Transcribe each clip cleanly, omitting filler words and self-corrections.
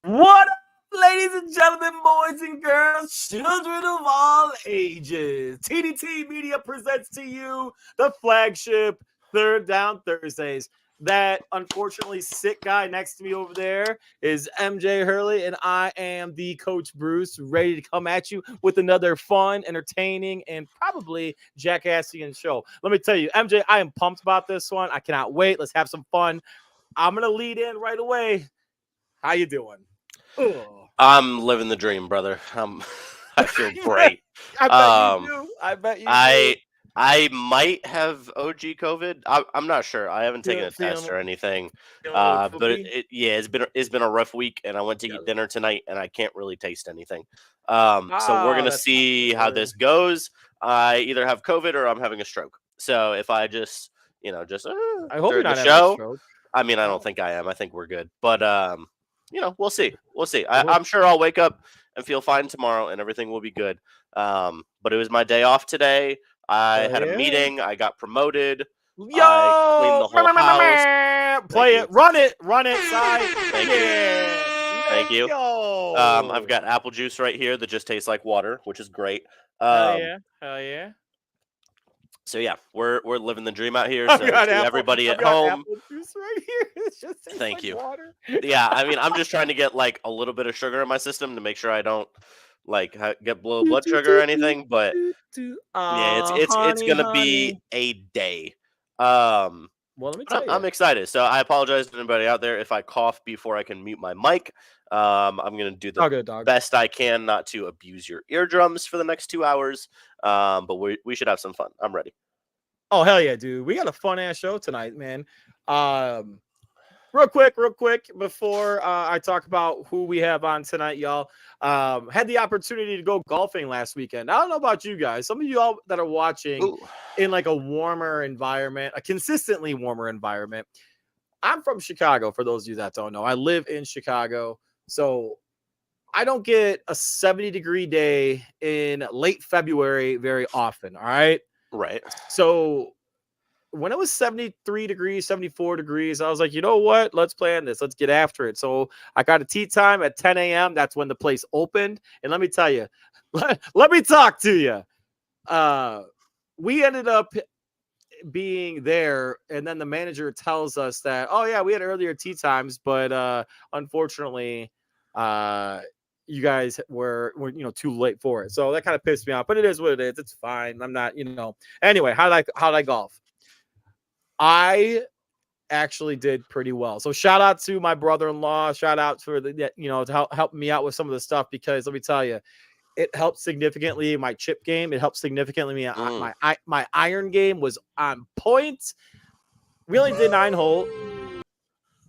What up, ladies and gentlemen, boys and girls, children of all ages? TDT Media presents to you the flagship Third Down Thursdays. That unfortunately sick guy next to me over there is MJ Hurley, and I am the Coach Bruce, ready to come at you with another fun, entertaining, and probably jackassian show. Let me tell you, MJ, I am pumped about this one. I cannot wait. Let's have some fun. I'm gonna lead in right away. How you doing? Ugh. I'm living the dream, brother. I feel great. I bet you Um, do. I bet you do. I I might have OG COVID. I'm not sure. I haven't taken Feeling, a test feeling, or anything. feeling a little But croaky. yeah, it's been a rough week, and I went to Yeah. eat dinner tonight, and I can't really taste anything. So we're Ah, gonna that's not see how good. this goes. I either have COVID or I'm having a stroke. So if I just I hope you're during the not having a show, stroke. I mean, I don't Oh, think I am. I think we're good. But we'll see. We'll see. I hope. I'm sure I'll wake up and feel fine tomorrow, and everything will be good. But it was my day off today. I Hell had a yeah. meeting. I got promoted. I cleaned Yo, the whole house. Thank play you. it, run it, side. Thank you. Yeah, Thank let's you. I've go. got apple juice right here that just tastes like water, which is great. Hell Um, yeah, hell yeah. so yeah, we're living the dream out here. I've So got to apple. everybody I've at got home, apple juice right here. It just tastes thank like you. water. Yeah, I mean, I'm just trying to get like a little bit of sugar in my system to make sure I don't like get low Do, blood do, sugar or do, do, anything. But yeah, it's honey, gonna honey. be a day. Um, Well, let me but tell I'm you. excited. So I apologize to anybody out there if I cough before I can mute my mic. I'm gonna do the All good, dog. best I can not to abuse your eardrums for the next 2 hours. But we should have some fun. I'm ready. Oh, hell yeah, dude. We got a fun ass show tonight, man. Um, real quick, before I talk about who we have on tonight, y'all. Had the opportunity to go golfing last weekend. I don't know about you guys. Some of you all that are watching Ooh, in like a warmer environment, a consistently warmer environment. I'm from Chicago, for those of you that don't know. I live in Chicago. So I don't get a 70-degree day in late February very often. All right. right. So when it was 73 degrees, 74 degrees, I was like, you know what? Let's plan this. Let's get after it. So I got a tea time at 10 a.m. That's when the place opened. And let me tell you, let me talk to you. We ended up being there, and then the manager tells us that, oh yeah, we had earlier tea times, but unfortunately, uh, you guys were too late for it. So that kind of pissed me off. But it is what it is. It's fine. I'm not. Anyway, how did I golf? I actually did pretty well. So shout out to my brother-in-law. Shout out for to help me out with some of the stuff, because let me tell you, it helped significantly my chip game. It helped significantly Mm. my iron game was on point. We only did 9 holes.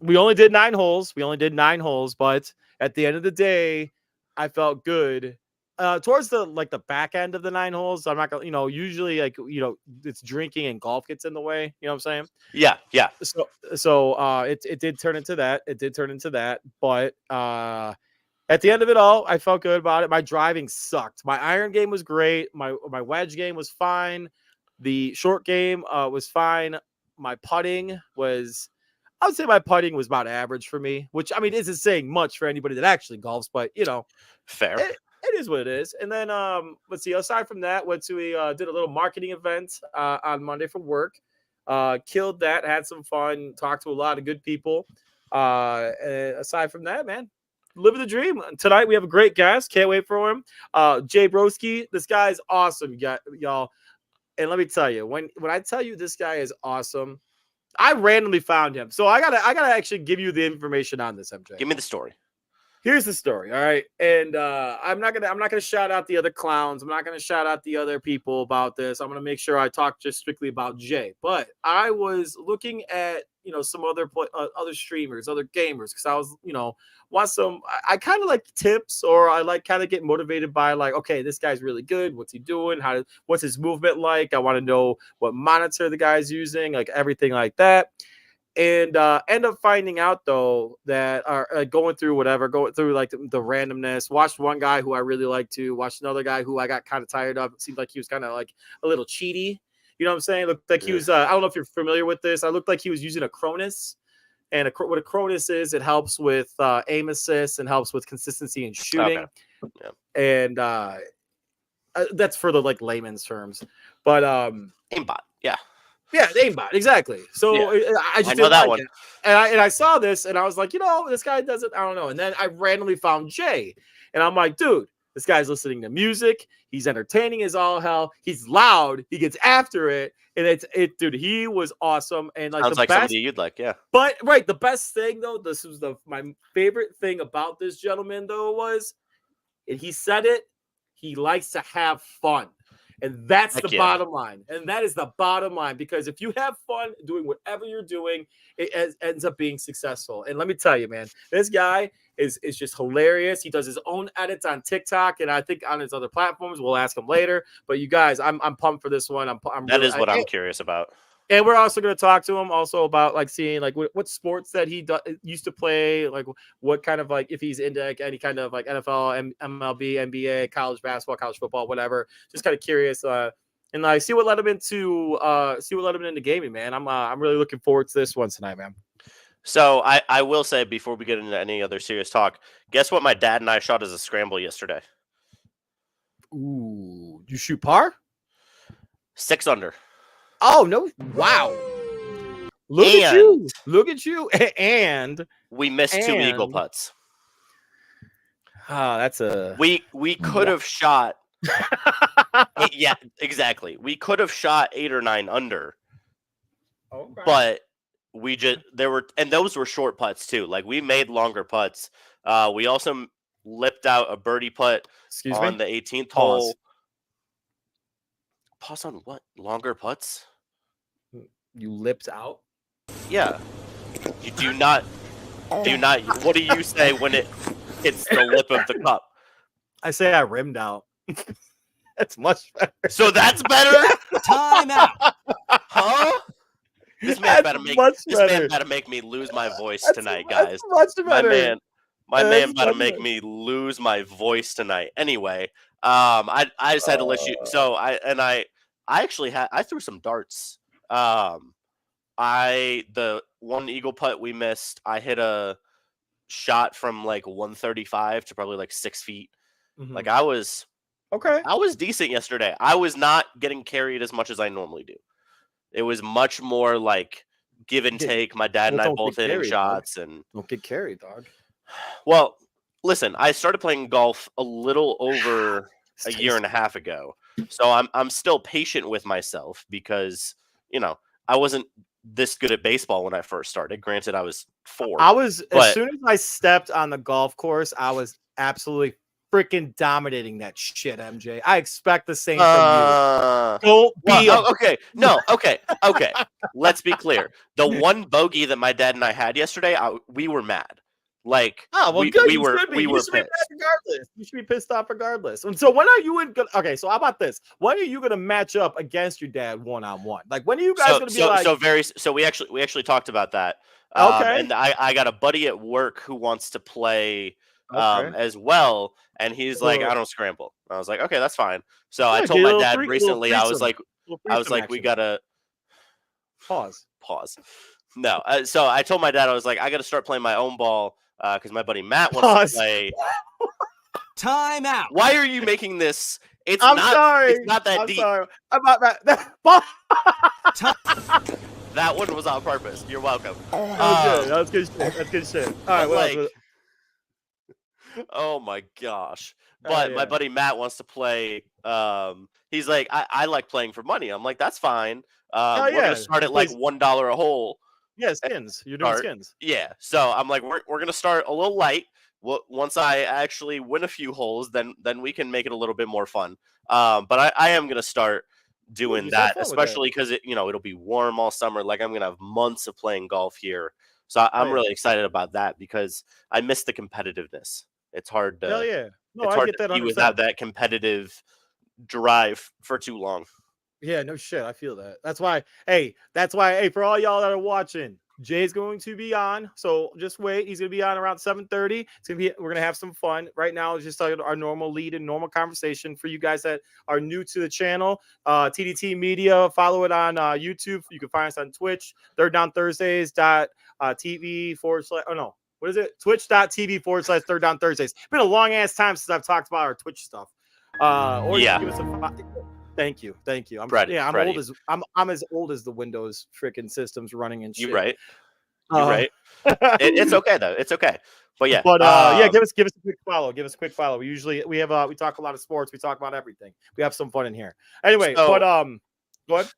We only did 9 holes. We only did 9 holes, but at the end of the day, I felt good. Towards the back end of the 9 holes, I'm not gonna, usually it's drinking and golf gets in the way. You know what I'm saying? Yeah, yeah. So it did turn into that. It did turn into that, but at the end of it all, I felt good about it. My driving sucked. My iron game was great. My wedge game was fine. The short game was fine. My putting was, I would say my putting was about average for me, which I mean isn't saying much for anybody that actually golfs, but Fair. it is what it is. And then let's see. Aside from that, went to did a little marketing event on Monday for work. Killed that. Had some fun. Talked to a lot of good people. Aside from that, man, living the dream. Tonight we have a great guest. Can't wait for him. Jay Broski. This guy's awesome, y'all. And let me tell you, when I tell you this guy is awesome, I randomly found him. So I gotta actually give you the information on this, MJ. Give me the story. Here's the story, all right. And I'm not gonna shout out the other clowns. I'm not gonna shout out the other people about this. I'm gonna make sure I talk just strictly about Jay. But I was looking at some other streamers, other gamers, because I was want some. I kind of like tips, or I like kind of get motivated by like, okay, this guy's really good. What's he doing? What's his movement like? I want to know what monitor the guy's using, like everything like that. And end up finding out though that are going through like the randomness. Watched one guy who I really liked to. Watched another guy who I got kind of tired of. It seemed like he was kind of like a little cheaty. You know what I'm saying? Looked like he Ugh. was. I don't know if you're familiar with this. I looked like he was using a Cronus. And what a Cronus is, it helps with aim assist and helps with consistency in shooting. Okay. Yeah. And that's for the like layman's terms. But aimbot. Yeah. Yeah, aimbot, exactly. So I just know didn't that like one. it. And I saw this and I was like, this guy doesn't, I don't know. And then I randomly found Jay. And I'm like, dude, this guy's listening to music. He's entertaining as all hell. He's loud. He gets after it. And dude, he was awesome. And like sounds the like best, somebody you'd like, yeah. But right, the best thing though, this was my favorite thing about this gentleman though was, and he said it, he likes to have fun. And that's the bottom line. And that is the bottom line, because if you have fun doing whatever you're doing, it ends up being successful. And let me tell you, man, this guy is just hilarious. He does his own edits on TikTok, and I think on his other platforms. We'll ask him later. But you guys, I'm pumped for this one. That is what I'm curious about. And we're also going to talk to him also about like seeing like what sports that he used to play, like what kind of like if he's into like any kind of like NFL, MLB, NBA, college basketball, college football, whatever. Just kind of curious, and like see what led him into gaming, man. I'm really looking forward to this one tonight, man. So I will say before we get into any other serious talk, guess what my dad and I shot as a scramble yesterday? Ooh, you shoot par? 6 under. Oh no! Wow! Look at you! And we missed 2 eagle putts. That's a we could have shot. Yeah, exactly. We could have shot 8 or 9 under. Okay. But we just those were short putts too. Like we made longer putts. We also lipped out a birdie putt on the 18th hole. Pause on what? Longer putts? You lipped out? Yeah. You do not. What do you say when it hits the lip of the cup? I say I rimmed out. That's much better. So that's better? Time out. Huh? This man better make me lose my voice tonight, guys. Much better. My man better make me lose my voice tonight. Anyway, I just had to let you. So I threw some darts. The one eagle putt we missed, I hit a shot from like 135 to probably like 6 feet. Mm-hmm. Like I was decent yesterday. I was not getting carried as much as I normally do. It was much more like give and take. My dad and I both hitting shots, and don't get carried, dog. Well, listen, I started playing golf a little over a year and a half ago, so I'm still patient with myself because I wasn't this good at baseball when I first started. Granted, I was 4. As soon as I stepped on the golf course, I was absolutely freaking dominating that shit, MJ. I expect the same from you. Don't be okay. No, okay. Let's be clear. The one bogey that my dad and I had yesterday, we were mad. Like, we were pissed. Regardless. You should be pissed off regardless. And so when are you okay, so how about this? When are you going to match up against your dad one-on-one? Like, when are you guys going to be So we actually talked about that. Okay. And I got a buddy at work who wants to play as well. And he's like, I don't scramble. I was like, okay, that's fine. So I told my dad recently, I was like, we gotta pause. No, so I told my dad, I was like, I got to start playing my own ball because my buddy Matt wants to play. Time out. Why are you making this? Sorry. It's not that deep. Sorry. About that. That one was on purpose. You're welcome. That was good shit. That's good shit. All right. Oh my gosh. But my buddy Matt wants to play. He's like, I like playing for money. I'm like, that's fine. We're going to start at like $1 a hole. Yeah, skins. You're doing skins. Yeah. So I'm like, we're going to start a little light. Once I actually win a few holes, then we can make it a little bit more fun. But I am going to start doing that, especially because it'll be warm all summer. Like I'm going to have months of playing golf here. So I'm really excited about that because I miss the competitiveness. It's hard to, hell yeah. No, it's hard to be without that competitive drive for too long. Yeah, no shit. I feel that. That's why, for all y'all that are watching, Jay's going to be on, so just wait. He's going to be on around 7:30. We're going to have some fun. Right now, it's just our normal lead and normal conversation for you guys that are new to the channel. TDT Media, follow it on YouTube. You can find us on Twitch. Third Down Thursdays TV / oh no, what is it? Twitch.tv / Third Down Thursdays. It's been a long ass time since I've talked about our Twitch stuff. Or you can give us a. Thank you. I'm ready. old as I'm as old as the Windows freaking systems running and shit. You right. It's okay though. It's okay. But yeah. Give us a quick follow. We talk a lot of sports. We talk about everything. We have some fun in here. Anyway, go ahead.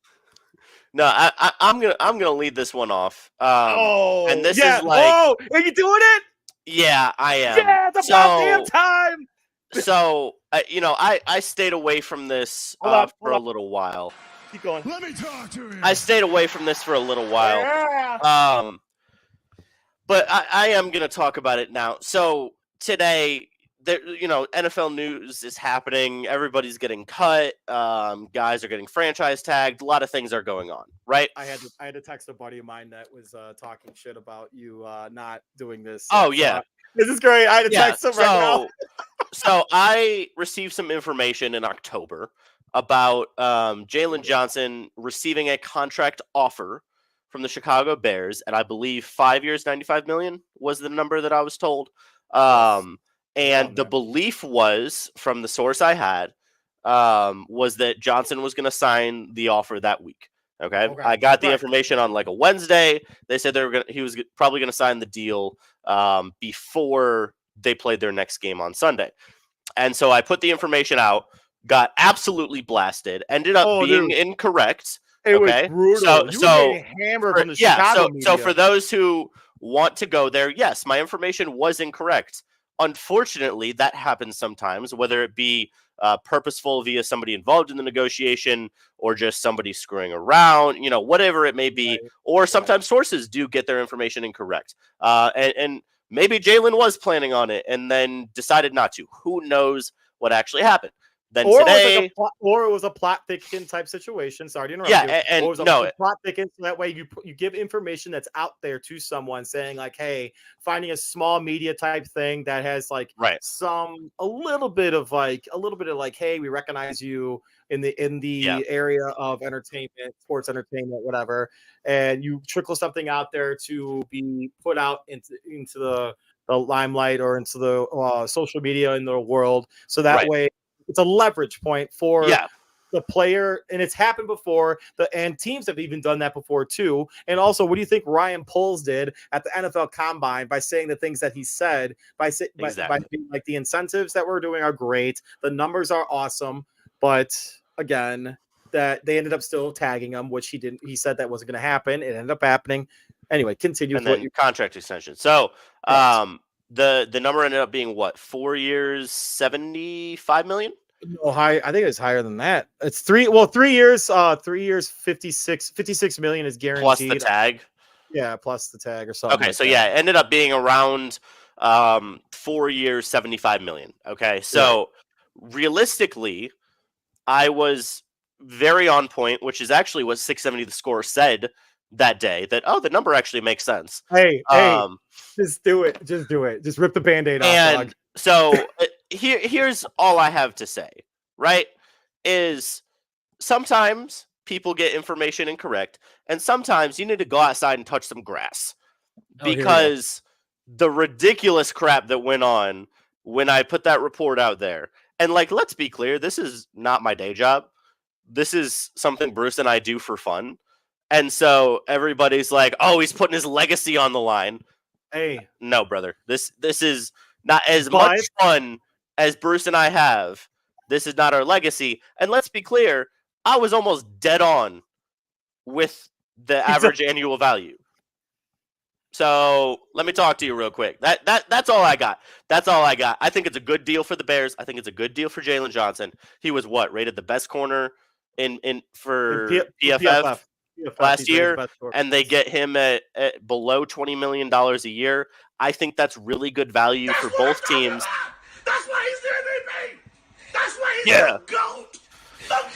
No, I'm gonna lead this one off. And this is like, are you doing it? Yeah, I am. Yeah, it's about damn time. So, I stayed away from this for a little while. Keep going. Let me talk to him. I stayed away from this for a little while. Yeah. But I am going to talk about it now. So, today, NFL news is happening. Everybody's getting cut. Guys are getting franchise tagged. A lot of things are going on, right? I had to text a buddy of mine that was talking shit about you not doing this. Oh, yeah. This is great. I had to text him right now. So I received some information in October about Jalen Johnson receiving a contract offer from the Chicago Bears, and I believe 5 years, $95 million was the number that I was told. And the belief was, from the source I had, was that Johnson was going to sign the offer that week. Okay. I got the information on like a Wednesday. They said he was probably going to sign the deal before they played their next game on Sunday. And so I put the information out, got absolutely blasted, ended up being incorrect. It was brutal. So hammered from the Chicago media. So for those who want to go there, yes, my information was incorrect. Unfortunately, that happens sometimes, whether it be purposeful via somebody involved in the negotiation or just somebody screwing around, whatever it may be. Right. Or sometimes sources do get their information incorrect. And maybe Jalen was planning on it and then decided not to. Who knows what actually happened? Then today, it was a plot thicken type situation. Sorry to interrupt. Yeah, and or it was a plot thicken. So that way you give information that's out there to someone, saying like, "Hey, finding a small media type thing that has like a little bit of like, hey, we recognize you in the area of entertainment, sports entertainment, whatever," and you trickle something out there to be put out into the limelight or into the social media in the world, so that way. It's a leverage point for the player, and it's happened before. And teams have even done that before too. And also, what do you think Ryan Poles did at the NFL Combine by saying the things that he said? By being like, the incentives that we're doing are great, the numbers are awesome, but again, that they ended up still tagging him, which he didn't. He said that wasn't going to happen. It ended up happening. Anyway, continue. And then contract extension. So, the number ended up being what? 4 years, $75 million. No, I think it's higher than that. It's 3 years. 3 years, 56 million is guaranteed plus the tag. Yeah, plus the tag or something. Okay, like so that. It ended up being around 4 years, $75 million. Okay, so realistically, I was very on point, which is actually what 670 The Score said that day. That the number actually makes sense. Hey, just do it. Just do it. Just rip the Band-Aid off, dog. So here's all I have to say, right? Is sometimes people get information incorrect, and sometimes you need to go outside and touch some grass. Because the ridiculous crap that went on when I put that report out there. And let's be clear, this is not my day job. This is something Bruce and I do for fun. And so everybody's like, "Oh, he's putting his legacy on the line." Hey, no, brother. This is not as much fun as Bruce and I have. This is not our legacy. And let's be clear, I was almost dead on with the average annual value. So let me talk to you real quick. That's all I got. That's all I got. I think it's a good deal for the Bears. I think it's a good deal for Jalen Johnson. He was rated the best corner in PFF last year, and they get him at below $20 million a year. I think that's really good value for both teams. That's why he's the MVP. That's why he's the GOAT.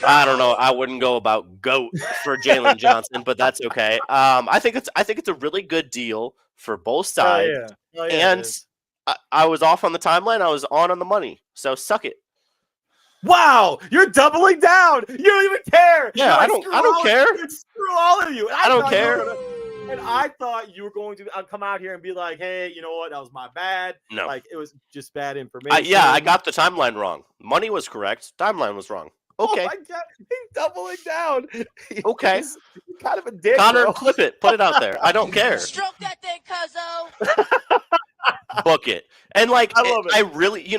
I don't know. I wouldn't go about GOAT for Jalen Johnson, but that's okay. I think it's a really good deal for both sides. And I was off on the timeline. I was on the money. So suck it. Wow, you're doubling down. You don't even care. Yeah, I don't care. Screw all of you. I don't care. And I thought you were going to come out here and be like, hey, you know what? That was my bad. No. Like, it was just bad information. I got the timeline wrong. Money was correct. Timeline was wrong. Okay. Oh my God. He's doubling down. Okay. He's kind of a dick, Connor, bro. clip it. Put it out there. I don't care. Stroke that thing, cuzzo. Book it. And like, I love it. I really,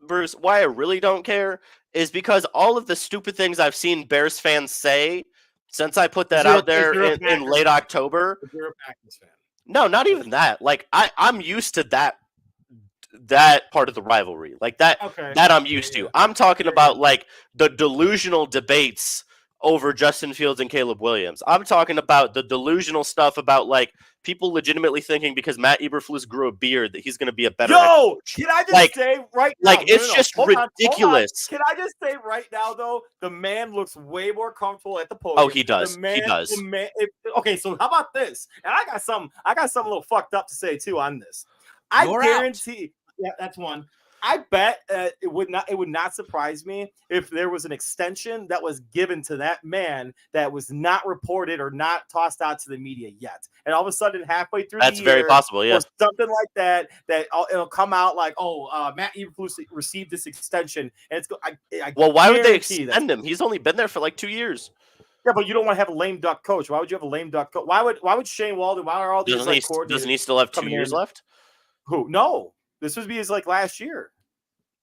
Bruce, why I really don't care is because all of the stupid things I've seen Bears fans say since I put that out there in late October. You're a Packers fan. No, not even that. Like, I'm used to that part of the rivalry. Like that I'm used to. I'm talking about like the delusional debates over Justin Fields and Caleb Williams. I'm talking about the delusional stuff about like people legitimately thinking because Matt Eberflus grew a beard that he's going to be a better head coach. Can I just say right now? It's just ridiculous. Can I just say right now though, the man looks way more comfortable at the podium. Oh, he does. He does. Okay, so how about this? And I got something a little fucked up to say too on this. I guarantee. Yeah, that's one. I bet it would not surprise me if there was an extension that was given to that man that was not reported or not tossed out to the media yet. And all of a sudden, halfway through that's the year, very possible, yeah. Or something like that it'll come out like, Matt Eberflus received this extension. And it's well, why would they extend him? He's only been there for like 2 years. Yeah, but you don't want to have a lame duck coach. Why would you have a lame duck coach? Why would Shane Walden? Why are all these coordinators? Doesn't he still have 2 years left? Who? No. This would be his last year.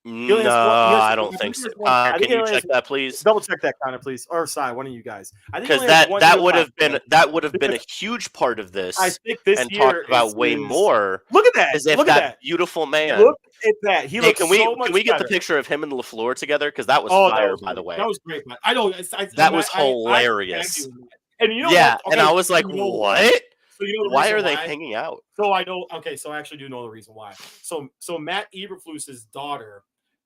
No, I don't think so. Can you check that, please? Double check that, Connor, please. Or Cy, one of you guys. Because that would have been a huge part of this. I think this and year talked about way more. Look at that! As if look at that beautiful man. Look at that. He looks can we get the picture of him and LaFleur together? Because that was fire, by the way. That was great, man. I know. That was hilarious. And you know yeah, what? and I was like, what? So you know why are they hanging out? So I know. Okay, so I actually do know the reason why. So Matt Eberflus's daughter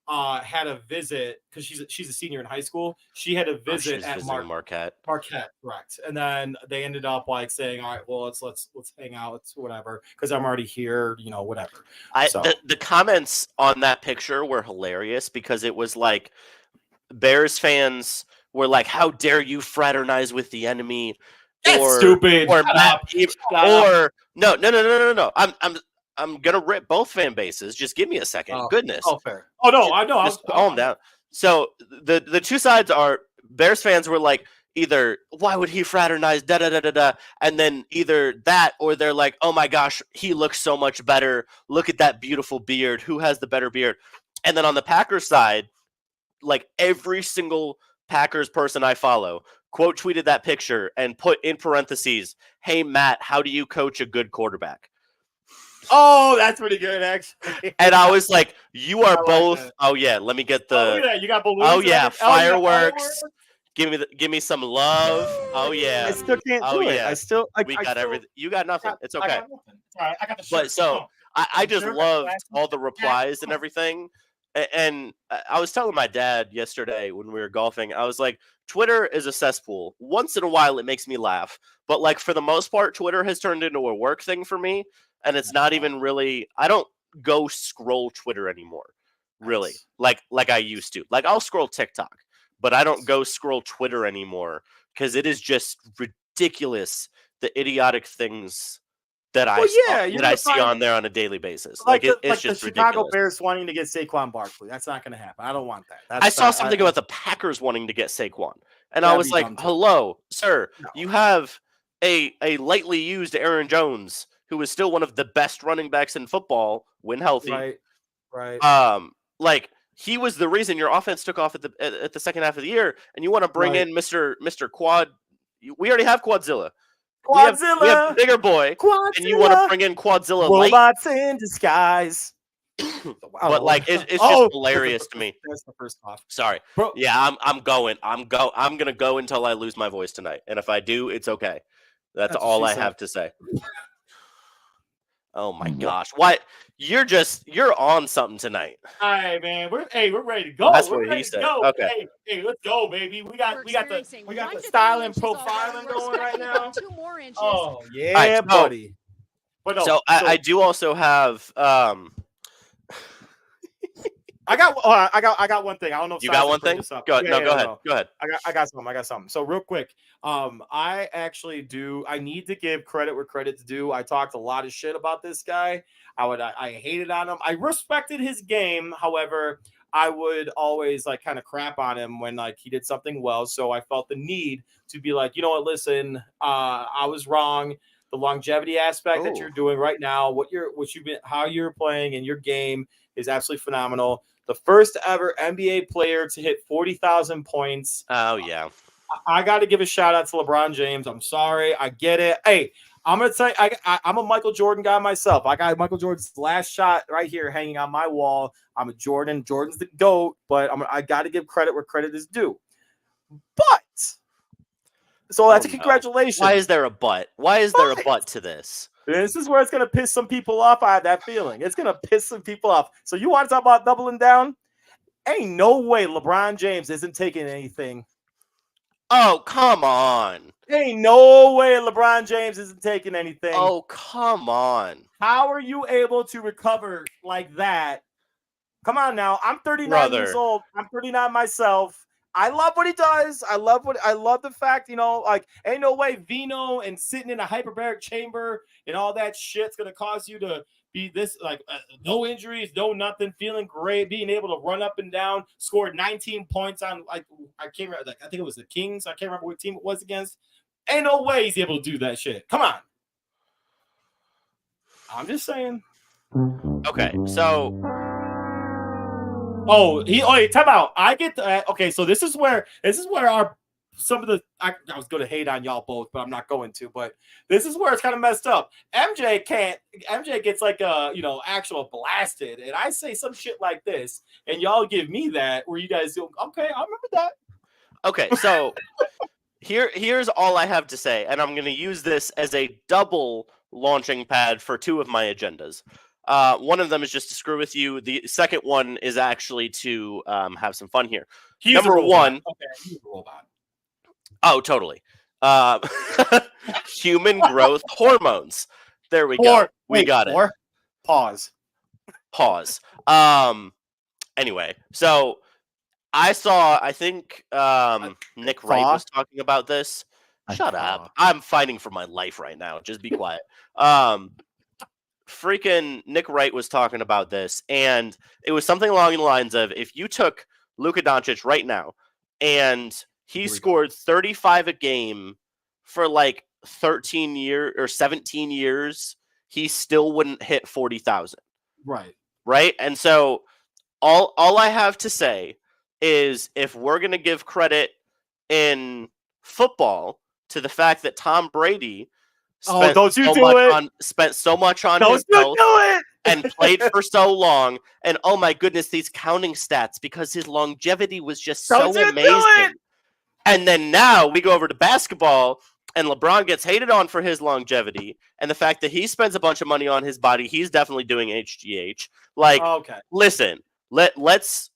had a visit because she's a senior in high school. She had a visit at Marquette. Marquette, correct. And then they ended up like saying, "All right, well, let's hang out, whatever," because I'm already here, whatever. The comments on that picture were hilarious because it was like Bears fans were like, "How dare you fraternize with the enemy?" That's stupid. Or no. I'm gonna rip both fan bases. Just give me a second. Goodness. Oh, fair. Oh no, I know. Just calm down. So the two sides are Bears fans were like either why would he fraternize and then either that or they're like, oh my gosh, he looks so much better. Look at that beautiful beard. Who has the better beard? And then on the Packers side, like every single Packers person I follow quote tweeted that picture and put in parentheses, "Hey Matt, how do you coach a good quarterback?" Oh, that's pretty good, actually. And I was like, "You are both." That. Oh yeah, let me get the. Oh, look at that. You got balloons. Oh yeah, fireworks. Give me some love. Oh yeah. I still can't do it. I still. We got everything. You got nothing. It's okay. I got nothing. It's all right. I got the shirt. But so I just loved all the replies and everything. And I was telling my dad yesterday when we were golfing, I was like, Twitter is a cesspool. Once in a while, it makes me laugh. But like for the most part, Twitter has turned into a work thing for me. And it's not even really, I don't go scroll Twitter anymore, really, like I used to. Like I'll scroll TikTok, but I don't go scroll Twitter anymore because it is just ridiculous, the idiotic things that I see on there on a daily basis. It's just the Chicago ridiculous. Bears wanting to get Saquon Barkley. That's not going to happen. I don't want that. I saw something about the Packers wanting to get Saquon, and I was like, "Hello, sir, you have a lightly used Aaron Jones, who is still one of the best running backs in football when healthy." Right. Like he was the reason your offense took off at the second half of the year, and you want to bring in Mr. Quad. We already have Quadzilla. We have bigger boy, Quadzilla. And you want to bring in Quadzilla robots in disguise. But like it's just hilarious to me. That's the first off. Sorry, bro. Yeah, I'm gonna go until I lose my voice tonight, and if I do, it's okay. That's all I have to say. Oh my gosh, why you're on something tonight. All right, man. We're ready to go. That's We're what ready he to said. go. Okay. Hey, let's go, baby. We got the to styling 3 inches profiling already. We're going right expecting now. about 2 more inches. Oh All yeah, right, buddy. But no, so I do also have I got one thing. I don't know if you got one bring thing? this up. Go ahead. Yeah, Go ahead. Go ahead. I got something. So real quick, I actually do. I need to give credit where credit's due. I talked a lot of shit about this guy. I hated on him. I respected his game. However, I would always like kind of crap on him when like he did something well. So I felt the need to be like, you know what, listen, I was wrong. The longevity aspect that you're doing right now, how you're playing in your game is absolutely phenomenal. The first ever NBA player to hit 40,000 points. Oh, yeah. I got to give a shout out to LeBron James. I'm sorry. I get it. Hey, I'm going to tell you, I'm a Michael Jordan guy myself. I got Michael Jordan's last shot right here hanging on my wall. I'm a Jordan. Jordan's the GOAT, but I got to give credit where credit is due. But, so that's a congratulations. Why is there a but? Why is there a but to this? This is where it's going to piss some people off. I have that feeling. It's going to piss some people off. So you want to talk about doubling down? Ain't no way LeBron James isn't taking anything. Oh, come on. Ain't no way LeBron James isn't taking anything. Oh, come on. How are you able to recover like that? Come on now. I'm 39 years old. I'm 39 myself. I love what he does. I love the fact, like, ain't no way Vino and sitting in a hyperbaric chamber and all that shit's going to cause you to be this, like, no injuries, no nothing, feeling great, being able to run up and down, scored 19 points on, like, I can't remember, like, I think it was the Kings. I can't remember what team it was against. Ain't no way he's able to do that shit. Come on. I'm just saying. Okay, so... time out. I get that. Okay, so this is where I was going to hate on y'all both, but I'm not going to. But this is where it's kind of messed up. MJ gets like actual blasted, and I say some shit like this, and y'all give me that where you guys go, okay, I remember that. Okay, so here's all I have to say, and I'm going to use this as a double launching pad for two of my agendas. One of them is just to screw with you. The second one is actually to have some fun here. Number one. Okay, he's a robot. Oh, totally. Human growth hormones. There we go. We got it. Pause. Anyway, so I think Nick Wright was talking about this. Shut up. I'm fighting for my life right now. Just be quiet. Freaking Nick Wright was talking about this, and it was something along the lines of, if you took Luka Doncic right now and he scored 35 a game for like 13 years or 17 years, he still wouldn't hit 40,000. Right? And so all I have to say is, if we're going to give credit in football to the fact that Tom Brady spent so much on his health and played for so long, and oh my goodness, these counting stats, because his longevity was just so amazing. And then now we go over to basketball, and LeBron gets hated on for his longevity and the fact that he spends a bunch of money on his body. He's definitely doing HGH. Like, listen, let's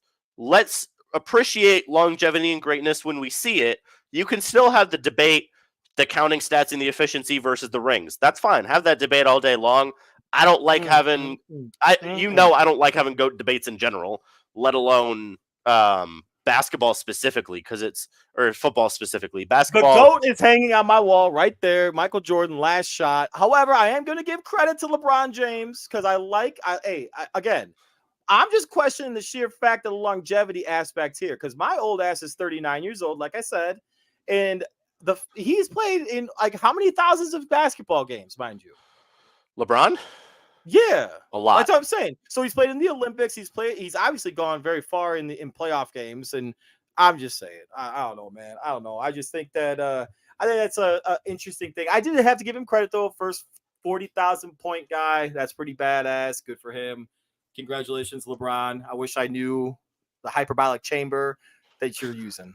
appreciate longevity and greatness when we see it. You can still have the debate, the counting stats and the efficiency versus the rings. That's fine. Have that debate all day long. I don't like having I don't like having GOAT debates in general, let alone basketball specifically, or football specifically. Basketball. The GOAT is hanging on my wall right there. Michael Jordan, last shot. However, I am going to give credit to LeBron James because again, I'm just questioning the sheer fact of the longevity aspect here, because my old ass is 39 years old, like I said, and he's played in like how many thousands of basketball games, mind you? LeBron? Yeah, a lot. That's what I'm saying. So he's played in the Olympics. He's obviously gone very far in playoff games, and I'm just saying, I don't know, man. I don't know. I just think that I think that's a interesting thing. I did have to give him credit though. First 40,000 point guy. That's pretty badass. Good for him. Congratulations, LeBron. I wish I knew the hyperbolic chamber that you're using.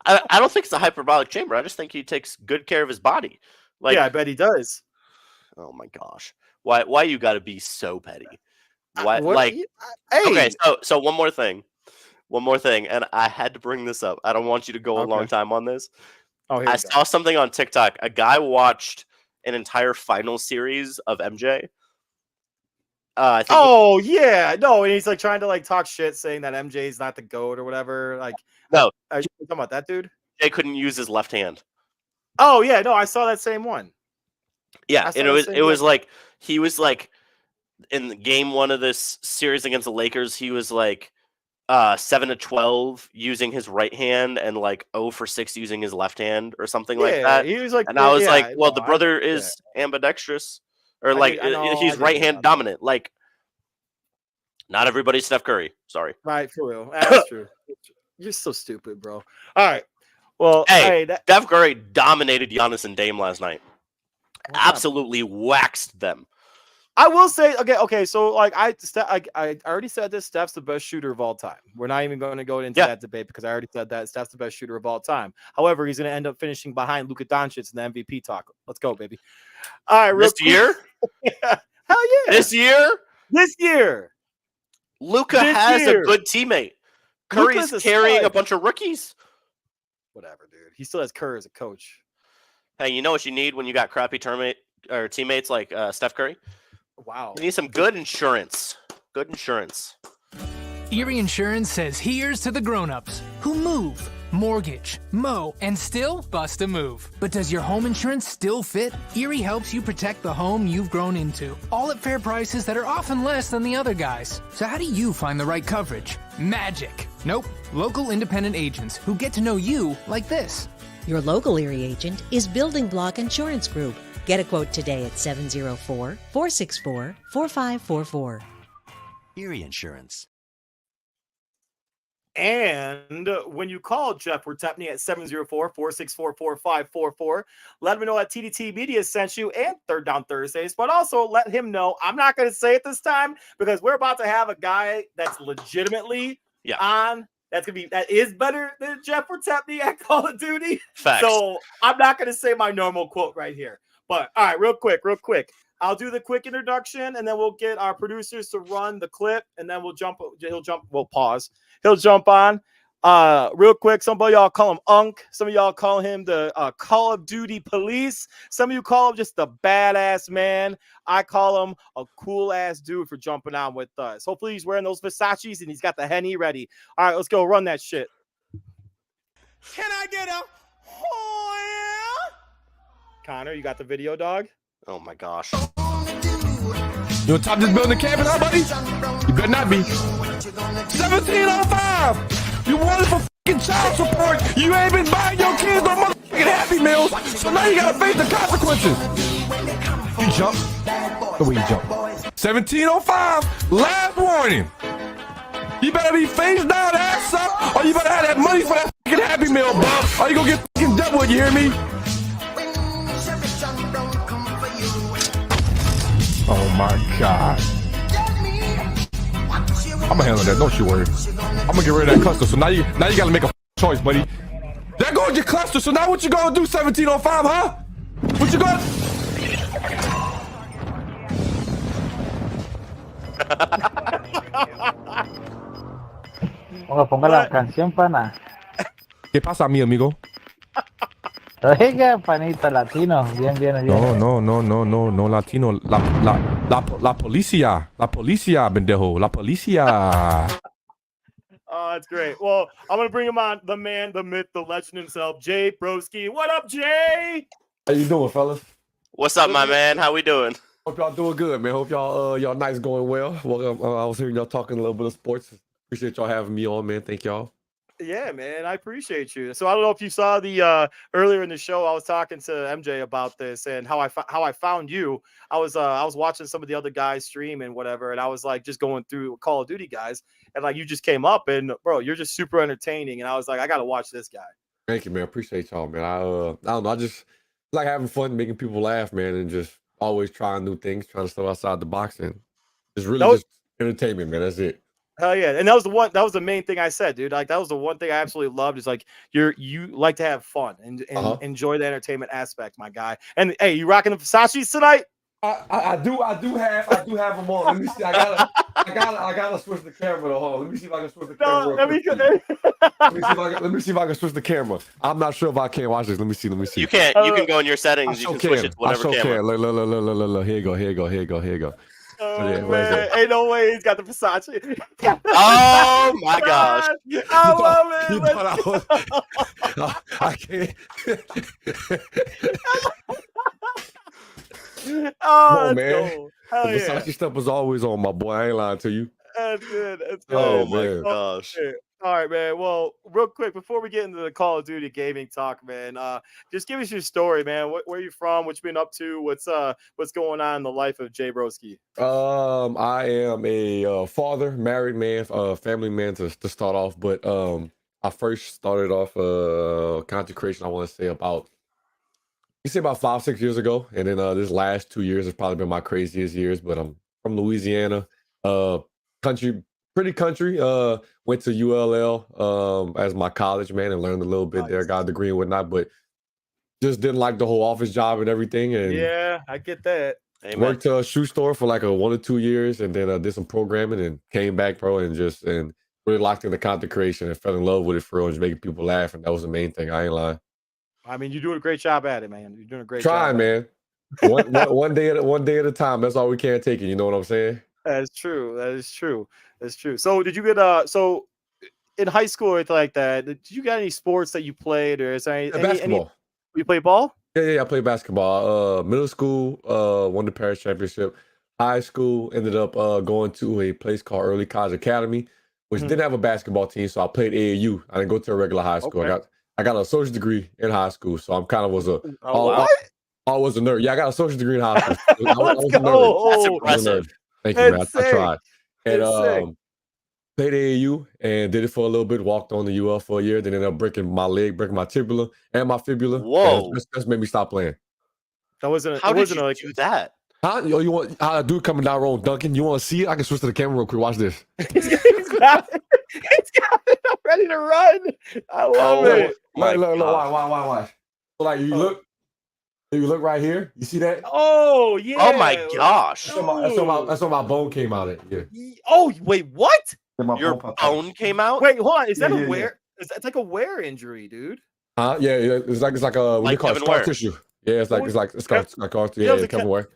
I don't think it's a hyperbolic chamber. I just think he takes good care of his body. Like, yeah, I bet he does. Oh my gosh. Why you got to be so petty? Why What? like Hey, okay, so one more thing, and I had to bring this up. I don't want you to go a long time on this. oh, here I we go. saw something on TikTok. A guy watched an entire final series of MJ. I think Oh yeah, no, and he's like trying to like talk shit, saying that MJ is not the GOAT or whatever. Like, No. are you talking about that dude? Jay couldn't use his left hand. Oh yeah, no, I saw that same one. Yeah, saw and the same it was one. like he was like in game one of this series against the Lakers, he was like 7-12 using his right hand and like 0 for 6 using his left hand or something like Yeah, that. he was like, And I was like, well, no, the brother is ambidextrous, or I like know, he's right hand dominant. Like, not everybody's Steph Curry. Sorry. Right, for real. That's true. You're so stupid, bro. All right. Well, hey, Steph Curry dominated Giannis and Dame last night. Absolutely waxed them. I will say, okay. So, like, I already said this. Steph's the best shooter of all time. We're not even going to go into that debate because I already said that Steph's the best shooter of all time. However, he's going to end up finishing behind Luka Doncic in the MVP talk. Let's go, baby. All right, this year? Hell yeah. This year? Luka has a good teammate. Curry's carrying a bunch of rookies. Whatever, dude. He still has Curry as a coach. Hey, you know what you need when you got crappy teammates like Steph Curry? Wow. You need some good insurance. Good insurance. Erie Insurance says here's to the grown-ups who move, mortgage, mow, and still bust a move. But does your home insurance still fit? Erie helps you protect the home you've grown into, all at fair prices that are often less than the other guys. So how do you find the right coverage? Magic. Nope. Local independent agents who get to know you like this. Your local Erie agent is Building Block Insurance Group. Get a quote today at 704-464-4544. Erie Insurance. And when you call Jeff Wertepney at 704-464-4544, let him know that TDT Media sent you and Third Down Thursdays, but also let him know, I'm not going to say it this time because we're about to have a guy that's legitimately on. That is better than Jeff Wertepney at Call of Duty. Facts. So I'm not going to say my normal quote right here. But all right, real quick. I'll do the quick introduction, and then we'll get our producers to run the clip, and then we'll pause. He'll jump on. Real quick, some of y'all call him Unk. Some of y'all call him the Call of Duty Police. Some of you call him just the badass man. I call him a cool-ass dude for jumping on with us. Hopefully he's wearing those Versace's, and he's got the Henny ready. All right, let's go run that shit. Can I get a Connor, you got the video, dog? Oh, my gosh. You on top of this building camping, huh, buddy? You better not be. 1705! You wanted for fucking child support. You ain't been buying your kids no motherfucking Happy Meals, so now you gotta face the consequences. You jump. The way you jump. 1705, last warning. You better be face down, ass up, or you better have that money for that fucking Happy Meal, bub. Or you gonna get fucking double, you hear me? Oh my God. I'm gonna handle that, don't you worry. I'm gonna get rid of that cluster, so now you gotta make a choice, buddy. There goes your cluster, so now what you gonna do, 1705, huh? What you gonna... Ponga la canción, pana. ¿Qué pasa, mi amigo? Oiga, panito latino, bien. No, latino, la policía, pendejo, la policía. Oh, that's great. Well, I'm going to bring him on, the man, the myth, the legend himself, Jay Broski. What up, Jay? How you doing, fellas? What's up, my man? How we doing? Hope y'all doing good, man. Hope y'all nights going well. Well, I was hearing y'all talking a little bit of sports. Appreciate y'all having me on, man. Thank y'all. Yeah, man, I appreciate you. So I don't know if you saw the earlier in the show, I was talking to MJ about this and how I found you. I was watching some of the other guys stream and whatever, and I was like just going through Call of Duty guys, and like you just came up and bro, you're just super entertaining, and I was like, I gotta watch this guy. Thank you, man. Appreciate y'all, man. I don't know. I just like having fun, making people laugh, man, and just always trying new things, trying to step outside the box, and just really just entertainment, man. That's it. Hell yeah. And that was the main thing I said, dude. Like that was the one thing I absolutely loved is like you like to have fun and enjoy the entertainment aspect, my guy. And hey, you rocking the Versace's tonight? I do have them on. Let me see. I gotta switch the camera to hold. Let me see if I can switch the camera. No, let me let me see if I can switch the camera. I'm not sure if I can watch this. Let me see. You can't. You can go in your settings. You can switch it to whatever camera. Look. Here you go. Oh, Yeah, man. Ain't no way he's got the Versace. Oh my gosh. I love it. I can't. Oh, man. cool. Hell The Versace stuff was always on, my boy. I ain't lying to you. That's good. That's good. Oh my man. gosh. All right, man. Well, real quick before we get into the Call of Duty gaming talk, man, just give us your story, man. Where you from? What you been up to? What's going on in the life of Jay Broski? I am a father, married man, family man to start off. But I first started off content creation. I want to say about 5-6 years ago, and then this last 2 years has probably been my craziest years. But I'm from Louisiana, pretty country. Went to ULL as my college, man, and learned a little bit there, got a degree and whatnot, but just didn't like the whole office job and everything. And yeah, I get that. Amen. Worked to a shoe store for like 1 or 2 years, and then did some programming and came back, bro, and really locked into content creation and fell in love with it for real, and just making people laugh. And that was the main thing. I ain't lying. I mean, you're doing a great job at it, man. You're doing a great job. Man. One day at a time. That's all we can take it. You know what I'm saying? That is true. That's true. So did you get so in high school or anything like that? Did you got any sports that you played, or is there any basketball? You play ball? Yeah. I played basketball. Middle school, won the parish championship. High school, ended up going to a place called Early College Academy, which didn't have a basketball team, so I played AAU. I didn't go to a regular high school. Okay. I got an associate degree in high school, so I'm kind of was a I was a nerd. Yeah, I got an associate degree in high school. I was a nerd. That's impressive. Thank you, man. I tried. And played AAU and did it for a little bit. Walked on the UL for a year. Then ended up breaking my tibula and my fibula. Whoa! That's made me stop playing. That wasn't. How did you do that? Huh? Yo, you want a dude coming down road, Duncan? You want to see it? I can switch to the camera real quick. Watch this. He's got it. I'm ready to run. I love it. Look, watch. So like you look right here. You see that? Oh yeah. Oh my gosh. That's when my bone came out. Yeah. Oh wait, what? Your bone came out? Wait, hold on. Is that Yeah. a wear? It's like a wear injury, dude. Yeah. It's like what they call scar tissue. Yeah, it's like scar tissue. Yeah, Kevin Ware.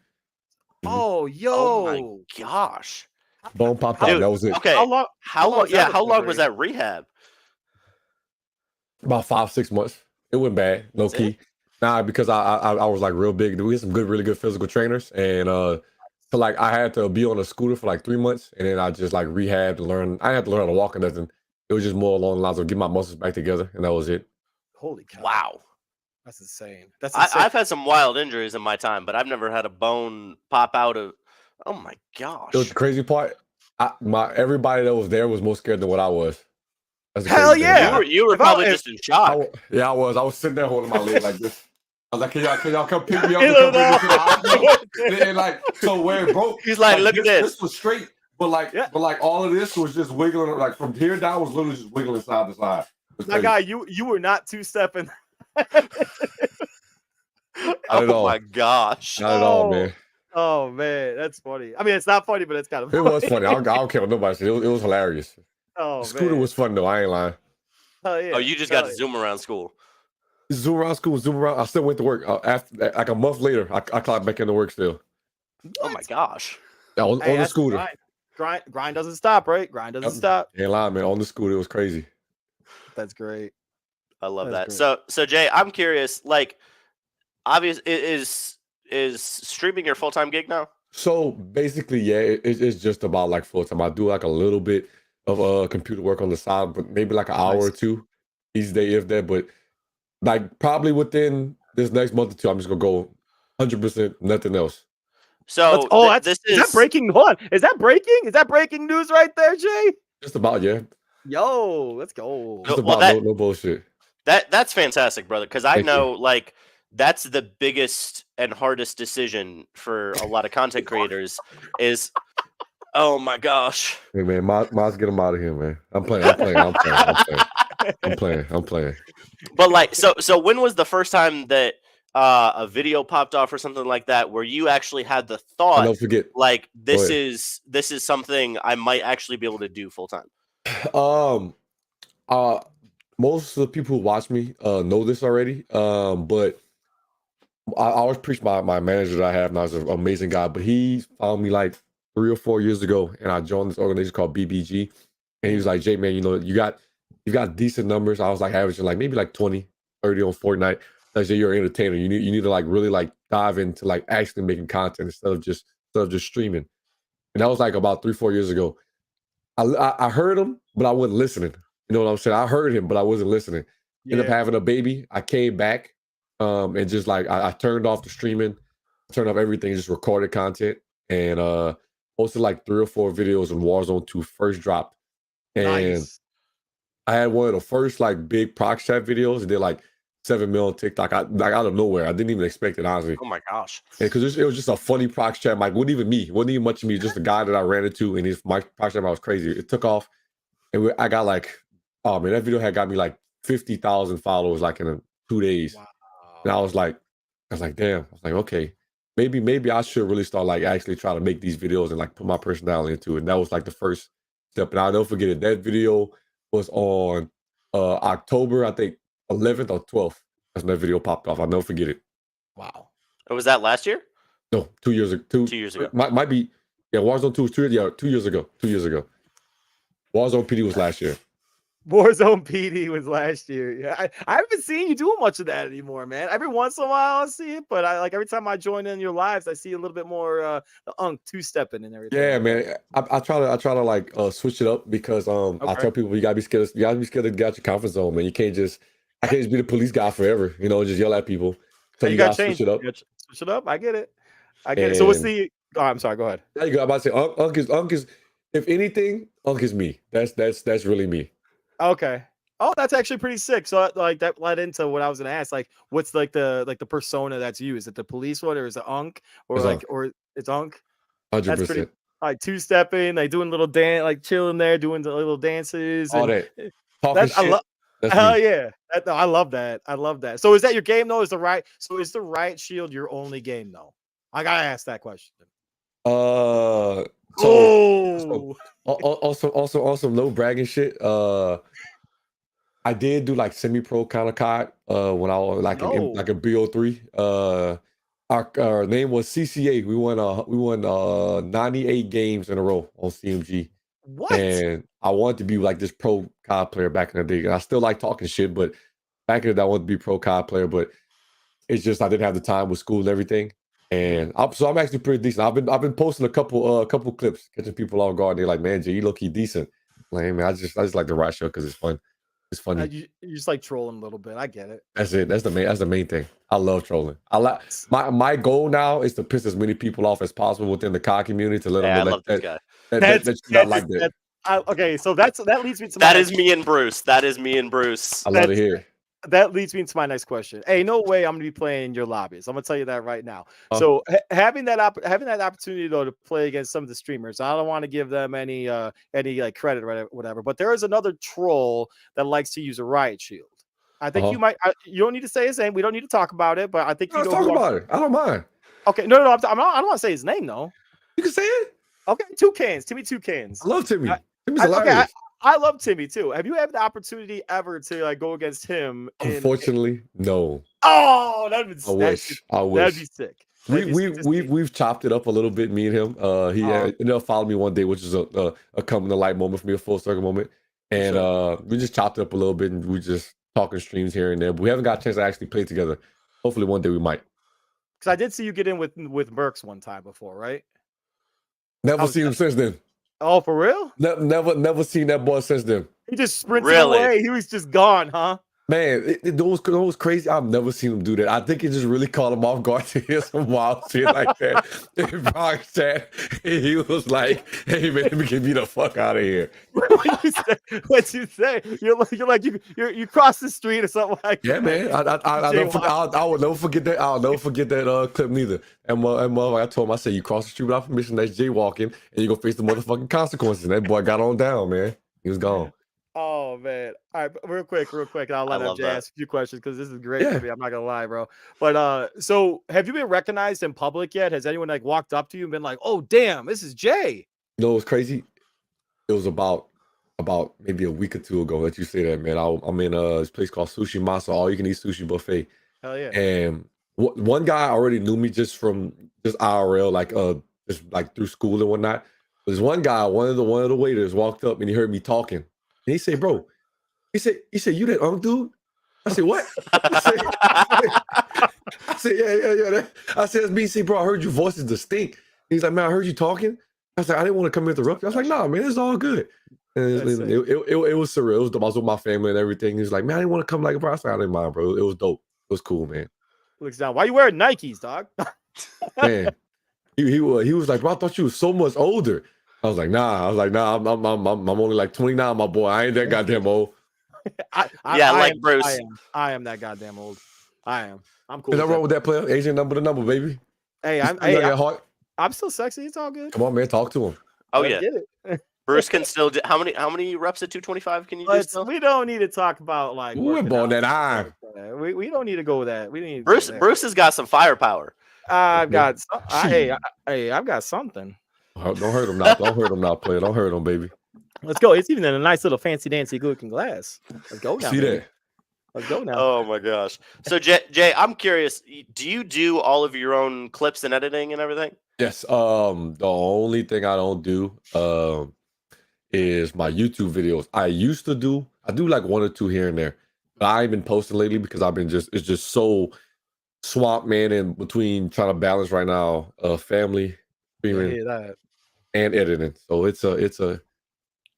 Oh, yo. Oh my gosh. Bone popped out. Dude, That was it. Okay. How long? Yeah, how long was that rehab? About 5-6 months. It wasn't bad, low key. Nah, because I was like real big. We had some really good physical trainers, and so like I had to be on a scooter for like 3 months, and then I just like rehabbed to learn. I had to learn how to walk or nothing. It was just more along the lines of get my muscles back together, and that was it. Holy cow! Wow, that's insane. That's insane. I've had some wild injuries in my time, but I've never had a bone pop out of. Oh my gosh! It was the crazy part. Everybody that was there was more scared than what I was. Hell yeah! You were probably just in shock. I was. I was sitting there holding my leg like this. I was like, can y'all come pick me up and come bring me to the hospital? And like, so where it broke, he's like, look at this. This was straight, but like all of this was just wiggling. Like from here down was literally just wiggling side to side. My guy, you were not two-stepping. Oh my gosh! Not at all, man. Oh man, that's funny. I mean, it's not funny, but it's kind of funny. It was funny. I don't care what nobody said. It was hilarious. Oh, the scooter man. was fun though. I ain't lying. Oh yeah. Oh, you just got to zoom around school. Zoom around school. Zoom around. I still went to work after like a month later. I clocked back into work still. Oh my gosh! Yeah, on the scooter. Grind doesn't stop, right? Grind doesn't stop. Ain't lying, man. On the scooter, it was crazy. That's great. I love that. So Jay, I'm curious. Like, obvious is streaming your full-time gig now? So basically, yeah, it's just about like full time. I do like a little bit of computer work on the side, but maybe like an hour or two each day, if that. But like probably within this next month or two, I'm just gonna go 100% nothing else. So is that breaking? Hold on, is that breaking? Is that breaking news right there, Jay? Just about, yeah. Yo, let's go. Just about no bullshit. That's fantastic, brother. Because I know like that's the biggest and hardest decision for a lot of content creators is. Oh my gosh! Hey man, Miles, get him out of here, man. I'm playing. I'm playing. But like, so when was the first time that a video popped off or something like that where you actually had the I'll thought, never forget. like Go this ahead. is something I might actually be able to do full time? Uh, most of the people who watch me know this already. But I always preach my manager that I have now is an amazing guy, but he found me like 3 or 4 years ago, and I joined this organization called BBG, and he was like, "Jay, man, you know you got decent numbers." I was like averaging like maybe like 20, 30 on Fortnite. Like, you're an entertainer. You need to like really like dive into like actually making content instead of just streaming. And that was like about 3, 4 years ago. I heard him, but I wasn't listening. You know what I'm saying? I heard him, but I wasn't listening. Ended up having a baby. I came back, and just like I turned off the streaming, turned off everything, just recorded content, and posted like 3 or 4 videos when Warzone 2 first dropped. And Nice. I had one of the first like big proc chat videos. It did like 7 mil on TikTok. Like out of nowhere. I didn't even expect it, honestly. Oh my gosh! Because it was just a funny proc chat. Like, wasn't even me. Wasn't even much of me. Just a guy that I ran into, and my proc chat was crazy. It took off, and I got like, oh man, that video had got me like 50,000 followers like in 2 days. Wow. And I was like, damn. I was like, okay, maybe I should really start like actually try to make these videos and like put my personality into it. And that was like the first step. And I'll never forget it. That video was on October, I think 11th or 12th. That's when that video popped off. I'll never forget it. Wow. Was that last year? No, 2 years ago. 2 years ago. Might be. Yeah, Warzone 2 was 2 years ago. 2 years ago. Warzone PD was last year. Warzone PD was last year. Yeah, I haven't seen you doing much of that anymore, man. Every once in a while I see it, but I like every time I join in your lives, I see a little bit more the two-stepping and everything. Yeah, man. I try to like switch it up because I tell people you gotta be scared. You gotta be scared to get out your comfort zone, man. I can't just be the police guy forever. You know, just yell at people. So you gotta switch it up. Switch it up. I get it. So what's the? Oh, I'm sorry. Go ahead. There you go. I'm about to say Unk is. If anything, Unk is me. That's really me. Okay. Oh, that's actually pretty sick. So like that led into what I was gonna ask. Like, what's like the persona that's you? Is it the police one or is it Unk or or it's Unk? 100%. That's pretty. Like two-stepping, like doing little dance, like chilling there, doing the little dances. All and that. Talking shit. I love. That's Hell me. yeah! I love that. I love that. So is that your game though? Is the riot shield your only game though? I gotta ask that question. Also no bragging shit. I did do like semi-pro kind of COD when I was like like a BO3. Our name was CCA. We won 98 games in a row on CMG. What? And I wanted to be like this pro COD player back in the day. And I still like talking shit, but back in the day I wanted to be pro COD player, but it's just I didn't have the time with school and everything. And I'm actually pretty decent. I've been posting a couple clips, catching people off guard. They're like, "Man, Jay, you low key decent." Like, man, I just like the riot show because it's fun. It's funny. You just like trolling a little bit. I get it. That's it. That's the main thing. I love trolling. I like my goal now is to piss as many people off as possible within the COD community to let them know I love this guy. That's not like that. Okay, so that leads me to that is me and Bruce. That is me and Bruce. I love to hear. That leads me into my next question. Hey, no way I'm gonna be playing your lobbies. I'm gonna tell you that right now. So having that opportunity though to play against some of the streamers, I don't want to give them any like credit or whatever. But there is another troll that likes to use a riot shield. I think you might. You don't need to say his name. We don't need to talk about it. But I think let's talk about it. I don't mind. Okay, no, I don't want to say his name though. You can say it. Okay, Toucans. Timmy Toucans. I love Timmy. Timmy's hilarious. I love Timmy too. Have you had the opportunity ever to like go against him? Unfortunately, no. Oh, that'd be. I wish. That'd be sick. We've chopped it up a little bit, me and him. He ended up following me one day, which is a coming to light moment for me, a full circle moment. And we just chopped it up a little bit, and we just talking streams here and there. But we haven't got a chance to actually play together. Hopefully, one day we might. Because I did see you get in with Mercs one time before, right? Never seen him since then. Oh, for real? Never seen that boy since then. He just sprinted away. He was just gone, huh? Man, it was crazy. I've never seen him do that. I think it just really caught him off guard to hear some wild shit like that. In Brock's chat, he was like, "Hey man, let me get me the fuck out of here." What'd you say? You crossed the street or something like that. Yeah, man. I will never forget that. I'll never forget that clip neither. And I told him, I said, "You cross the street without permission, that's jaywalking, and you gonna face the motherfucking consequences." And that boy got on down, man. He was gone. Oh Oh man! All right, real quick. I'll let love MJ that. ask a few questions because this is great Yeah. for me. I'm not gonna lie, bro. But so have you been recognized in public yet? Has anyone like walked up to you and been like, "Oh, damn, this is Jay"? You know what's crazy? It was about maybe a week or two ago that you say that, man. I'm in this place called Sushi Masa, all you can eat sushi buffet. Hell yeah! And one guy already knew me just from just IRL, like just like through school and whatnot. There's one guy, one of the waiters walked up and he heard me talking. And he said, "Bro," he said, "You that dude?" I said, "What?" I said, "Yeah." I said, "It's me." He said, "Bro, I heard your voice is distinct." He's like, "Man, I heard you talking." I was like, "I didn't want to come interrupt you." I was like, "Nah, man, it's all good." And That's it, it. it was surreal. It was dope. I was with my family and everything. He was like, "Man, I didn't want to come like, bro." I said, "I didn't mind, bro. It was dope. It was cool, man." Looks down. Why you wearing Nikes, dog? Man, he was like, "Bro, I thought you was so much older." I was like, "Nah." I'm only like 29, my boy. I ain't that goddamn old. Bruce. I am that goddamn old. I am. I'm cool. Is With that wrong with that player? Asian number to number, baby. Hey, I'm still sexy. It's all good. Come on, man. Talk to him. Oh Let's yeah. get it. Bruce can still do how many reps at 225 can you do still? We don't need to talk about like We're working born out. that iron. We don't need to go with that. We need Bruce has got some firepower. I've got I've got something. Don't hurt him now. Don't hurt him now, player. Don't hurt him, baby. Let's go. It's even in a nice little fancy dancy good looking glass. Let's go now. See baby. that? Let's go now. Oh my gosh. So Jay, I'm curious. Do you do all of your own clips and editing and everything? Yes. The only thing I don't do is my YouTube videos. I do like one or two here and there. But I ain't been posting lately because it's just so swamped, man, in between trying to balance right now family, I streaming, hear that. and editing. So it's a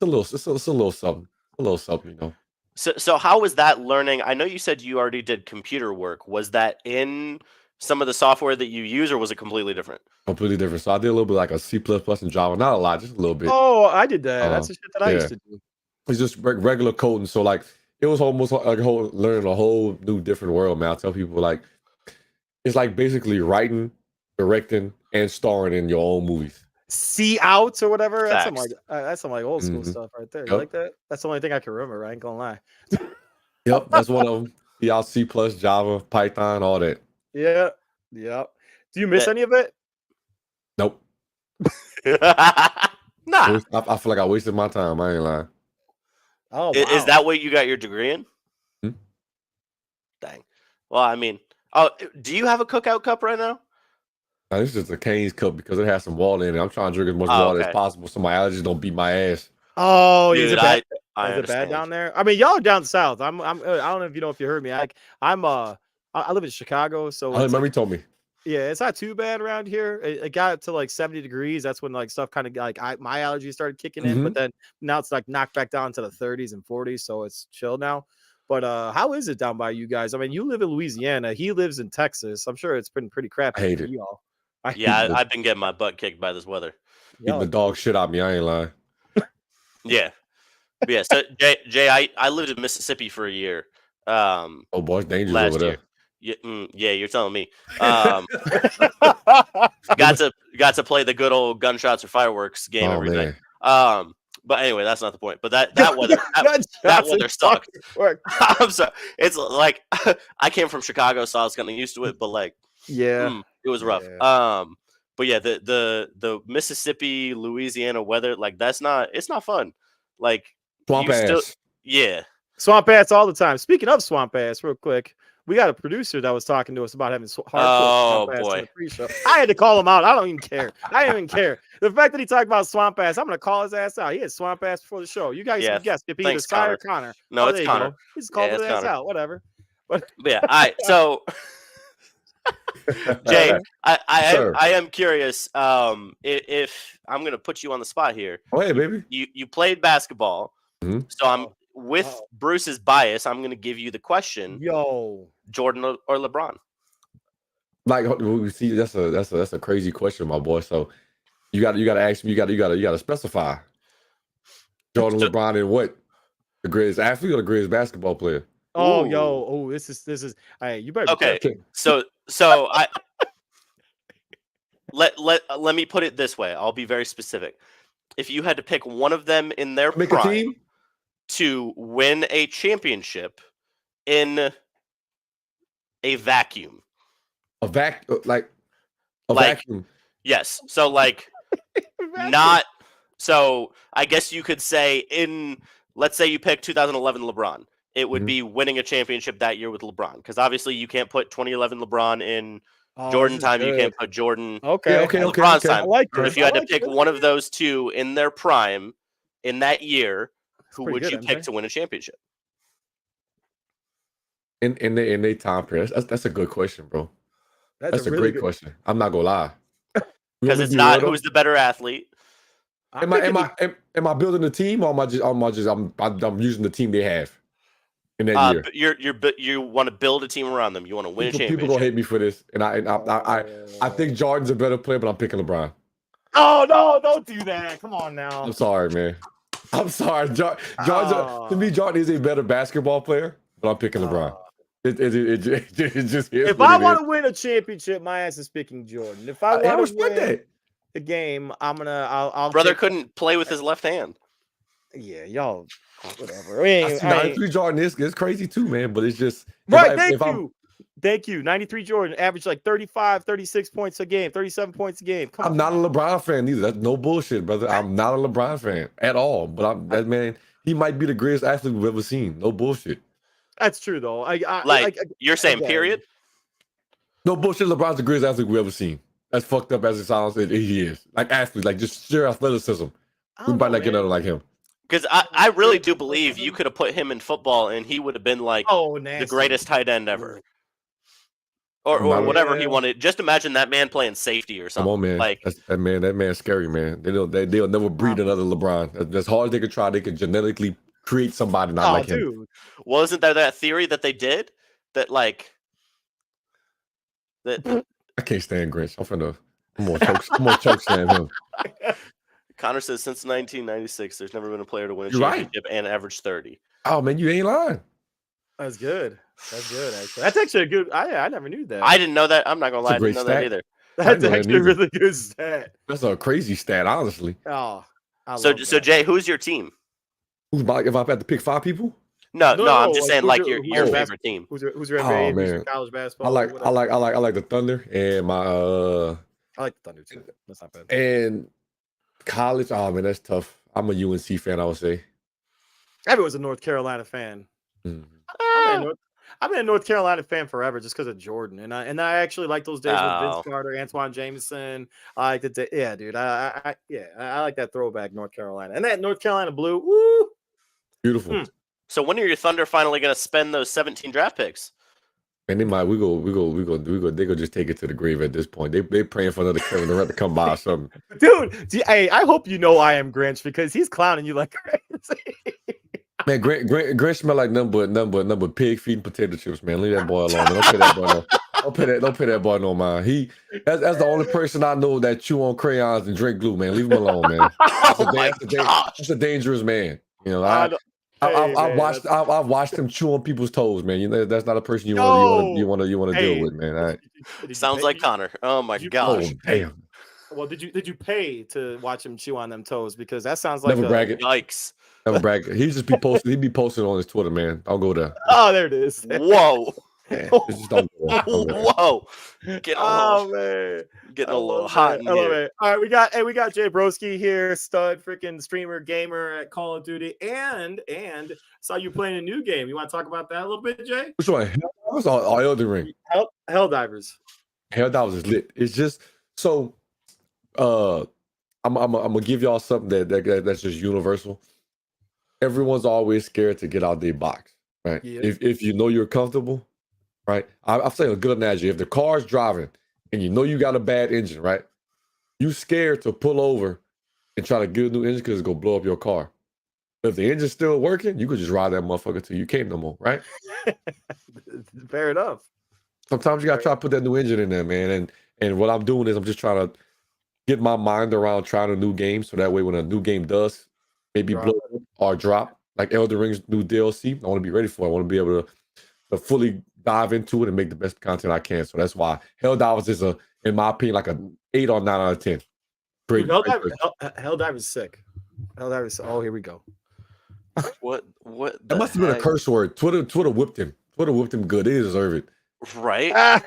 little something. A little something, you know. So how was that learning? I know you said you already did computer work. Was that in some of the software that you use, or was it completely different? Completely different. So I did a little bit like a C++ and Java, not a lot, just a little bit. Oh, I did that. That's the shit that I used to do. It's just regular coding. So like it was almost like learning a whole new different world, man. I tell people like it's like basically writing, directing, and starring in your own movies. See outs or whatever. That's Facts. some like old school stuff right there. You Yep. like that? That's the only thing I can remember. I ain't gonna lie. Yep, that's one of them. See out C++, Java, Python, all that. Yeah. Do you miss any of it? Nope. Nah. I feel like I wasted my time. I ain't lying. Oh, Is that what you got your degree in? Hmm? Dang. Well, I mean, do you have a cookout cup right now? Now, this is just a Cane's cup because it has some water in it. I'm trying to drink as much water as possible so my allergies don't beat my ass. Oh, Dude, is it bad? I Is it bad understand. down there? I mean, y'all are down south. I don't know if you heard me. I live in Chicago, so I it's remember like, he told me. yeah, it's not too bad around here. It got to like 70 degrees. That's when like stuff kind of like my allergies started kicking in, but then now it's like knocked back down to the 30s and 40s, so it's chill now. But how is it down by you guys? I mean, you live in Louisiana. He lives in Texas. I'm sure it's been pretty crappy I hate for it. y'all. Yeah, I've been getting my butt kicked by this weather. Beating the dog shit out of me. I ain't lying. Yeah. But yeah. So Jay, I lived in Mississippi for a year. Oh boy, it's dangerous last over year. there. Yeah, you're telling me. Got to play the good old gunshots or fireworks game every night. But anyway, that's not the point. But that weather that weather sucked. I'm sorry. It's like I came from Chicago, so I was kind of used to it. But like, yeah, it was rough. But yeah, the Mississippi, Louisiana weather, like it's not fun. Like swamp ass. Yeah. Swamp ass all the time. Speaking of swamp ass, real quick, we got a producer that was talking to us about having hardcore swamp ass in the pre-show. I had to call him out. I don't even care. I don't even care. The fact that he talked about swamp ass, I'm gonna call his ass out. He had swamp ass before the show. You guys can guess if either Sky or Connor. No, it's Connor. He's called his ass out. Whatever. But yeah, all right. So Jay, I am curious. If I'm gonna put you on the spot here. Oh hey, baby. You played basketball, so I'm with Bruce's bias. I'm gonna give you the question. Jordan or LeBron? Like we see, that's a crazy question, my boy. So you got to ask me. You got to specify. Jordan, LeBron, and what? The greatest athlete or the greatest basketball player? This is. Hey, you better. Okay, so I let me put it this way. I'll be very specific. If you had to pick one of them in their make prime, a team. to win a championship in a vacuum. Like a Like, vacuum. Yes. So like not so I guess you could say let's say you pick 2011 LeBron. It would be winning a championship that year with LeBron, because obviously you can't put 2011 LeBron in Jordan time. You can't put Jordan LeBron's time. I like But this. if you had I to like pick this. one of those two in their prime in that year, who pretty would good, you pick MJ. to win a championship? In their time period. That's a good question, bro. That's a really great good question. I'm not gonna lie. Because it's not who's the better athlete. Am I building a team, or am I just I'm using the team they have in that year? You want to build a team around them. You want to win a championship. People gonna hate me for this, and I think Jordan's a better player, but I'm picking LeBron. Oh no! Don't do that. Come on now. I'm sorry, man. I'm sorry. To me, Jordan is a better basketball player, but I'm picking LeBron. It just is. If I want to win a championship, my ass is picking Jordan. If I want to win that. the game, I'll Brother take, couldn't play with his left hand. Yeah, y'all, whatever. I mean, 93 Jordan is crazy too, man. But it's just right. Thank you. 93 Jordan averaged like 35, 36 points a game, 37 points a game. I'm not a LeBron fan either. That's no bullshit, brother. I'm not a LeBron fan at all. But that man, he might be the greatest athlete we've ever seen. No bullshit. That's true though. You're saying period? No bullshit. LeBron's the greatest athlete we've ever seen. As fucked up as it sounds, he is. Like athlete, like just sheer athleticism. We might not get another like him. Because I really do believe you could have put him in football and he would have been like the greatest tight end ever. Or whatever he wanted. Just imagine that man playing safety or something. Come on, man. Like that man's scary, man. They'll never breed another LeBron. As hard as they could try, they could genetically create somebody not like him. Well, isn't there that theory that they did that that I can't stand Grinch. I'm more choke stand him. Connor says since 1996, there's never been a player to win a championship and average 30. Oh man, you ain't lying. That's good. Actually. That's actually a good. I never knew that. I didn't know that. I'm not gonna lie, I didn't know that either. That's actually a really good stat. That's a crazy stat, honestly. Oh, so Jay, who's your team? If I had to pick 5 people? No, I'm just saying like your favorite team. Who's your NBA? Who's your college basketball? I like the Thunder and my I like the Thunder too. That's not bad. And college, oh man, that's tough. I'm a UNC fan, I would say. Everyone's a North Carolina fan. I've been a North Carolina fan forever just because of Jordan, and I actually like those days with Vince Carter, Antoine Jameson. I like the yeah, dude. I like that throwback North Carolina, and that North Carolina blue. Woo, beautiful. So when are your Thunder finally going to spend those 17 draft picks? And they might we go. They go just take it to the grave at this point. They praying for another Kevin Durant to come by or something. Dude, hey, I hope you know I am Grinch because he's clowning you like crazy. Man, Grinch smell like nothing but pig feet and potato chips, man. Leave that boy alone. Man. Don't pay that boy no. Don't pay that boy no mind. That's the only person I know that chew on crayons and drink glue, man. Leave him alone, man. That's a dangerous man. You know, I've watched him chew on people's toes, man. You know, that's not a person you want to deal with, man. All right. Sounds like Connor. Oh my gosh. Oh, damn. Well, did you pay to watch him chew on them toes? Because that sounds like never brag it. Yikes. Never brag it. He'd be posting on his Twitter, man. I'll go there. Oh, there it is. Whoa. Yeah, just don't go. Whoa. Getting a little hot in here. All right, we got Jay Broski here, stud freaking streamer gamer at Call of Duty, and saw you playing a new game. You want to talk about that a little bit, Jay? Which one? Helldivers or Elden Ring? Helldivers. Helldivers is lit. It's just so I'm gonna give y'all something that's just universal. Everyone's always scared to get out their box, right? Yeah. If you know you're comfortable, right? I'll say a good analogy. If the car's driving and you know you got a bad engine, right? You scared to pull over and try to get a new engine because it's gonna blow up your car. But if the engine's still working, you could just ride that motherfucker till you can't no more, right? Fair enough. Sometimes you gotta try to put that new engine in there, man. And what I'm doing is I'm just trying to get my mind around trying a new game, so that way when a new game does maybe blow up or drop, like Elden Ring's new DLC, I want to be ready for it. I want to be able to fully dive into it and make the best content I can. So that's why Helldivers is in my opinion, like a 8 or 9 out of 10. Great. Helldivers is sick. Helldivers. Oh, here we go. What That the must have been a heck? curse word. Twitter whipped him. Twitter whipped him good. They deserve it. Right? Ah,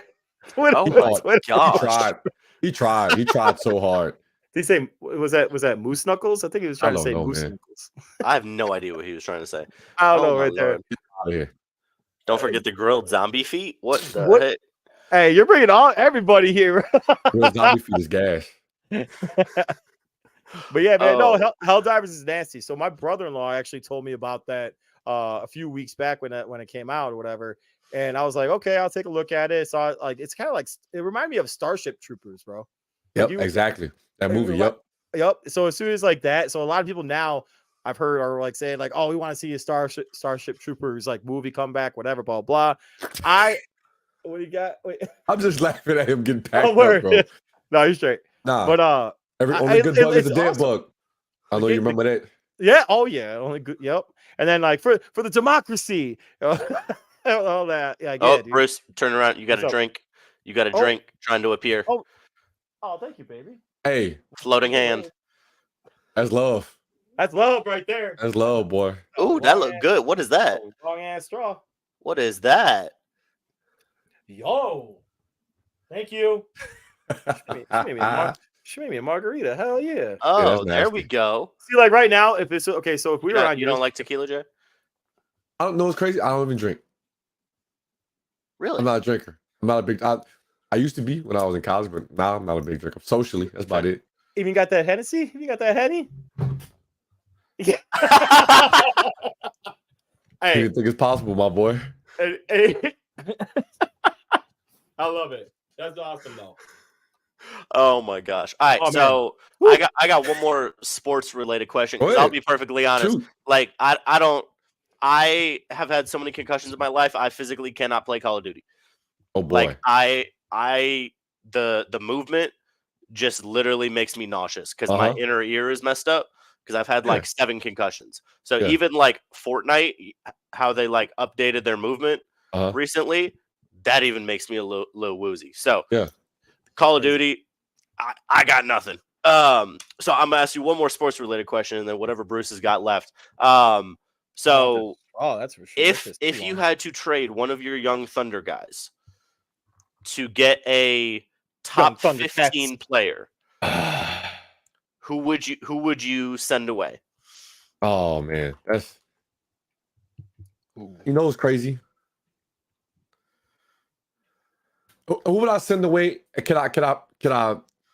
Twitter, Oh He my fought. He gosh. tried. He tried. He tried so hard. Did he say was that Moose Knuckles? I think he was I trying to don't say know, Moose man. Knuckles. I have no idea what he was trying to say. I don't Oh know my right there. lord. Out of here. Don't forget the grilled zombie feet. What the What? heck? Hey, you're bringing all everybody here. Real zombie feed is gas. But yeah, man, no, Oh. Helldivers is nasty. So my brother-in-law actually told me about that a few weeks back when it came out or whatever. And I was like, okay, I'll take a look at it. So it's kind of like it reminded me of Starship Troopers, bro. Like Yep, exactly. That movie. like- Yep. Yep. So as soon as like that, so a lot of people now I've heard are like saying like, oh, we want to see a Starship Troopers like movie comeback, whatever, blah blah. What do you got? Wait. I'm just laughing at him getting packed Oh, up, word. bro. No, you're straight. Nah. But only good bug is a dead awesome. bug. I know you remember that. Yeah. Oh yeah. Only good. Yep. And then like for the democracy, all that. Yeah. Oh, Yeah, dude. Bruce, turn around. You got What's a up? drink. You got a Oh. drink trying to appear. Oh, thank you, baby. Hey, Floating hand. that's love. That's love right there. That's love, boy. Ooh, that looked good. What is that? Long ass straw. What is that? Yo. Thank you. She made me a margarita. Hell yeah. Oh, that's there we nasty. go. See, like right now, if it's okay, so if we were on You don't like tequila, Jay? I don't know. It's crazy. I don't even drink. Really? I'm not a drinker. I'm not a big. I used to be when I was in college, but now I'm not a big drinker. Socially, that's about it. even got that Hennessy? You got that Henny? Yeah. I Hey, didn't think it's possible, my boy. hey. I love it. That's awesome though. Oh my gosh. All right, Oh, man. so I got one more sports related question. Go 'Cause I'll ahead. be perfectly honest. Shoot. Like I have had so many concussions in my life. I physically cannot play Call of Duty. Oh boy. Like the movement just literally makes me nauseous because my inner ear is messed up because I've had like 7 concussions. So Yeah. even like Fortnite, how they like updated their movement recently, that even makes me a little woozy. So Yeah. Call of Duty, I got nothing. So I'm gonna ask you one more sports related question, and then whatever Bruce has got left. So that's for sure. if you had to trade one of your young Thunder guys to get a top Thunder 15 player, who would you send away? Oh man, that's you know what's crazy. Who would I send away? Can I?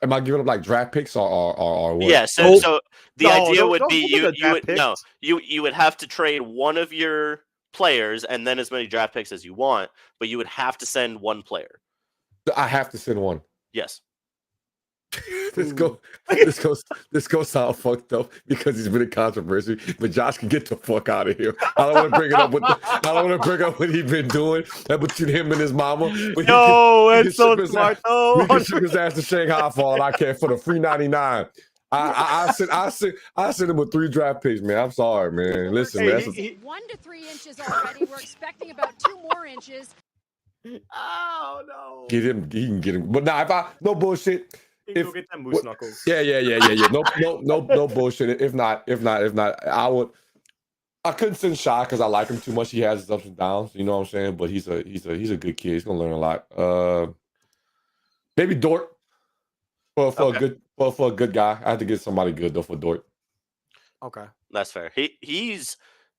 Am I giving up like draft picks or what? Yeah. So the idea would don't be give me the draft you would have to trade one of your players and then as many draft picks as you want, but you would have to send one player. I have to send one. Yes. This goes sound fucked up because he's been in controversy. But Josh can get the fuck out of here. I don't want to bring it up. I don't want to bring up what he's been doing. That between him and his mama. But that's so smart. We can ship his ass to Shanghai for all I care for the free 99. I sent him with 3 draft picks, man. I'm sorry, man. Listen, man. 1 to 3 inches already. We're expecting about 2 more inches. Oh no. Get him. He can get him. But now, if I no bullshit. Go get them moose knuckles. Yeah. No bullshit. If not, I couldn't send Shy because I like him too much. He has his ups and downs, you know what I'm saying? But he's a good kid. He's gonna learn a lot. Maybe Dort for a good guy. I had to get somebody good though for Dort. Okay, that's fair.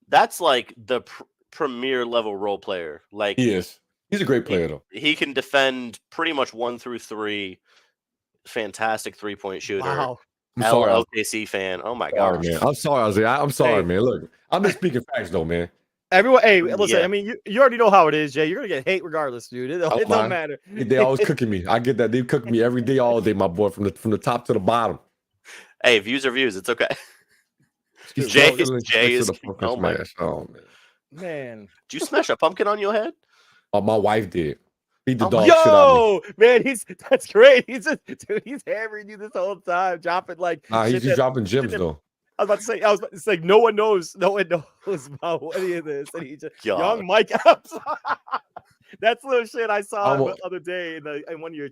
That's like the premier level role player. Like he is. He's a great player though. He can defend pretty much 1 through 3. Fantastic 3-point shooter. Wow. I'm sorry, LKC fan. Oh my god, man. I'm sorry, Isaiah. I'm sorry, man. Look, I'm just speaking facts though, man. Everyone, hey, listen. I mean, you already know how it is, Jay. You're gonna get hate regardless, dude. It don't matter. They always cooking me. I get that. They cook me every day, all day, my boy, from the top to the bottom. Hey, views are views. It's okay. Jay is. Oh my gosh. Oh man. Did you smash a pumpkin on your head? Oh, my wife did. Beat the dog shit out of me. Man, that's great. He's hammering you this whole time, dropping like. Nah, he's dropping gems though. I was about to say, it's like no one knows about any of this, and he just young Mike Epps. That's little shit I saw the other day in one of your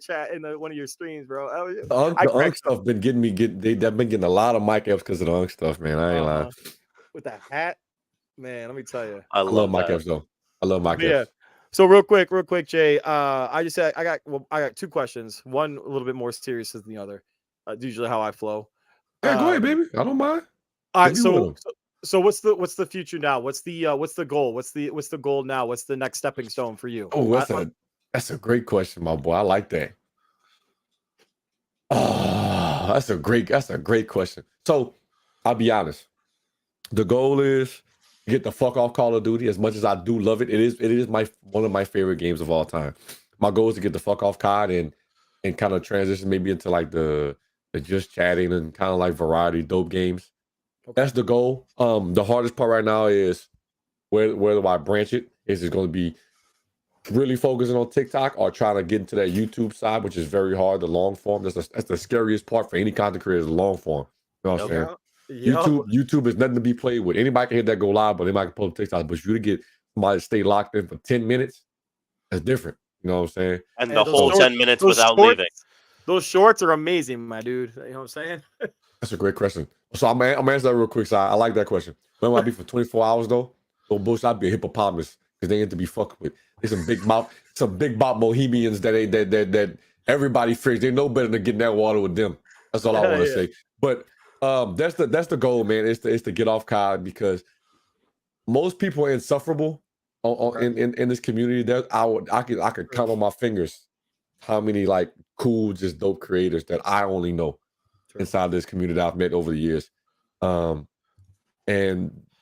one of your streams, bro. The Unk stuff been getting me. They've been getting a lot of Mike Epps because of the Unk stuff, man. I ain't lying. With that hat. Man, let me tell you. I I love love Mike that. Epps though. I love Mike Yeah. Epps. So real quick, Jay. I just said I got two questions. One a little bit more serious than the other. Usually how I flow. Hey, go ahead, Um, baby. I don't mind. all Hit right. me with So, 'em. so what's the future now? What's the goal? What's the goal now? What's the next stepping stone for you? Oh, that's a great question, my boy. I like that. Oh, that's a great question. So I'll be honest. The goal is to get the fuck off Call of Duty. As much as I do love it, it is one of my favorite games of all time. My goal is to get the fuck off COD and kind of transition maybe into like the just chatting and kind of like variety dope games. Okay. That's the goal. The hardest part right now is where do I branch it? Is it going to be really focusing on TikTok or trying to get into that YouTube side, which is very hard, the long form. That's the scariest part for any content creator is the long form. You know what I'm saying? YouTube is nothing to be played with. Anybody can hit that go live, but anybody can post TikTok. But you to get somebody to stay locked in for 10 minutes, that's different. You know what I'm saying? And the whole 10 minutes without leaving. Those shorts are amazing, my dude. You know what I'm saying? That's a great question. So I'm gonna answer that real quick. So I like that question. When would I be for 24 hours though? No bullshit, I'd be a hippopotamus because they ain't to be fucked with. They some big mouth Bohemians that everybody fears. They know better than getting that water with them. That's all I want to say. But that's the goal, man. Is to get off COD because most people are insufferable in this community. That I could count on my fingers how many like cool, just dope creators that I only know inside this community that I've met over the years. And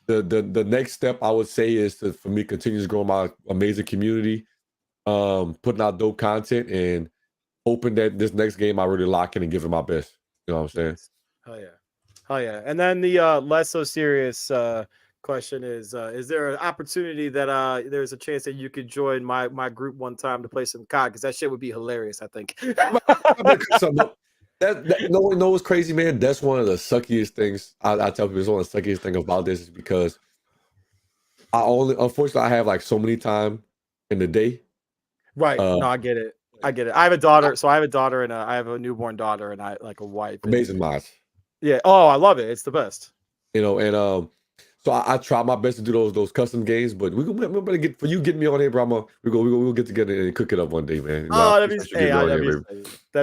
the next step I would say is for me continue to grow my amazing community, putting out dope content and hoping that this next game I really lock in and give it my best. You know what I'm saying? Hell yeah. And then the less so serious question is there an opportunity that there's a chance that you could join my group one time to play some COD? Because that shit would be hilarious, I think. No one knows crazy, man. That's one of the suckiest things. I tell people it's one of the suckiest things about this is because unfortunately I have like so many time in the day. Right. No, I get it. I have a daughter, so I have a daughter and I have a newborn daughter and I like a wife. Amazing mods. Yeah. Oh, I love it. It's the best. You know, and so I try my best to do those custom games, but we're gonna get for you getting me on here, bro. We'll get together and cook it up one day, man. That'd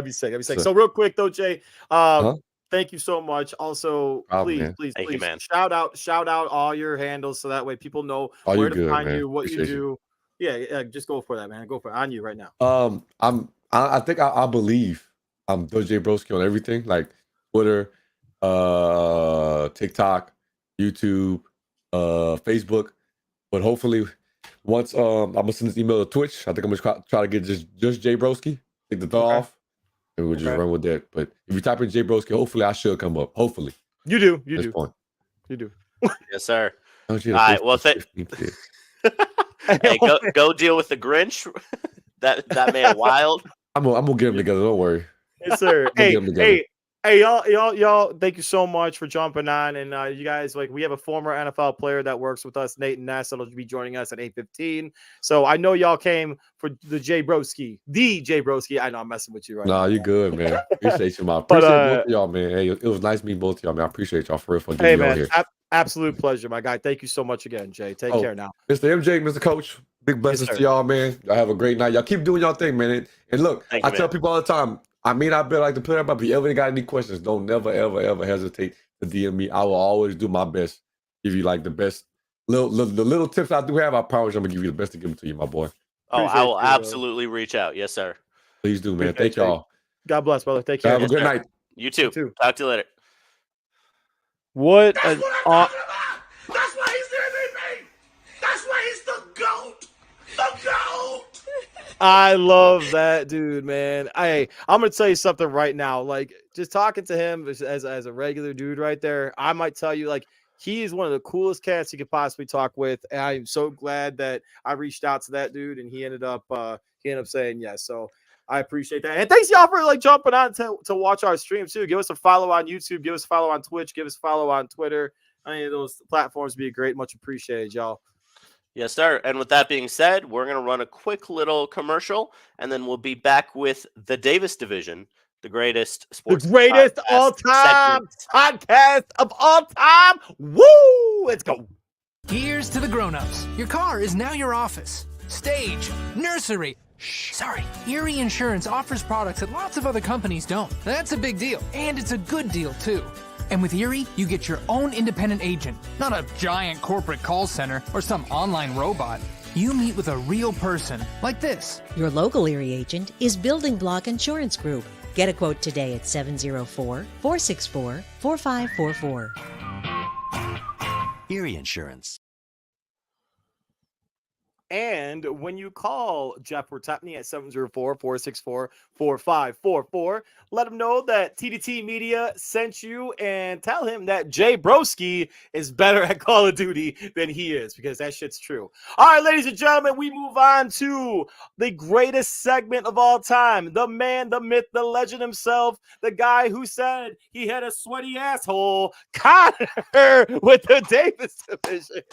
be sick. So real quick though, Jay, thank you so much. Also, please, man. shout out all your handles so that way people know where to find you, what you do. Yeah, just go for that, man. Go for it. On you right now. I think I believe I'm Jay Broski on everything, like Twitter, TikTok, YouTube, Facebook. But hopefully, once I'm gonna send this email to Twitch, I think I'm gonna try to get just Jay Broski, take the thought off, and we'll just run with that. But if you type in Jay Broski, hopefully I should come up. Hopefully, you do. You do. Yes, sir. All right. Well, hey, go deal with the Grinch. that man wild. I'm gonna get him together. Don't worry. Yes, sir. Hey, y'all! Thank you so much for jumping on. And you guys, like, we have a former NFL player that works with us, Nate Ness, that'll be joining us at 8:15. So I know y'all came for the Jay Broski. I know I'm messing with you right now. Nah, you good, man. Appreciate you, man. Appreciate both of y'all, man. Hey, it was nice meeting both of y'all, man. I appreciate y'all for real for getting me on here. Absolute pleasure, my guy. Thank you so much again, Jay. Take care now. Mr. MJ, Mr. Coach, big blessings to y'all, man. Y'all have a great night. Y'all keep doing y'all thing, man. And look, I tell people all the time, I may not be like the player, but if you ever got any questions, don't never, ever hesitate to DM me. I will always do my best, give you like the best the little tips I do have. I promise I'm gonna give you the best to give them to you, my boy. I will absolutely reach out. Yes, sir. Please do, man. Thank y'all. God bless, brother. Take care. Have a good night. You too. Talk to you later. What? That's what I'm talking about. That's why he's the MVP. That's why he's the GOAT. The GOAT. I love that dude, man. I'm gonna tell you something right now. Like, just talking to him as a regular dude right there, I might tell you, like, he is one of the coolest cats you could possibly talk with. And I am so glad that I reached out to that dude and he ended up saying yes. So I appreciate that. And thanks y'all for like jumping on to watch our streams too. Give us a follow on YouTube, give us a follow on Twitch, give us a follow on Twitter. Any of those platforms would be great. Much appreciated, y'all. Yes, sir. And with that being said, we're going to run a quick little commercial, and then we'll be back with the Davis Division, the greatest sports, all-time podcast of all time. Woo! Let's go. Here's to the grown-ups. Your car is now your office, stage, nursery. Sorry, Erie Insurance offers products that lots of other companies don't. That's a big deal, and it's a good deal, too. And with Erie, you get your own independent agent, not a giant corporate call center or some online robot. You meet with a real person, like this. Your local Erie agent is Building Block Insurance Group. Get a quote today at 704-464-4544. Erie Insurance. And when you call Jeff Wertepny at 704-464-4544, let him know that TDT Media sent you and tell him that Jay Broski is better at Call of Duty than he is, because that shit's true. All right, ladies and gentlemen, we move on to the greatest segment of all time. The man, the myth, the legend himself, the guy who said he had a sweaty asshole, Connor with the Davis division.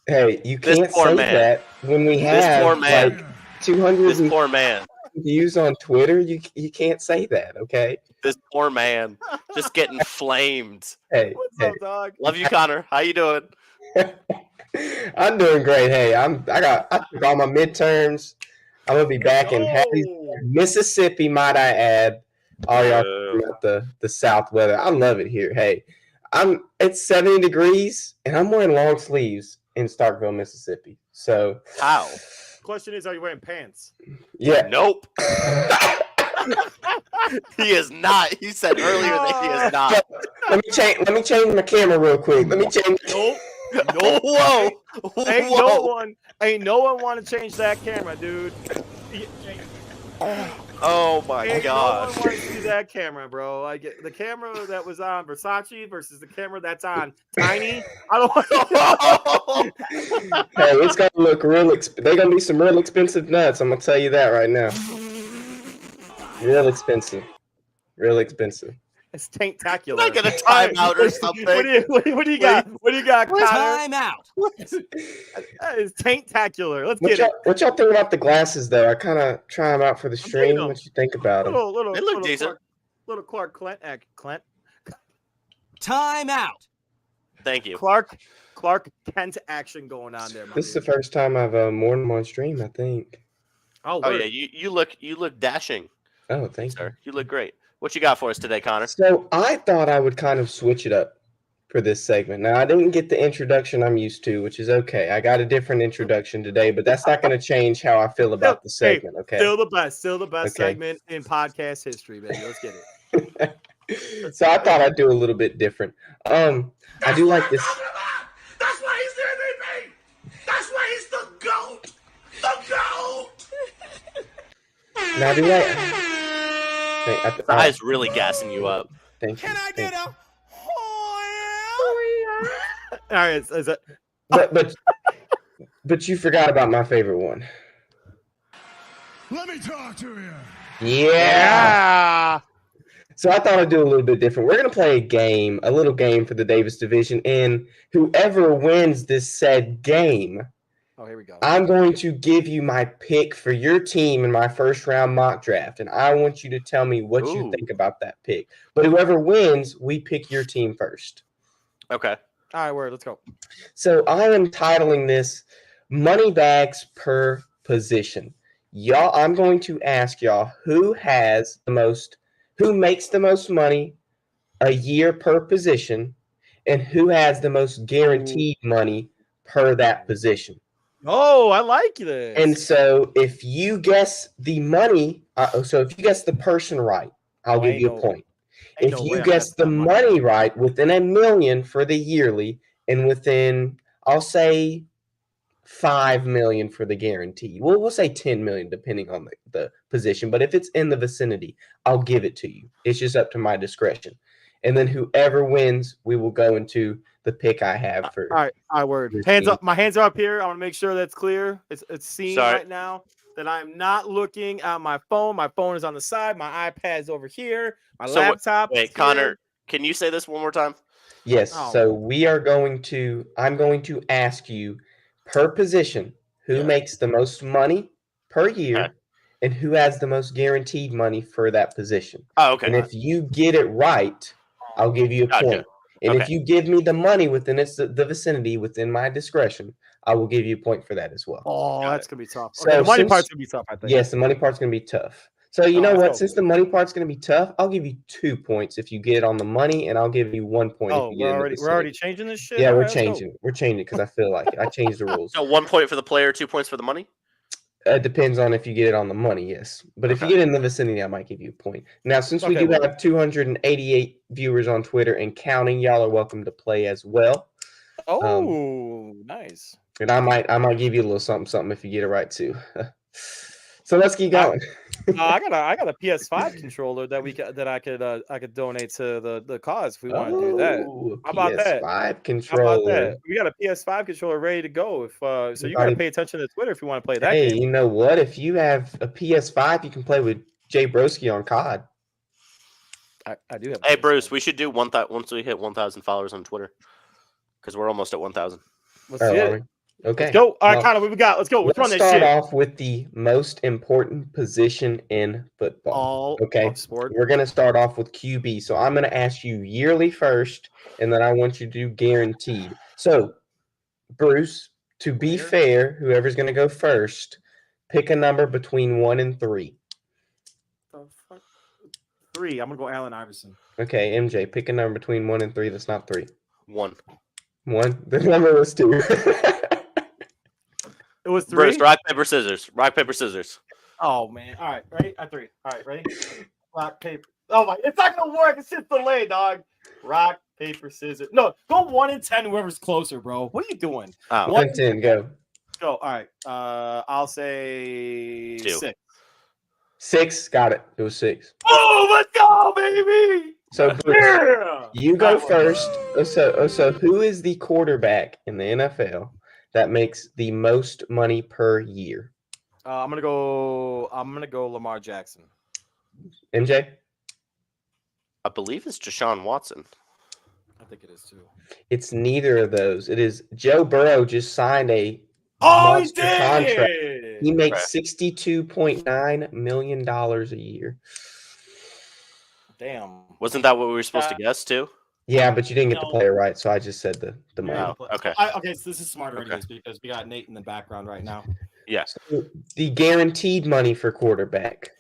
Hey, you can't say that when we have like 200 poor man views on Twitter. You can't say that, okay? This poor man just getting flamed. Hey, what's up, dog? Love you, Connor. How you doing? I'm doing great. Hey, I took all my midterms. I'm gonna be back in Mississippi, might I add. All y'all about the South weather. I love it here. Hey, it's 70 degrees and I'm wearing long sleeves in Starkville, Mississippi. So how? Question is, are you wearing pants? Yeah. Nope. He is not. He said earlier that he is not. Let me change my camera real quick. Let me change. Nope. Whoa. Ain't no one want to change that camera, dude. Oh my gosh. No one wants to see that camera, bro. Like the camera that was on Versace versus the camera that's on Tiny. I don't want Hey, it's gonna look they're gonna be some real expensive nuts. I'm gonna tell you that right now. Real expensive. It's tanktacular. Not gonna time out or something. What do you got? What do you got, Connor? Time out. It's tanktacular. Let's get it. What y'all think about the glasses, though? I kind of try them out for the stream. What you think about them? They look decent. Little Clark Clint. Time out. Thank you. Clark Kent action going on there. This is the first time I've worn them on stream, I think. Oh yeah, you look dashing. Oh, thank you, sir. You look great. What you got for us today, Connor? So I thought I would kind of switch it up for this segment. Now, I didn't get the introduction I'm used to, which is okay. I got a different introduction today, but that's not going to change how I feel about the segment, okay? Still the best segment in podcast history, baby. Let's get it. So I thought I'd do a little bit different. I do like this. That's why he's the MVP. That's why he's the GOAT. The GOAT. Now, I do like... The eye's really gassing you up. Thank you. Can I get a All right, is that... but you forgot about my favorite one. Let me talk to you. Yeah. So I thought I'd do a little bit different. We're going to play a little game for the Davis division, and whoever wins this said game, here we go. I'm going to give you my pick for your team in my first round mock draft, and I want you to tell me what you think about that pick. But whoever wins, we pick your team first. Okay. All right, let's go. So I am titling this Money Bags Per Position. Y'all, I'm going to ask y'all who makes the most money a year per position, and who has the most guaranteed money per that position. Oh, I like this. And so if you guess the money, if you guess the person right, I'll give you a point. If you guess the money right within $1 million for the yearly and within, I'll say, $5 million for the guaranteed. We'll say $10 million depending on the position. But if it's in the vicinity, I'll give it to you. It's just up to my discretion. And then whoever wins, we will go into the pick I have for. All right, word. Hands up. My hands are up here. I want to make sure that's clear. It's seen right now that I'm not looking at my phone. My phone is on the side. My iPad's over here. My laptop. Wait, Connor, can you say this one more time? Yes. So I'm going to ask you per position who makes the most money per year and who has the most guaranteed money for that position. Oh, okay. And if you get it right, I'll give you a point. And if you give me the money within the vicinity, within my discretion, I will give you a point for that as well. Oh, that's gonna be tough. So Okay, the money part's gonna be tough, I think. Yes, the money part's gonna be tough. So you know let's what? go. Since the money part's gonna be tough, I'll give you 2 points if you get it on the money, and I'll give you 1 point if you get it in the we're already changing this shit. Yeah, All we're right, let's go. changing. We're changing because I feel like it. I changed the rules. So 1 point for the player, 2 points for the money. It depends on if you get it on the money, yes. But if you get it in the vicinity, I might give you a point. Now, since we do have 288 viewers on Twitter and counting, y'all are welcome to play as well. Oh, nice. And I might give you a little something if you get it right too. So let's keep going. I got a PS5 controller that I could donate to the cause if we want to do that. How about that? PS5 controller. How about that? We got a PS5 controller ready to go. If so, you gotta pay attention to Twitter if you want to play that Hey, game. you know what? If you have a PS5, you can play with Jay Broski on COD. I do have. Hey, Bruce, we should do once we hit 1,000 followers on Twitter, because we're almost at 1,000. Let's see it. Okay. Let's go. All right, Connor, what we got? Let's go. Let's run this start shit. off with the most important position in football. Okay. We're going to start off with QB. So I'm going to ask you yearly first, and then I want you to do guaranteed. So, Bruce, to be fair, whoever's going to go first, pick a number between 1 and 3. 3. I'm going to go Allen Iverson. Okay, MJ, pick a number between 1 and 3 that's not 3. 1. 1? The number was 2. It was 3. Bruce, rock, paper, scissors. Rock, paper, scissors. Oh man! All right, ready? At 3. All right, ready? Rock, paper. Oh my! It's not gonna work. It's just delayed, dog. Rock, paper, scissors. No, go 1 and 10. Whoever's closer, bro. What are you doing? 1 and 10. Go. Go. All right. I'll say 2. 6. 6. Got it. It was 6. Oh, let's go, baby! So Bruce, you go first. So who is the quarterback in the NFL that makes the most money per year? I'm gonna go Lamar Jackson. MJ? I believe it's Deshaun Watson. I think it is too. It's neither of those. It is Joe Burrow just signed a monster contract. He makes $62.9 million a year. Damn. Wasn't that what we were supposed to guess too? Yeah, but you didn't get the player right, so I just said the money. Oh, okay. Okay, so this is smarter anyways because we got Nate in the background right now. Yeah. So the guaranteed money for quarterback.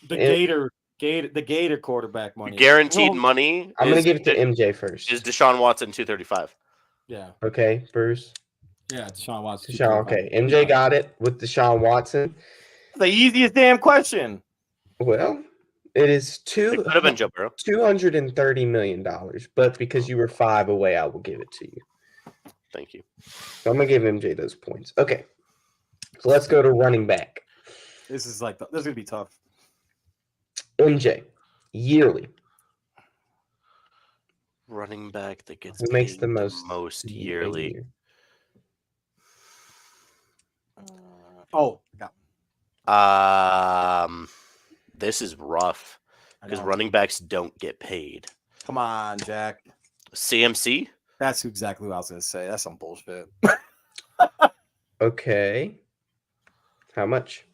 The Gator quarterback money. Guaranteed money. I'm gonna give it to MJ first. Is Deshaun Watson 235? Yeah. Okay, Bruce. Yeah, Deshaun Watson. Okay, MJ got it with Deshaun Watson. The easiest damn question. Well, it is It could have been Joe Burrow. $230 million, but because you were 5 away, I will give it to you. Thank you. So I'm gonna give MJ those points. Okay, so let's go to running back. This is gonna be tough. MJ, yearly. Running back that gets Who makes paid the most yearly. This is rough because running backs don't get paid. Come on, Jack. CMC? That's exactly what I was gonna say. That's some bullshit. Okay. How much?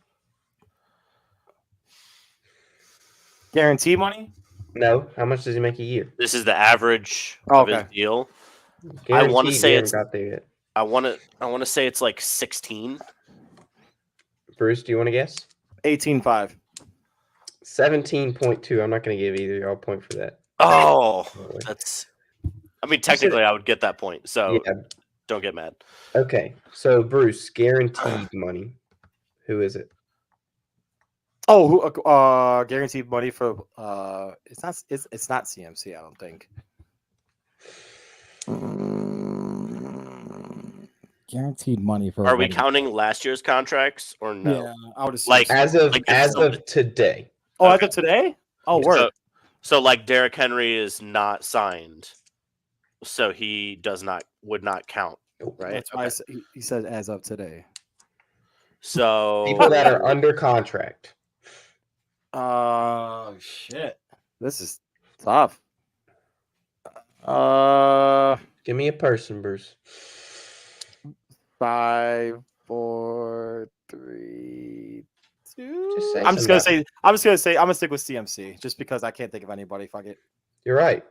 Guarantee money? No. How much does he make a year? This is the average of his deal. I want to say it's. Got there yet. I want to say it's like 16. Bruce, do you want to guess? 18.5. 17.2. I'm not going to give either y'all a point for that. Oh, that's. I mean, technically, I would get that point. So Yeah. don't get mad. Okay. So Bruce, guaranteed money. Who is it? Oh, guaranteed money for it's not CMC, I don't think. Guaranteed money for. Are we counting last year's contracts or no? Yeah, I would assume like As of today. Oh, as of today? Oh, word. So like Derrick Henry is not signed, so he would not count, right? That's why he said as of today. So People that are under contract. Oh shit! This is tough. Give me a person, Bruce. 5, 4, 3, 2. Just say I'm just gonna say. I'm gonna stick with CMC just because I can't think of anybody. Fuck it. You're right.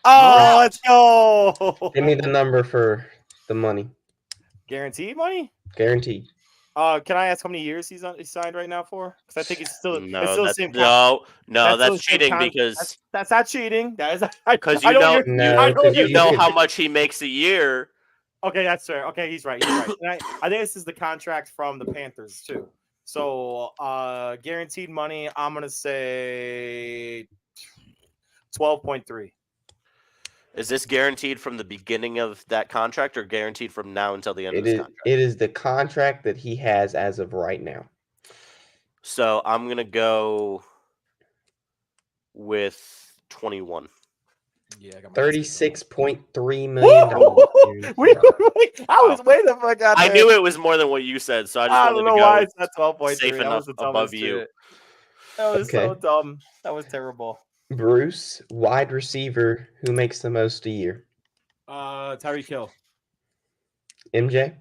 Oh, let's go. Give me the number for the money. Guaranteed money? Guaranteed. Can I ask how many years he's signed right now for? Because I think he's still No, it's still the that's same. no, still that's the same cheating because that's not cheating. That is because I you know you're- No, I know because you you're- know how much he makes a year. Okay, that's fair. Okay, he's right. He's right. And I think this is the contract from the Panthers too. So guaranteed money, I'm gonna say 12.3. Is this guaranteed from the beginning of that contract or guaranteed from now until the end of this contract? It is the contract that he has as of right now. So I'm going to go with 21. Yeah, I got $36.3 million. I was way the fuck out there. I knew it was more than what you said, so I just wanted don't know to why go it's not 12.3. safe That enough was the above dumbest you. shit. That was so dumb. That was terrible. Bruce, wide receiver, who makes the most a year? Tyreek Hill. MJ?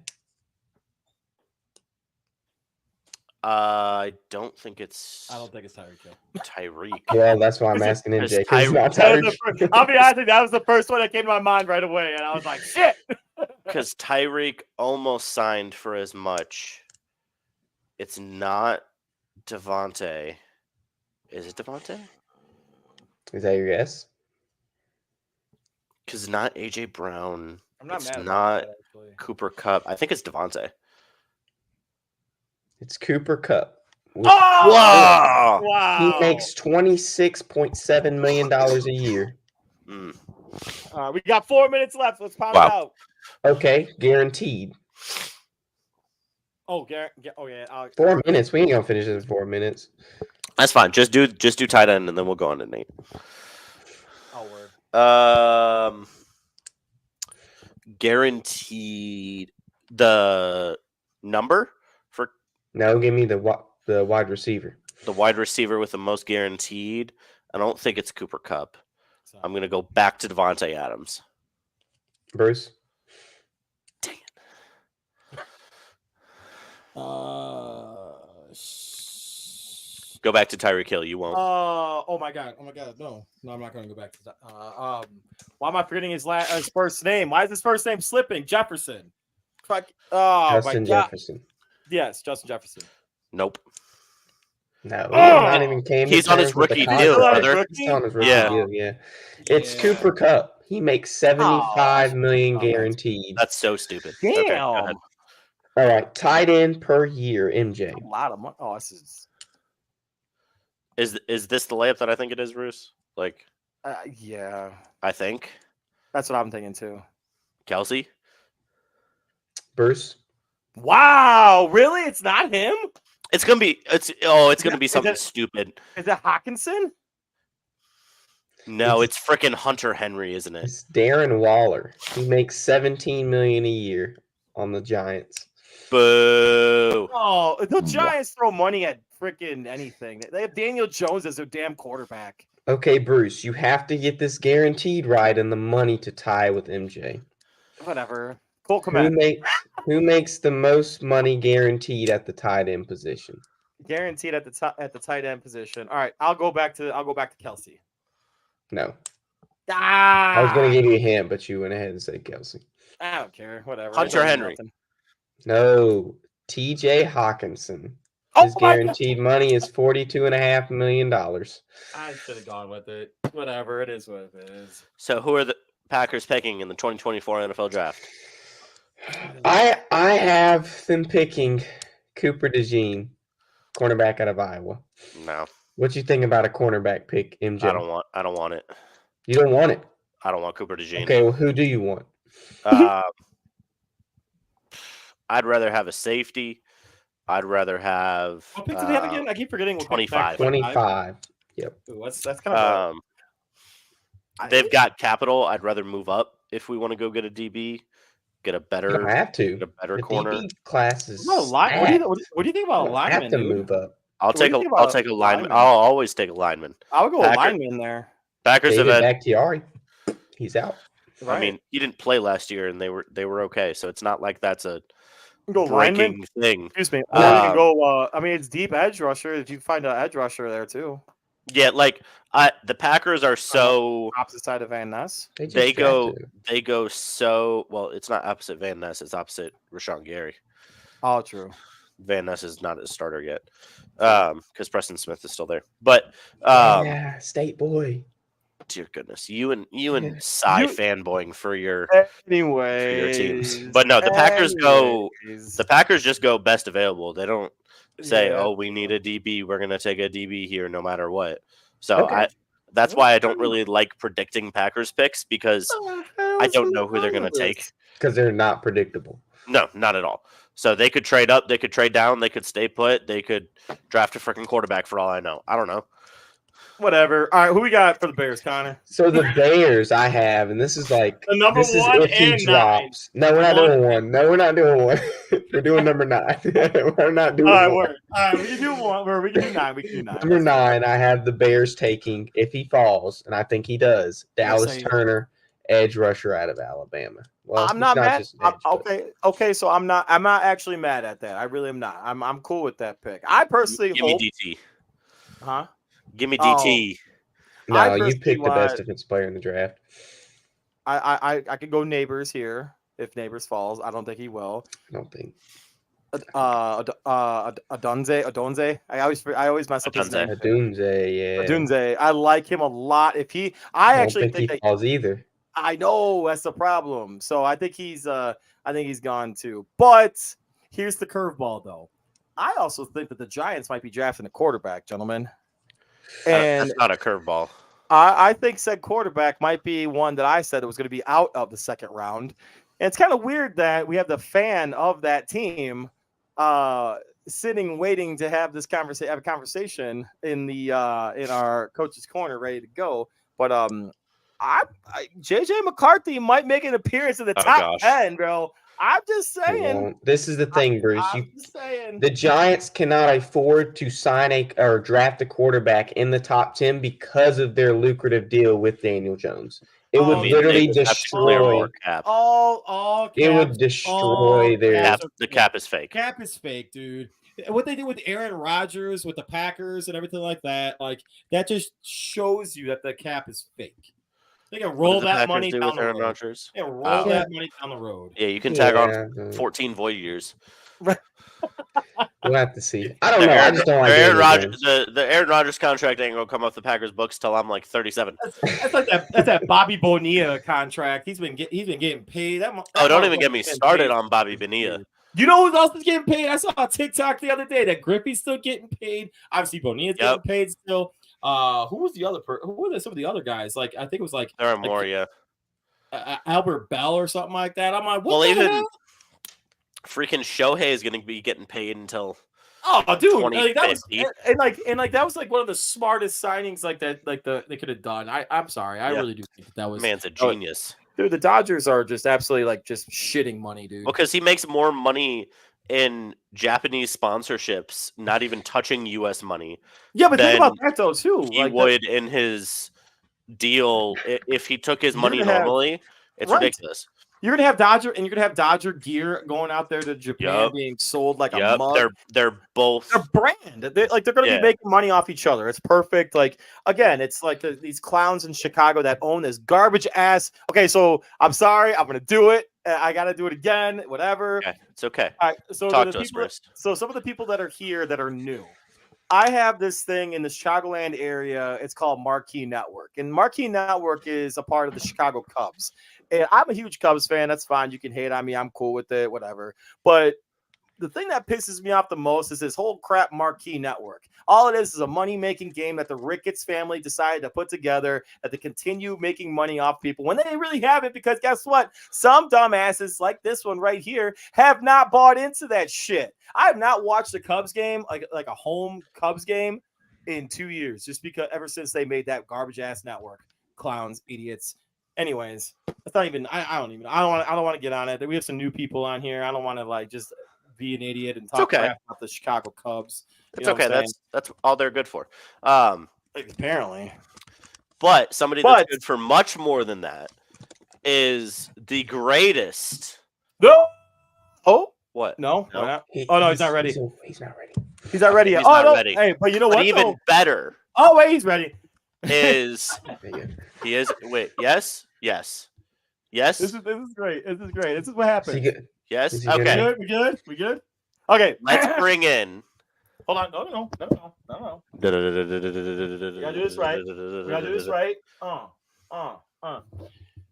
I don't think it's Tyreek Hill. Tyreek. Well, that's why I'm asking Because MJ. 'Cause it's not I'll be honest, that was the first one that came to my mind right away, and I was like, shit. Because Tyreek almost signed for as much. It's not Devontae. Is it Devontae? Is that your guess? Because it's not AJ Brown. I'm not it's mad about not that, actually. Cooper Kupp. I think it's Devontae. It's Cooper Kupp. Wow! He makes $26.7 million a year. We got 4 minutes left. Let's pound it out. Okay, guaranteed. Oh, yeah. 4 minutes. We ain't gonna finish this in 4 minutes. That's fine. Just do tight end, and then we'll go on to Nate. Oh, word. Guaranteed the number for No, give me the wide receiver. the wide receiver with the most guaranteed. I don't think it's Cooper Kupp. I'm gonna go back to Devontae Adams. Bruce? Dang it. Go back to Tyreek Hill. You won't. Oh my god. No, I'm not going to go back to that. Why am I forgetting his first name? Why is his first name slipping? Jefferson. Fuck. Oh Justin my god. Jefferson. Yes, Justin Jefferson. Nope. No, not even came. He's on his rookie deal, brother. He's on his rookie deal. Yeah, it's Cooper Kupp. He makes $75 million guaranteed. That's so stupid. Damn. Okay, go ahead. All right, tight end per year, MJ. A lot of money. Oh, this Is this the layup that I think it is, Bruce? Like, yeah. I think That's what I'm thinking too. Kelsey. Bruce. Wow, really? It's not him? It's gonna be something stupid. Is it Hawkinson? No, it's freaking Hunter Henry, isn't it? It's Darren Waller. He makes $17 million a year on the Giants. Boo. Oh, the Giants throw money at freaking anything. They have Daniel Jones as their damn quarterback. Okay, Bruce, you have to get this guaranteed right and the money to tie with MJ. Whatever. Cole Kmet. Who makes the most money guaranteed at the tight end position? Guaranteed at the tight end position. All right, I'll go back to Kelsey. No. I was Ah, gonna give you a hint, but you went ahead and said Kelsey. I don't care. Whatever. Hunter Henry. No, TJ Hawkinson. Oh His guaranteed money is $42.5 million. I should have gone with it. Whatever. It is what it is. So who are the Packers picking in the 2024 NFL draft? I have them picking Cooper DeJean, cornerback out of Iowa. No. What you think about a cornerback pick, MJ? I don't want it. You don't want it? I don't want Cooper DeJean. Okay, well, who do you want? I'd rather have a safety. I'd rather have. What pick did they have again? I keep forgetting. 25. 25. Yep. Ooh, that's kind of. They've got capital. I'd rather move up if we want to go get a DB, get a better. You don't have to. Get a better The corner. DB class is. What do you think about a lineman? Have to move up. I'll take a lineman. I'll always take a lineman. I would go a lineman there. Packers David have had. Bakhtiari. He's out. Right. I mean, he didn't play last year, and they were okay. So it's not like that's a go lineman thing. Excuse me. Or you can go. I mean, it's deep edge rusher. If you find an edge rusher there too. Yeah, like the Packers are so opposite side of Van Ness. They go so well. It's not opposite Van Ness. It's opposite Rashawn Gary. All true. Van Ness is not a starter yet, because Preston Smith is still there. But yeah, state boy. Dear goodness, you and Cy fanboying for your teams. But no, the Packers just go best available. They don't say, "Oh, we need a DB. We're gonna take a DB here, no matter what." So that's why I don't really like predicting Packers picks, because I don't know who they're gonna take. Because they're not predictable. No, not at all. So they could trade up, they could trade down, they could stay put, they could draft a freaking quarterback for all I know. I don't know. Whatever. All right, who we got for the Bears, Connor? So the Bears I have, and this is like the number this one is if he and drops. 9. No, we're not doing one. No, we're not doing one. We're doing number 9. We're not doing one. All right, we can do one. We can do 9. We can do 9. Number 9, I have the Bears taking, if he falls, and I think he does, Dallas Turner, edge rusher out of Alabama. Well, I'm not mad. Okay, so I'm not actually mad at that. I really am not. I'm cool with that pick. I personally give me DT. Huh? Give me DT. No, you picked the best defensive player in the draft. I could go Neighbors here if Neighbors falls. I don't think he will. I don't think. Adonze. I always mess up his name. Adunze, yeah. Adunze. I like him a lot. I actually think he falls either. I know that's the problem. So I think he's gone too. But here's the curveball, though. I also think that the Giants might be drafting a quarterback, gentlemen. And that's not a curveball. I think said quarterback might be one that I said it was going to be out of the second round. And it's kind of weird that we have the fan of that team sitting, waiting to have this conversation in our coach's corner, ready to go. But JJ McCarthy might make an appearance in the top 10, bro. I'm just saying. This is the thing, Bruce. The Giants cannot afford to sign or draft a quarterback in the top 10 because of their lucrative deal with Daniel Jones. It would literally destroy all. It would destroy their cap. The cap is fake. Cap is fake, dude. What they did with Aaron Rodgers, with the Packers, and everything like that, that just shows you that the cap is fake. They can roll that money down the road. Rodgers? They can roll that money down the road. Yeah, you can tag on 14 void years. We'll have to see. I don't know. I just don't like Aaron Rodgers. The Aaron Rodgers contract ain't gonna come off the Packers books till I'm like 37. That's like that Bobby Bonilla contract. He's been getting paid. Don't even get me started on Bobby Bonilla. You know who else is getting paid? I saw a TikTok the other day that Griffey's still getting paid. Obviously, Bonilla's getting paid still. Who was the other who were some of the other guys? Like, I think it was like there are more, Albert Bell or something like that. I'm like, what the hell? Freaking Shohei is going to be getting paid until dude, that was like one of the smartest signings they could have done. I'm sorry, I really do think that was man's a genius. Dude, the Dodgers are just absolutely just shitting money, dude. Because he makes more money in Japanese sponsorships, not even touching U.S. money. Yeah, but think about that though too. He would in his deal if he took his money normally. It's ridiculous. You're gonna have Dodger gear going out there to Japan being sold like a mug. They're both their brand. They're gonna be making money off each other. It's perfect. Like again, it's like these clowns in Chicago that own this garbage ass. Okay, so I'm sorry, I'm gonna do it. I gotta do it again. Whatever. Okay, it's okay. All right, so talk to us, Bruce. So some of the people that are here that are new. I have this thing in the Chicagoland area. It's called Marquee Network. And Marquee Network is a part of the Chicago Cubs. And I'm a huge Cubs fan. That's fine. You can hate on me. I'm cool with it, whatever. But the thing that pisses me off the most is this whole crap Marquee Network. All it is a money-making game that the Ricketts family decided to put together that to continue making money off people when they really haven't, because guess what? Some dumbasses like this one right here have not bought into that shit. I have not watched a Cubs game, like a home Cubs game, in 2 years, just because ever since they made that garbage-ass network. Clowns, idiots. Anyways, that's not even. I don't want to get on it. We have some new people on here. I don't want to just be an idiot and talk crap about the Chicago Cubs. It's okay. That's all they're good for. Apparently. But somebody that's good for much more than that is the greatest. No. Oh. What? No. No? No, he's not ready. He's not ready. He's not ready yet. He's Oh not no! ready. Hey, but you know But what? even though? better Oh wait, he's ready. is he is wait yes. This is great. This is great. This is what happens. Yes. Is he good? Okay. We good? Okay. Let's bring in. Hold on. No. We gotta do this right. Oh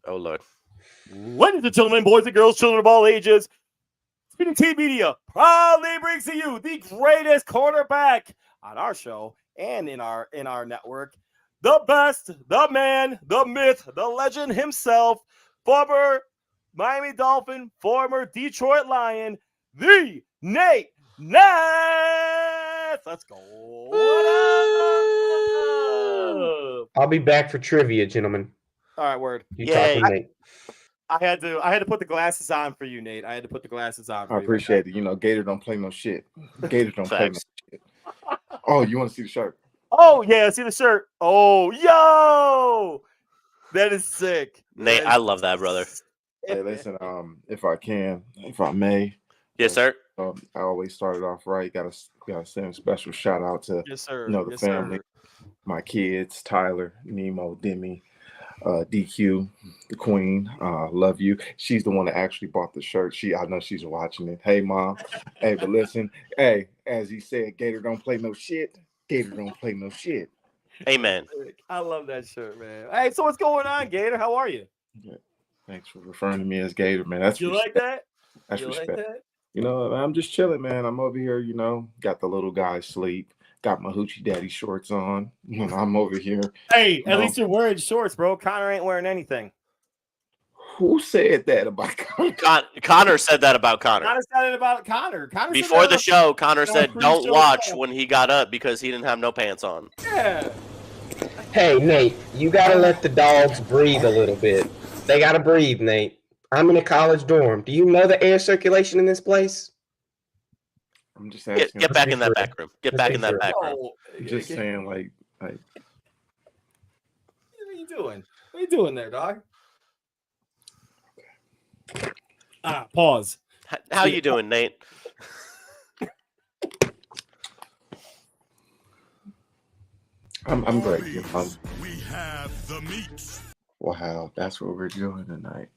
Lord. Ladies and gentlemen, boys and girls, children of all ages, PDT Media proudly brings to you the greatest quarterback on our show and in our network. The best, the man, the myth, the legend himself, former Miami Dolphin, former Detroit Lion, the Nate Ness. Let's go. What up? I'll be back for trivia, gentlemen. All right, word. You talk with Nate. I had to put the glasses on for you, Nate. I had to put the glasses on for I you. appreciate it. You know, Gator don't play no shit. Gator don't play no shit. Oh, you want to see the shirt? Oh, yeah, see the shirt. Oh, yo! That is sick. Nate, I love that, brother. Hey, listen, if I may. Yes, sir. I always started off right. Gotta send a special shout out to the family, my kids, Tyler, Nemo, Demi, DQ, the queen. Love you. She's the one that actually bought the shirt. I know she's watching it. Hey, mom. Hey, but listen. Hey, as he said, Gator don't play no shit. Gator don't play no shit. Amen. I love that shirt, man. Hey, so what's going on, Gator? How are you? Yeah. Thanks for referring to me as Gator, man. That's you respect. like that? That's you respect. Like that? You know, I'm just chilling, man. I'm over here, got the little guy asleep. Got my hoochie daddy shorts on. I'm over here. Hey, at least you're wearing shorts, bro. Connor ain't wearing anything. Who said that about Connor? Connor said that about Connor. Connor said it about Connor. Before the show, Connor said, "Don't watch when he got up because he didn't have no pants on." Yeah. Hey, Nate, you got to let the dogs breathe a little bit. They got to breathe, Nate. I'm in a college dorm. Do you know the air circulation in this place? I'm just asking. Get back in that back room. Get back in that back room. I'm just saying, like. What are you doing? What are you doing there, dog? Pause. How you doing, Nate? I'm great. We have the meat. Wow, that's what we're doing tonight.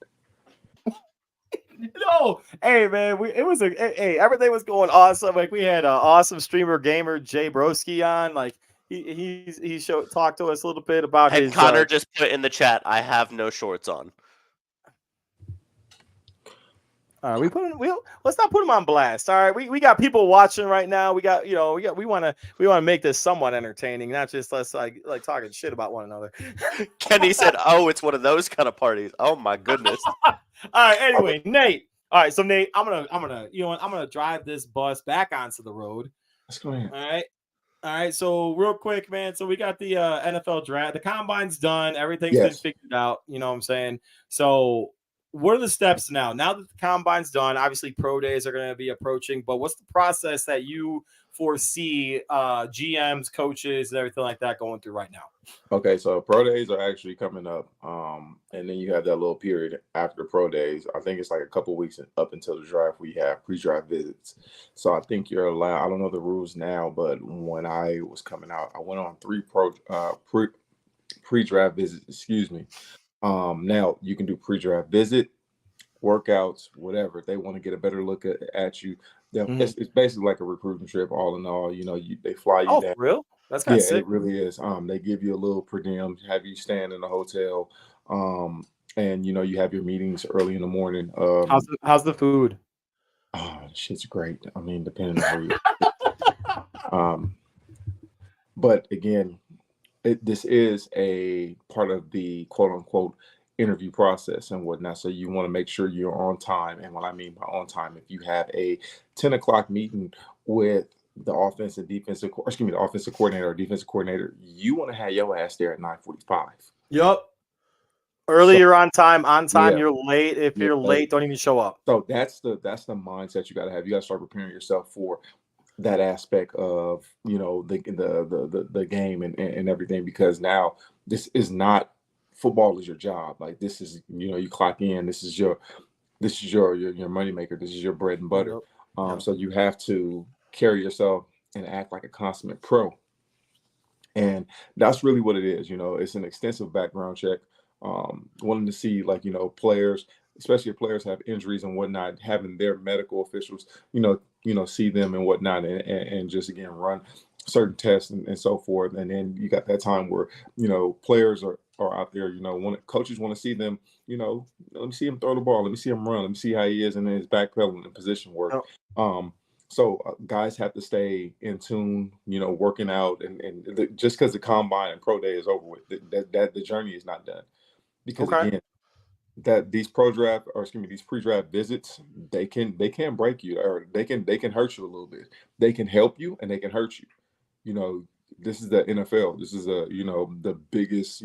No, hey man, everything was going awesome. Like we had an awesome streamer gamer Jay Broski on. Like he talked to us a little bit about And his. Connor just put in the chat, "I have no shorts on." All right, let's not put him on blast. All right, we got people watching right now. We want to make this somewhat entertaining, not just us like talking shit about one another. Kenny said, "Oh, it's one of those kind of parties." Oh my goodness. All right. Anyway, Nate. All right. So Nate, I'm gonna drive this bus back onto the road. Let's go ahead. All right. So real quick, man. So we got the NFL draft. The combine's done. Everything's been figured out. You know what I'm saying? So what are the steps now? Now that the combine's done, obviously pro days are going to be approaching. But what's the process that you foresee GMs, coaches, and everything like that going through right now? Okay, so pro days are actually coming up, and then you have that little period after pro days. I think it's like a couple weeks up until the draft. We have pre-draft visits, so I think you're allowed. I don't know the rules now, but when I was coming out, I went on 3 pre-draft visits. Excuse me. Now you can do pre-draft visit, workouts, whatever. If they want to get a better look at you, it's basically like a recruiting trip. All in all, they fly you down. For real? That's kind of sick. It really is. They give you a little per diem, have you stand in the hotel, and you have your meetings early in the morning. How's the food? Oh, shit's great. I mean, depending on where you. But again, this is a part of the quote unquote interview process and whatnot. So you want to make sure you're on time. And what I mean by on time, if you have a 10 o'clock meeting with the offensive coordinator or defensive coordinator, you want to have your ass there at 9:45. Yep. Earlier on time, you're late. If you're late, don't even show up. So that's the mindset you got to have. You got to start preparing yourself for that aspect of the game and everything, because now this is not football is your job. Like this is you clock in. This is your money maker. This is your bread and butter. So you have to carry yourself and act like a consummate pro. And that's really what it is. It's an extensive background check. Wanting to see, like, players, especially if players have injuries and whatnot, having their medical officials, see them and whatnot, and just, again, run certain tests and so forth. And then you got that time where, players are out there, coaches want to see them, let me see him throw the ball. Let me see him run. Let me see how he is in his backpedaling and position work. So guys have to stay in tune, working out, and just because the combine and pro day is over with, that the journey is not done. Because again, that these these pre-draft visits, they can break you, or they can hurt you a little bit. They can help you and they can hurt you. This is the NFL. This is the biggest,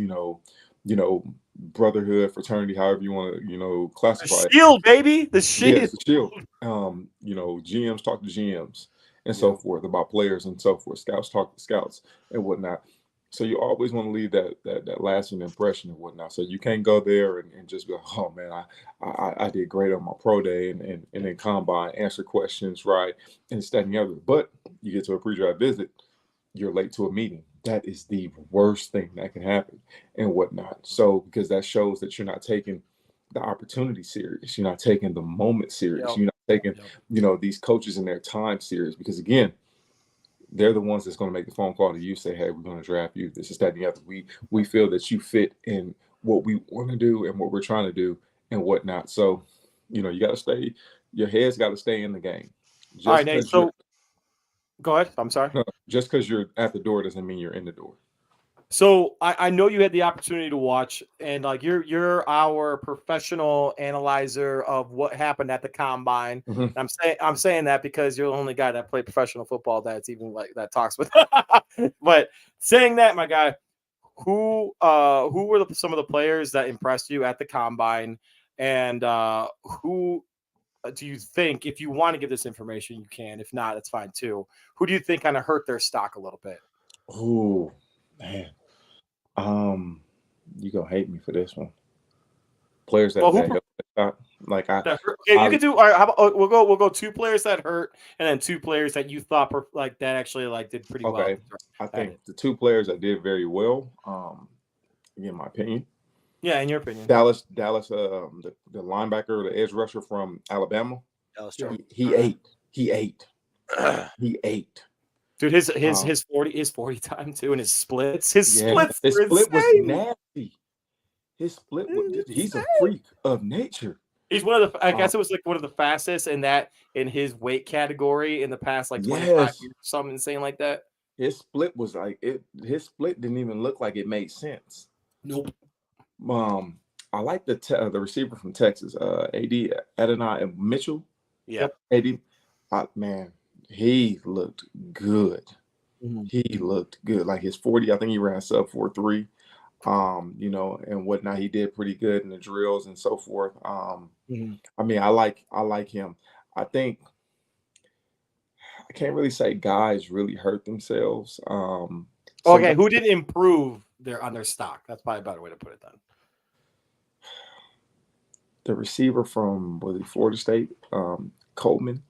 brotherhood, fraternity, however you want to, classify the shield, baby. The shield. Yeah, it's the shield. GMs talk to GMs and so forth about players and so forth. Scouts talk to scouts and whatnot. So you always want to leave that lasting impression and whatnot. So you can't go there and just be like, oh man, I did great on my pro day and then combine, answer questions right, and this, that, and the other. But you get to a pre-draft visit, you're late to a meeting. That is the worst thing that can happen and whatnot. So because that shows that you're not taking the opportunity serious, you're not taking the moment serious, you're not taking these coaches and their time serious, because again, they're the ones that's going to make the phone call to you, say, hey, we're going to draft you, this is that and the other. We feel that you fit in what we want to do and what we're trying to do and whatnot. So you got to stay, your head's got to stay in the game. All right, Nate, so go ahead. I'm sorry. No, just because you're at the door doesn't mean you're in the door. So I know you had the opportunity to watch, and like you're our professional analyzer of what happened at the combine. Mm-hmm. I'm saying that because you're the only guy that played professional football that's even like that talks with. But saying that, my guy, who were some of the players that impressed you at the combine, and who do you think, if you want to give this information, you can. If not, it's fine too. Who do you think kind of hurt their stock a little bit? Oh man, you gonna hate me for this one. Players that hurt, like you could do. All right, how about, we'll go 2 players that hurt, and then 2 players that you thought like that actually like did pretty well. Okay, I think the 2 players that did very well, in my opinion. Yeah, in your opinion. Dallas, the linebacker, the edge rusher from Alabama. He ate. Dude, his 40 time too, and his splits. His split was nasty. His split he's a freak of nature. He's one of the, I guess it was like one of the fastest in his weight category in the past like 25 years, something insane like that. His split was like his split didn't even look like it made sense. Nope. I like the receiver from Texas, AD Adonai Mitchell. Yep. AD, man, he looked good. Mm-hmm. He looked good. Like his 40, I think he ran sub 4.3. And whatnot. He did pretty good in the drills and so forth. I mean, I like him. I think I can't really say guys really hurt themselves. Okay, who didn't improve on their stock? That's probably a better way to put it then. The receiver from Florida State, Coleman.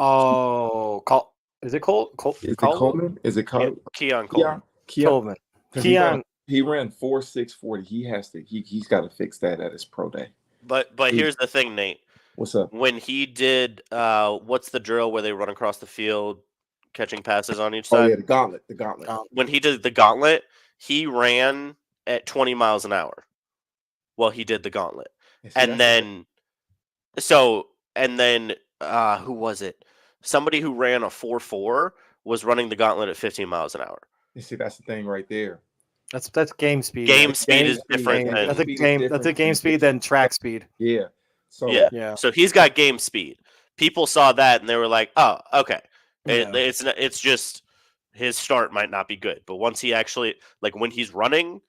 Oh, is it Coleman? Is it Coleman? Keon Coleman. Coleman. Keon. He ran 4.640. He's got to fix that at his pro day. But here's the thing, Nate. What's up? When he did, what's the drill where they run across the field, catching passes on each side? Oh yeah, the gauntlet. When he did the gauntlet, he ran at 20 miles an hour. Well, he did the gauntlet, and then who was it? Somebody who ran a 4.4 was running the gauntlet at 15 miles an hour. You see, that's the thing right there. That's game speed. Game speed is different. That's a game speed than track speed. Yeah. So So he's got game speed. People saw that and they were like, "Oh, okay." It's just his start might not be good, but once he actually when he's running,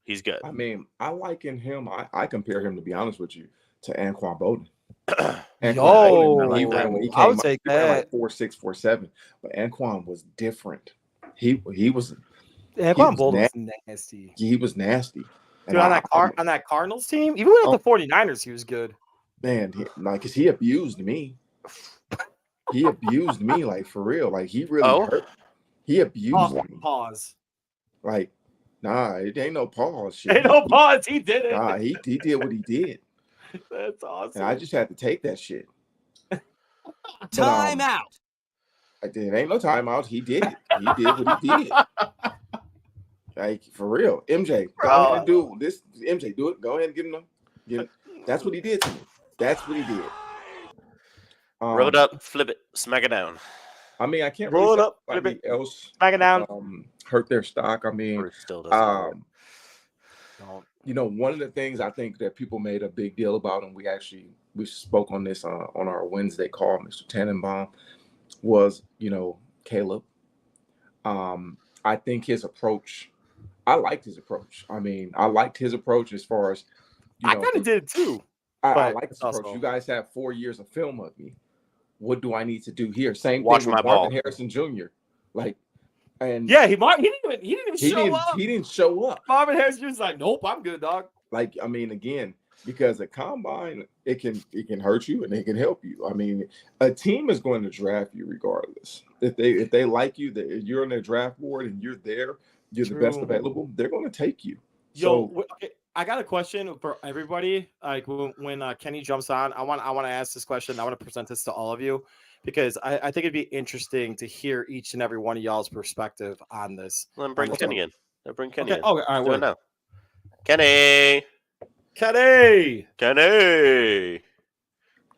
he's good. I mean, I liken him. I compare him, to be honest with you, to Anquan Bolden. I would take that. Like 4.6, 4.7, but Anquan was different. He was. Anquan Bolden was nasty. He was nasty. Dude, on that Cardinals team, even with the 49ers, he was good. Man, because he abused me. he abused me, like for real. Like he really hurt. He abused me. Pause. Like, nah, it ain't no pause. Shit. Ain't no pause. He did it. Nah, he did what he did. That's awesome. And I just had to take that shit. Time out. It ain't no timeout. He did it. He did what he did. Like for real, MJ, go ahead and do this. MJ, do it. Go ahead and give him. That's what he did to me. That's what he did. Roll it up, flip it, smack it down. I mean, I can't roll really it up, flip it else. Smack it down. Hurt their stock. I mean, it still doesn't you know, one of the things I think that people made a big deal about, and we spoke on this on our Wednesday call, Mr. Tannenbaum, was, you know, Caleb. I think his approach, I liked his approach. I mean, I liked his approach as far as, I kind of did too. I like this approach. You guys have 4 years of film of me. What do I need to do here? Same Watch thing my with Marvin ball. Harrison Jr. Like, and yeah, he didn't even show up. He didn't show up. Marvin Harrison was like, nope, I'm good, dog. Like, I mean, again, because a combine, it can hurt you and it can help you. I mean, a team is going to draft you regardless. If they like you, that you're on their draft board and you're there, you're the best available, they're going to take you. Yo, I got a question for everybody. Like when Kenny jumps on, I want to ask this question. I want to present this to all of you because I think it'd be interesting to hear each and every one of y'all's perspective on this. Then bring Kenny in. Bring Kenny in. Okay, all right, do it now. Kenny. Can I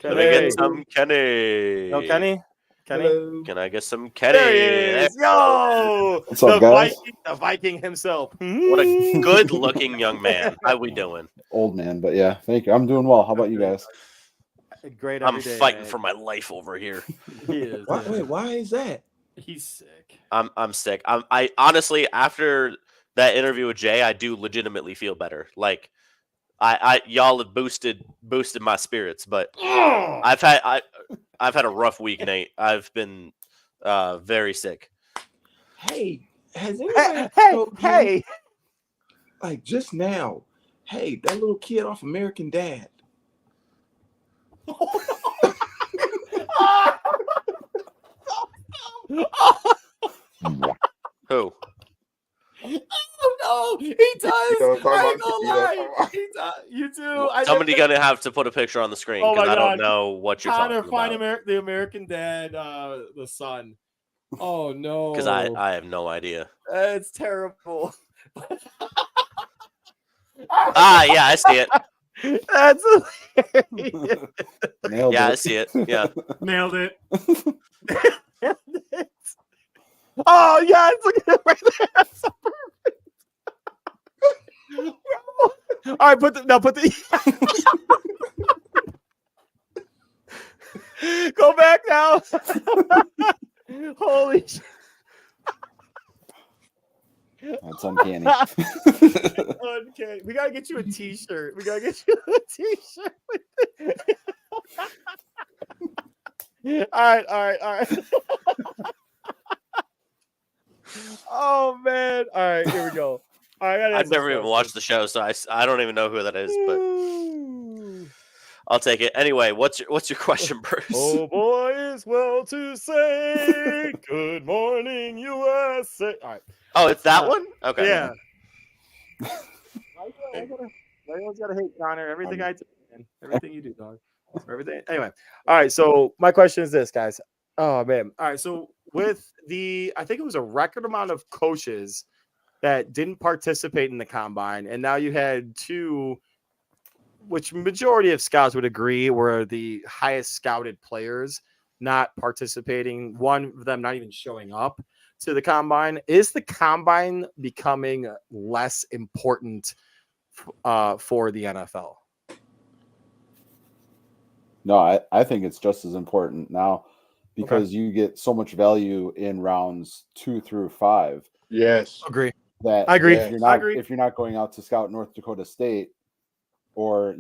get some Kenny? No, Kenny? Hello. Can I get some Kenny? There he is. Yo! What's up, guys? The Viking himself. What a good-looking young man. How we doing? Old man, but yeah, thank you. I'm doing well. How about you guys? Great. I'm fighting for my life over here. He is. Why is that? He's sick. I'm sick. I honestly, after that interview with Jay, I do legitimately feel better. Like, y'all have boosted my spirits, but I've had a rough week, Nate. I've been very sick. Hey, has anybody hey, like just now? Hey, that little kid off American Dad. Who? Oh no, he does. I ain't gonna lie. He does. You do. Somebody gonna have to put a picture on the screen because I don't know what you're talking about. The American Dad, the son. Oh no, because I have no idea. It's terrible. Yeah, I see it. That's hilarious. Nailed yeah, it. I see it. Yeah, Nailed it. Oh yeah, look at it right there. That's so perfect. All right, put the go back now. Holy shit. That's uncanny. Okay, we gotta get you a t-shirt. We gotta get you a t-shirt with it. All right. Oh man! All right, here we go. All right, I've never even watched the show, so I don't even know who that is, but I'll take it anyway. What's your question, Bruce? Oh boy, is well to say good morning, USA. All right. Oh, it's that one. Okay. Yeah. Everyone's got to hate Connor. Everything I do, man. Everything you do, dog. Everything. Anyway. All right. So my question is this, guys. Oh man. All right. So with I think it was a record amount of coaches that didn't participate in the combine, and now you had two, which majority of scouts would agree were the highest scouted players not participating. One of them not even showing up to the combine. Is the combine becoming less important for the NFL? No, I think it's just as important now because you get so much value in rounds 2 through 5. Yes, agree. That I agree. If you're not going out to scout North Dakota State or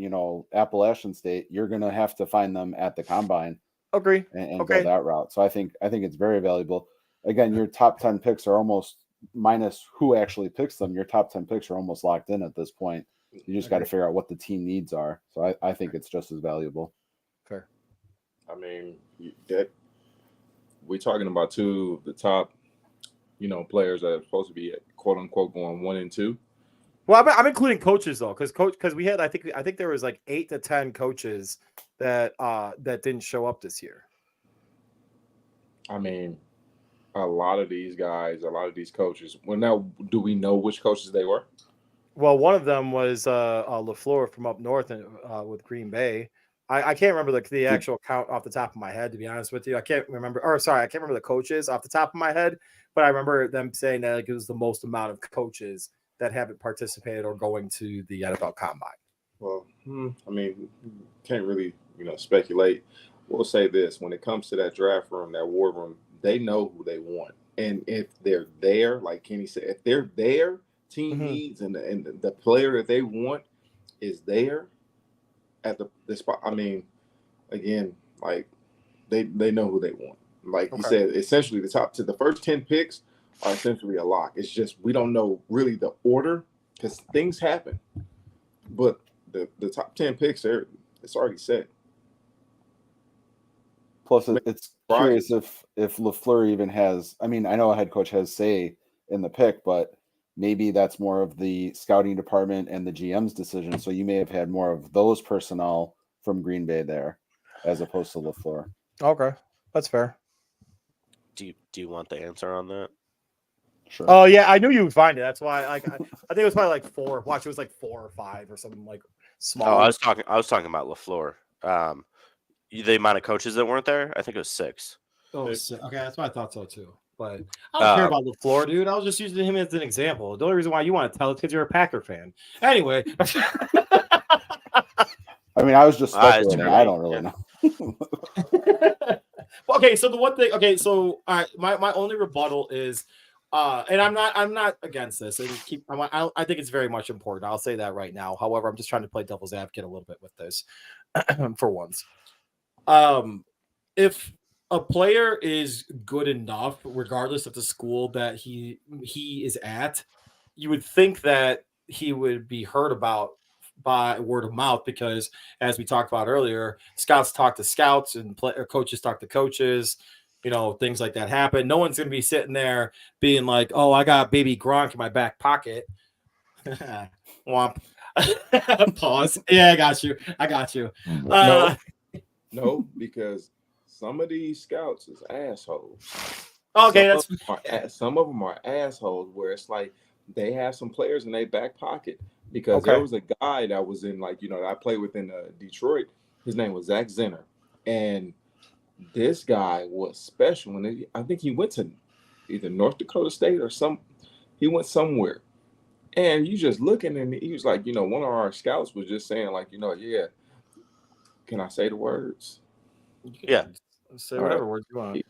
Appalachian State, you're going to have to find them at the combine. Agree. And go that route. So I think it's very valuable. Again, your top 10 picks are almost, minus who actually picks them, your top 10 picks are almost locked in at this point. You just got to figure out what the team needs are. So I think it's just as valuable. Fair. I mean, that we're talking about two of the top, players that are supposed to be quote unquote going 1 and 2. Well, I'm including coaches though, because we had I think there was like 8 to 10 coaches that didn't show up this year. I mean, a lot of these guys, a lot of these coaches. Well, now, do we know which coaches they were? Well, one of them was LaFleur from up north with Green Bay. I can't remember the actual count off the top of my head, to be honest with you. I can't remember the coaches off the top of my head, but I remember them saying that it was the most amount of coaches that haven't participated or going to the NFL Combine. Well, I mean, can't really, speculate. We'll say this: when it comes to that draft room, that war room, they know who they want, and if they're there, like Kenny said, if they're there, team needs, and the player that they want is there at the spot. I mean, again, like they know who they want. Like you said, essentially the first 10 picks are essentially a lock. It's just we don't know really the order because things happen, but the top 10 picks it's already set. Plus, it's curious if LaFleur even has. I mean, I know a head coach has say in the pick, but maybe that's more of the scouting department and the GM's decision. So you may have had more of those personnel from Green Bay there, as opposed to LaFleur. Okay, that's fair. Do you want the answer on that? Sure. Oh yeah, I knew you would find it. That's why I think it was probably like 4. Watch, it was like 4 or 5 or something like small. Oh, I was talking about LaFleur. The amount of coaches that weren't there, I think it was 6. Oh, okay, that's what I thought so too. But I don't care about LaFleur, dude. I was just using him as an example. The only reason why you want to tell it is because you're a Packer fan. Anyway. I mean, I was just speculating. I don't really know. Okay, so the one thing. Okay, so all right, my only rebuttal is, and I'm not against this. And I think it's very much important. I'll say that right now. However, I'm just trying to play devil's advocate a little bit with this, for once. If a player is good enough, regardless of the school that he is at, you would think that he would be heard about by word of mouth because, as we talked about earlier, scouts talk to scouts and coaches talk to coaches. Things like that happen. No one's going to be sitting there being like, "Oh, I got baby Gronk in my back pocket." Womp. Pause. Yeah, I got you. No, because some of these scouts is assholes. Okay, some of them are assholes where it's like they have some players in their back pocket because there was a guy that was in that I played with in Detroit. His name was Zach Zenner, and this guy was special. And I think he went to either North Dakota State or he went somewhere. And you just looking and he was like, one of our scouts was just saying yeah. Can I say the words? Yeah. Say whatever words you want.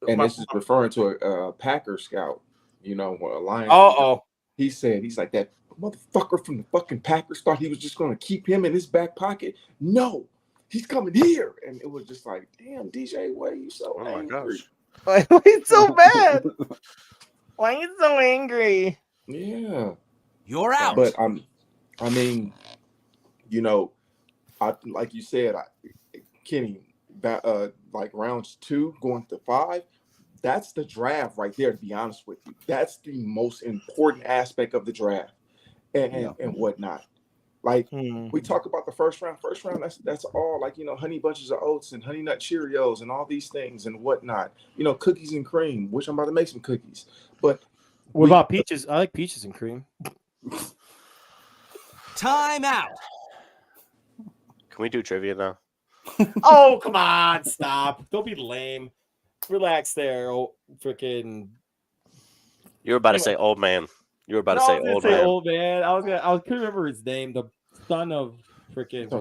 And this is referring to a Packer scout, a Lions. He's like, that motherfucker from the fucking Packers thought he was just going to keep him in his back pocket. No, he's coming here. And it was just like, damn, DJ, why are you so angry? Why are you so mad? Why are you so angry? Yeah. You're out. But I mean, like you said, Kenny, like rounds 2 going to 5, that's the draft right there, to be honest with you. That's the most important aspect of the draft and whatnot. Like we talk about the first round, that's all honey bunches of oats and honey nut Cheerios and all these things and whatnot. Cookies and cream, which I'm about to make some cookies. But what about peaches? I like peaches and cream. Time out. Can we do trivia now? Oh, come on, stop. Don't be lame. Relax there, freaking. You were about to say old man. You were about to say old man. Old man. I couldn't remember his name. The son of freaking.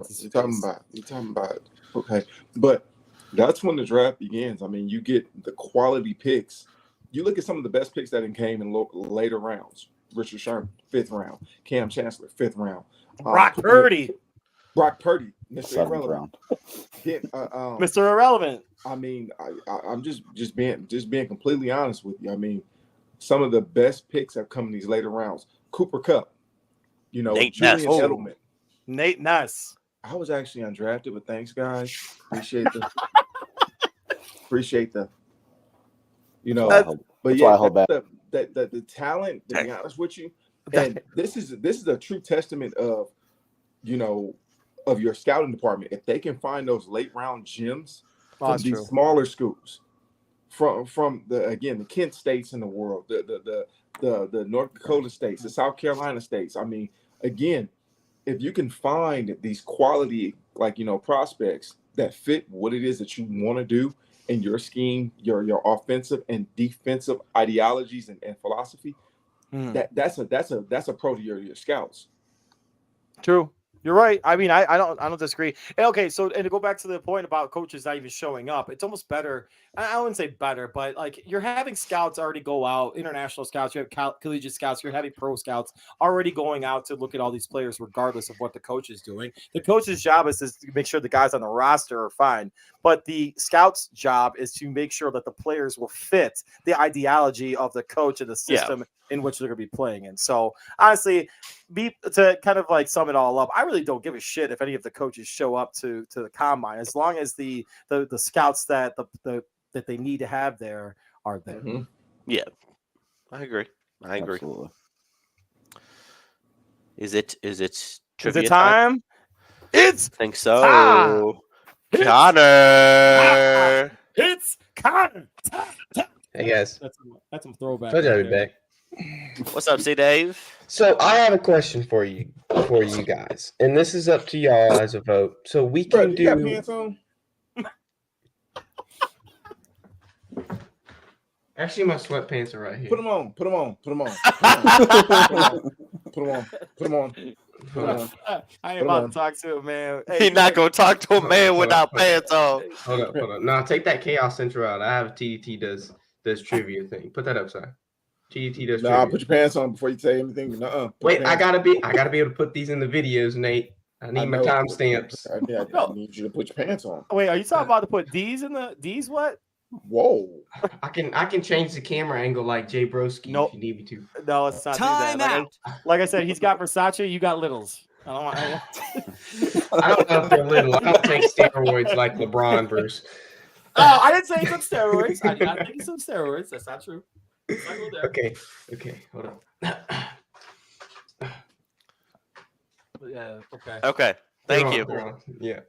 You're talking about. Okay, but that's when the draft begins. I mean, you get the quality picks. You look at some of the best picks that came in later rounds. Richard Sherman, 5th round. Cam Chancellor, 5th round. Brock Purdy, Mr. Irrelevant. Mr. Irrelevant. I mean, I'm just being completely honest with you. I mean, some of the best picks have come in these later rounds. Cooper Kupp, Nate Julian Ness. Edelman. Nate Ness. I was actually undrafted, but thanks, guys. Appreciate the You know, but that's why I hold back. The talent, to be honest with you, and this is a true testament of, you know, of your scouting department. If they can find those late round gems from these smaller schools, from the Kent states in the world, the North Dakota states, the South Carolina states. I mean, again, if you can find these quality, like, you know, prospects that fit what it is that you want to do in your scheme, your offensive and defensive ideologies and philosophy, that's a pro to your scouts. True. You're right. I mean, I don't disagree. And okay, so and to go back to the point about coaches not even showing up, it's almost better. I wouldn't say better, but like you're having scouts already go out, international scouts, you have collegiate scouts, you're having pro scouts already going out to look at all these players, regardless of what the coach is doing. The coach's job is to make sure the guys on the roster are fine, but the scout's job is to make sure that the players will fit the ideology of the coach and the system in which they're going to be playing in. So honestly, to kind of like sum it all up, I really don't give a shit if any of the coaches show up to the combine, as long as the scouts that that they need to have there are there. Mm-hmm. Yeah, I agree. Absolutely. Is it trivia time? I think so. time. Connor. It's Connor. Hey guys, That's some throwback. Told you I'd be back. What's up, C Dave? So I have a question for you guys, and this is up to y'all as a vote. So we can You got pants on? Actually, my sweatpants are right here. Put them on. Put them on. Put them on. Put them on. I ain't about to talk to him, man. Hey, He's not gonna talk to a man without pants on. Hold up. No, take that Chaos Central out. I have a TDT does trivia thing. Put that up, sir. TDT does. Nah, put your pants on before you say anything. Wait, I gotta be able to put these in the videos, Nate. I need my timestamps. I need you to put your pants on. Wait, are you talking about to put these in these what? Whoa! I can change the camera angle like Jay Broski if you need me to. No, it's not. Time out. Like I said, he's got Versace. You got Littles. I don't know if they're little. I don't take steroids like LeBron versus. Oh, I didn't say he took steroids. I think he took steroids. That's not true. Okay, hold on. Yeah. Okay. Thank you. Yeah.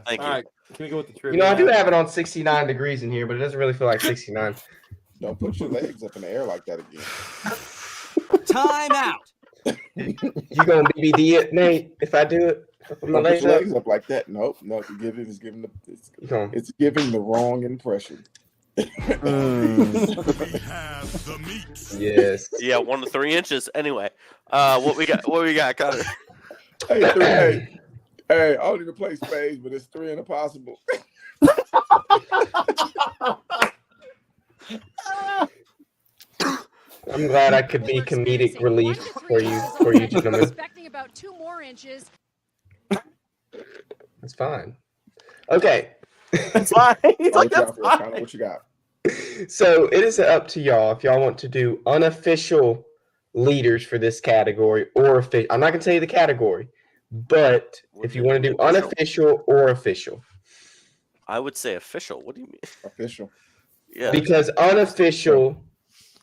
Thank you. All right. Can we go with the trivia? You know, I do have it on 69 degrees in here, but it doesn't really feel like 69. Don't put your legs up in the air like that again. Time out. You gonna BBD it, Nate? If I do it, put my legs up like that. Nope. It's giving the wrong impression. Yes. Yeah, 1 to 3 inches. Anyway, what we got, Connor? Hey, I don't even play spades, but it's 3 and a possible. I'm glad I could be comedic relief for you gentlemen. Expecting about 2 more inches. That's fine. Okay. That's fine. That's fine. What you got? So it is up to y'all if y'all want to do unofficial leaders for this category or official. I'm not going to tell you the category, but if you want to do unofficial or official. I would say official. What do you mean? Official. Yeah. Because unofficial,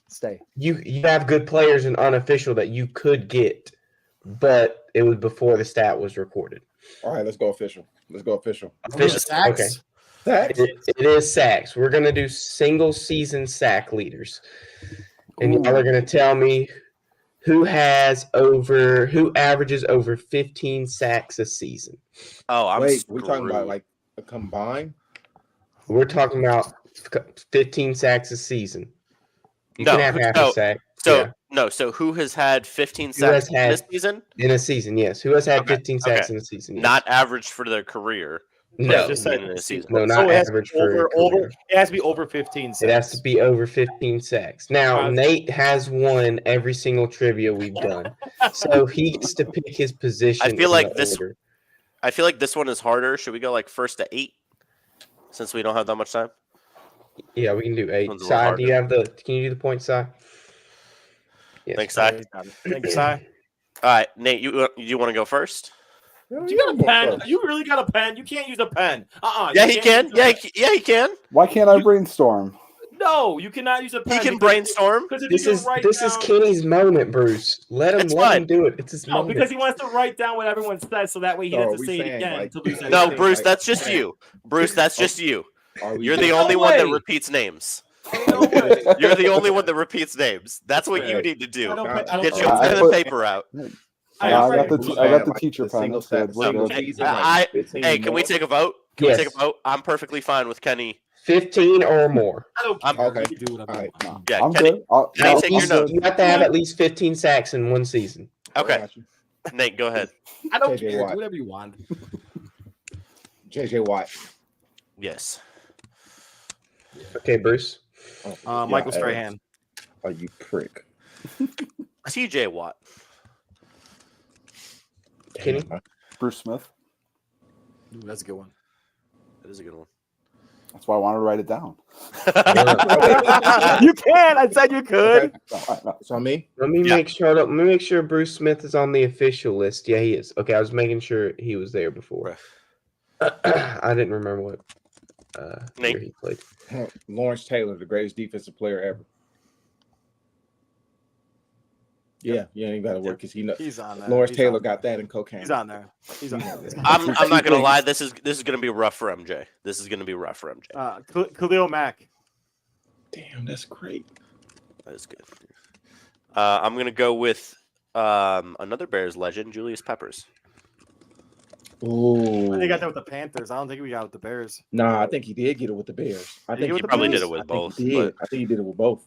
stay. You have good players in unofficial that you could get, but it was before the stat was recorded. All right, let's go official. Official. Okay. It is sacks. We're going to do single season sack leaders. And y'all are going to tell me who averages over 15 sacks a season. Oh, we're talking about like a combine? We're talking about 15 sacks a season. You can have half a sack. So who has had 15 sacks in this season? In a season, yes. Who has had 15 sacks in a season? Yes. Not average for their career. No, just in a season. No, not average for over. It has to be over 15 sacks. It has to be over 15 sacks. Now, Nate has won every single trivia we've done, so he gets to pick his position. I feel like this one is harder. Should we go like 1st to 8, since we don't have that much time? Yeah, we can do 8. Sai, do you have the? Can you do the point, Sai? Yes. Thanks, Sai. Thank you, Sai. All right, Nate, you want to go first? You got a pen? You really got a pen? You can't use a pen. Yeah, he can. Yeah, he can. Why can't I brainstorm? No, you cannot use a pen. He can brainstorm. This is Kenny's moment, Bruce. Let him do it. It's his moment. Because he wants to write down what everyone says, so that way he doesn't say it again to lose. No, Bruce, that's just you. Bruce, that's just you. You're the only one that repeats names. You're the only one that repeats names. That's what you need to do. Get your pen and paper out. I got the teacher pen. Hey, can we take a vote? Can we take a vote? I'm perfectly fine with Kenny. 15 or more. I don't care. Okay. You can do whatever you want. Yeah, I'm Kenny, good. Kenny, take your notes. You have to have at least 15 sacks in one season. Okay. Nate, go ahead. I don't care. Do whatever you want. JJ Watt. Yes. Okay, Bruce. Michael Strahan. Oh, you prick. TJ Watt. Kenny? Bruce Smith. Ooh, that's a good one. That is a good one. That's why I wanted to write it down. You can. I said you could. Okay. So me? Let me make sure. Let me make sure Bruce Smith is on the official list. Yeah, he is. Okay, I was making sure he was there before. I didn't remember what year he played. Lawrence Taylor, the greatest defensive player ever. Yeah, you ain't got to work because he's on there. Lawrence Taylor got that in cocaine. He's on there. He's on there. I'm not gonna lie. This is gonna be rough for MJ. This is gonna be rough for MJ. Khalil Mack. Damn, that's great. That is good. I'm gonna go with another Bears legend, Julius Peppers. Ooh. I think he got that with the Panthers. I don't think we got it with the Bears. Nah, I think he did get it with the Bears. I think he probably did it with both. I think he did it with both.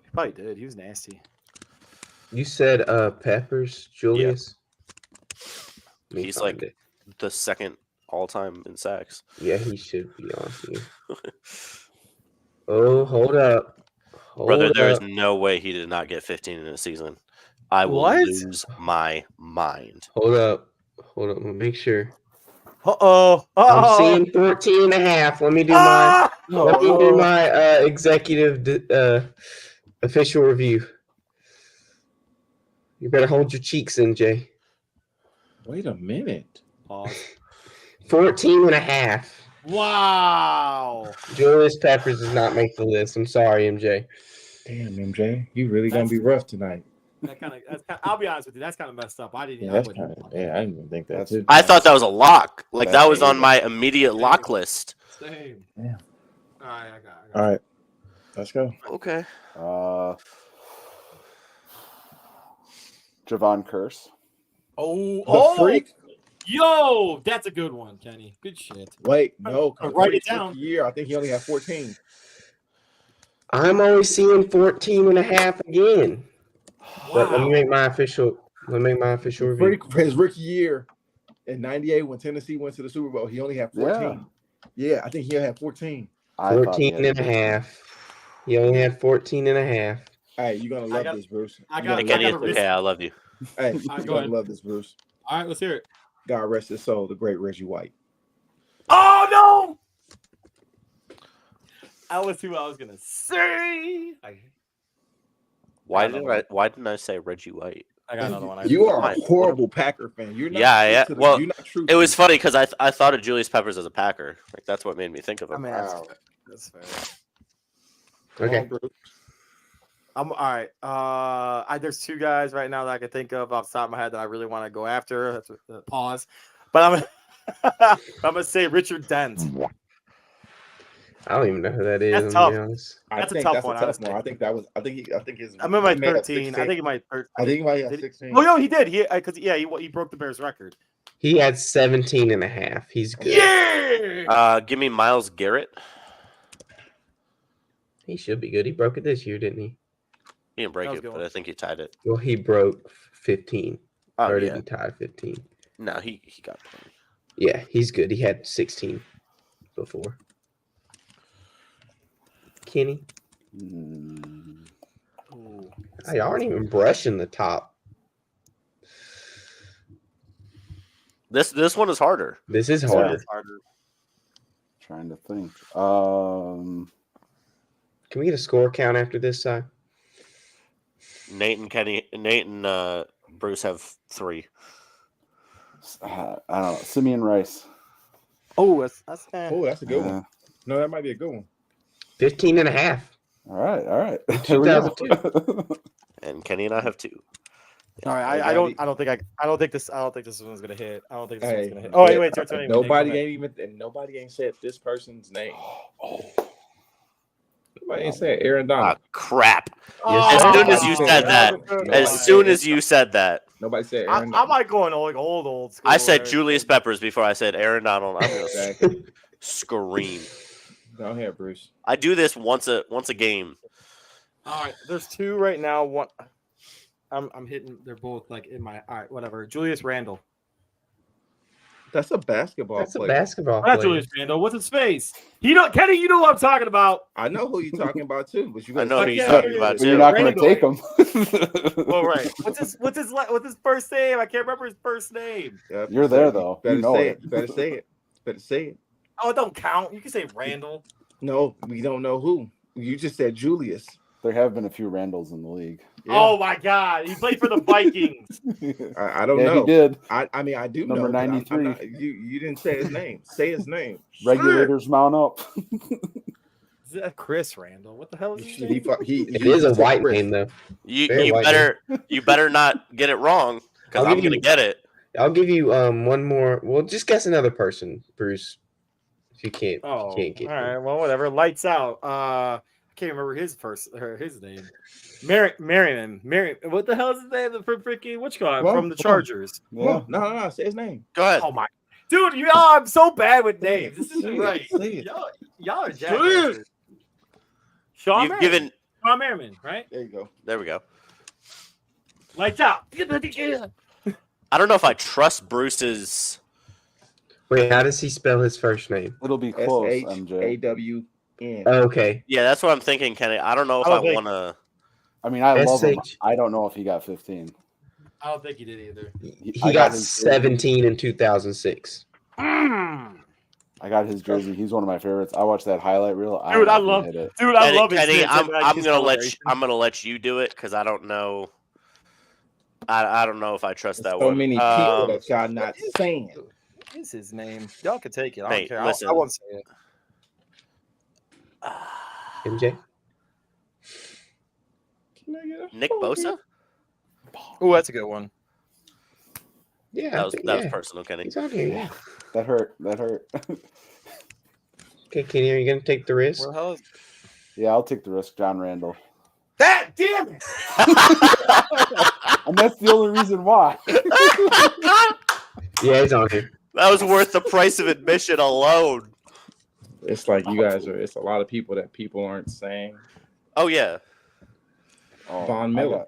He probably did. He was nasty. You said Peppers, Julius? Yeah. He's like the second all-time in sacks. Yeah, he should be on here. Oh, hold up. Brother, there is no way he did not get 15 in a season. I will lose my mind. Hold up. Let me make sure. Uh-oh. I'm seeing 14 and a half. Let me do my executive official review. You better hold your cheeks in, Jay. Wait a minute. 14 and a half. Wow. Julius Peppers does not make the list. I'm sorry, MJ. Damn, MJ. You really going to be rough tonight. I'll be honest with you. That's kind of messed up. I didn't even think that too. I thought that was a lock. Like that was on my immediate lock list. Same. Yeah. All right, I got All right. Let's go. Okay. Javon Curse. Oh, freak. Yo, that's a good one, Kenny. Good shit. Wait, no. Write it down. Year, I think he only had 14. I'm only seeing 14 and a half again. Wow. But let me make my official review. For his rookie year in 98 when Tennessee went to the Super Bowl, he only had 14. Yeah, I think he had 14. 14 and a half. He only had 14 and a half. Hey, you're going to love this, Bruce. Okay, I love you. Hey, you're going to love this, Bruce. All right, let's hear it. God rest his soul, the great Reggie White. Oh, no! I was who I was going to say. Why didn't I say Reggie White? I got another one. You are a horrible Packer fan. You're not. Yeah. Well, you're not true. It was funny because I thought of Julius Peppers as a Packer. Like that's what made me think of him. I mean, that's fair. Okay. I'm all right. There's two guys right now that I can think of off the top of my head that I really want to go after. That's pause. But I'm gonna say Richard Dent. I don't even know who that is. That's tough. That's a tough one. I think his. I'm in my 13. I think he might. I think he might have 16. Oh no, he did. He broke the Bears record. He had 17 and a half. He's good. Yeah. Give me Myles Garrett. He should be good. He broke it this year, didn't he? He didn't break it, but I think he tied it. Well, he broke 15. Oh, or did he tie 15? No, he got 20. Yeah, he's good. He had 16 before. Kenny? Y'all aren't even brushing the top. This one is harder. This is harder. It's harder. Trying to think. Can we get a score count after this side? Nate and Bruce have 3. I don't know. Simeon Rice. Oh, that's a good one. No, that might be a good one. 15 and a half. All right. Here we go. And Kenny and I have 2. All right, I don't think this one's gonna hit. I don't think this one's Hey, gonna hit. Oh wait, it's your turn. Nobody ain't said this person's name. Nobody ain't said Aaron Donald. Crap. Yes, As sir. soon as you said that, Nobody said Aaron I Donald. might go in like old school. I said right? Julius Peppers before I said Aaron Donald. I'm gonna scream. Go ahead, Bruce. I do this once a game. All right, there's 2 right now. One, I'm hitting. They're both like in my. All right, whatever. Julius Randle. That's a basketball That's a player. basketball Not player. Julius Randle. What's his face? Kenny, you know what I'm talking about. I know who you're talking about too, but you I gotta know say he's it. talking about But you're too. not going to take him. Well, right. What's his first name? I can't remember his first name. Yep, You're there, though. Better You know say it. it. Better say it. Better say it. Oh, it don't count. You can say Randall. No, we don't know who. You just said Julius. There have been a few Randalls in the league. Yeah. Oh my God, he played for the Vikings. I don't Yeah, know. he did. I mean, I do Number know. but I'm 93. not- you didn't say his name. Say his name. Regulators mount up. Is that Chris Randall? What the hell is his name? It is a white name though. You Very white better not get it wrong because I'll I'm give gonna you- get it. I'll give you one more. Well, just guess another person, Bruce. If you can't, Oh, if you can't get all right. Well, whatever. Lights out. I can't remember his name. Merriman. What the hell is his name? For freaking which guy from the Chargers? No, say his name. Go ahead. Oh my, dude, I'm so bad with names. This isn't right. Say it. Y'all are jackasses. Sean You've Merriman. given. Sean Merriman, right? There you go. There we go. Lights out. I don't know if I trust Bruce's. Wait, how does he spell his first name? It'll be close, MJ. SHAWN. Okay. Yeah, that's what I'm thinking, Kenny. I don't know if I I don't think- want to. I mean, I love him. SH. I don't know if he got 15. I don't think he did either. He got 17 in 2006. I got his jersey. He's one of my favorites. I watched that highlight reel. Dude, I don't know love if he hit it. Dude, I Kenny, love his Kenny, kids and, like, I'm his gonna celebration. let you do it because I don't know. I don't know if I trust that So one. many people that y'all not saying. What is his name? Y'all can take it. I Nate, don't care. listen. I won't say it. MJ. Nick Bosa? Oh, that's a good one. Yeah, That was personal, Kenny. He's on here. Yeah. That hurt. Okay, Kenny, are you gonna take the risk? Where the hell is? Yeah, I'll take the risk. John Randall. That damn it! And that's the only reason why. Yeah, he's on here. That was worth the price of admission alone. It's like you guys are. It's a lot of people that people aren't saying. Oh yeah. Von Miller.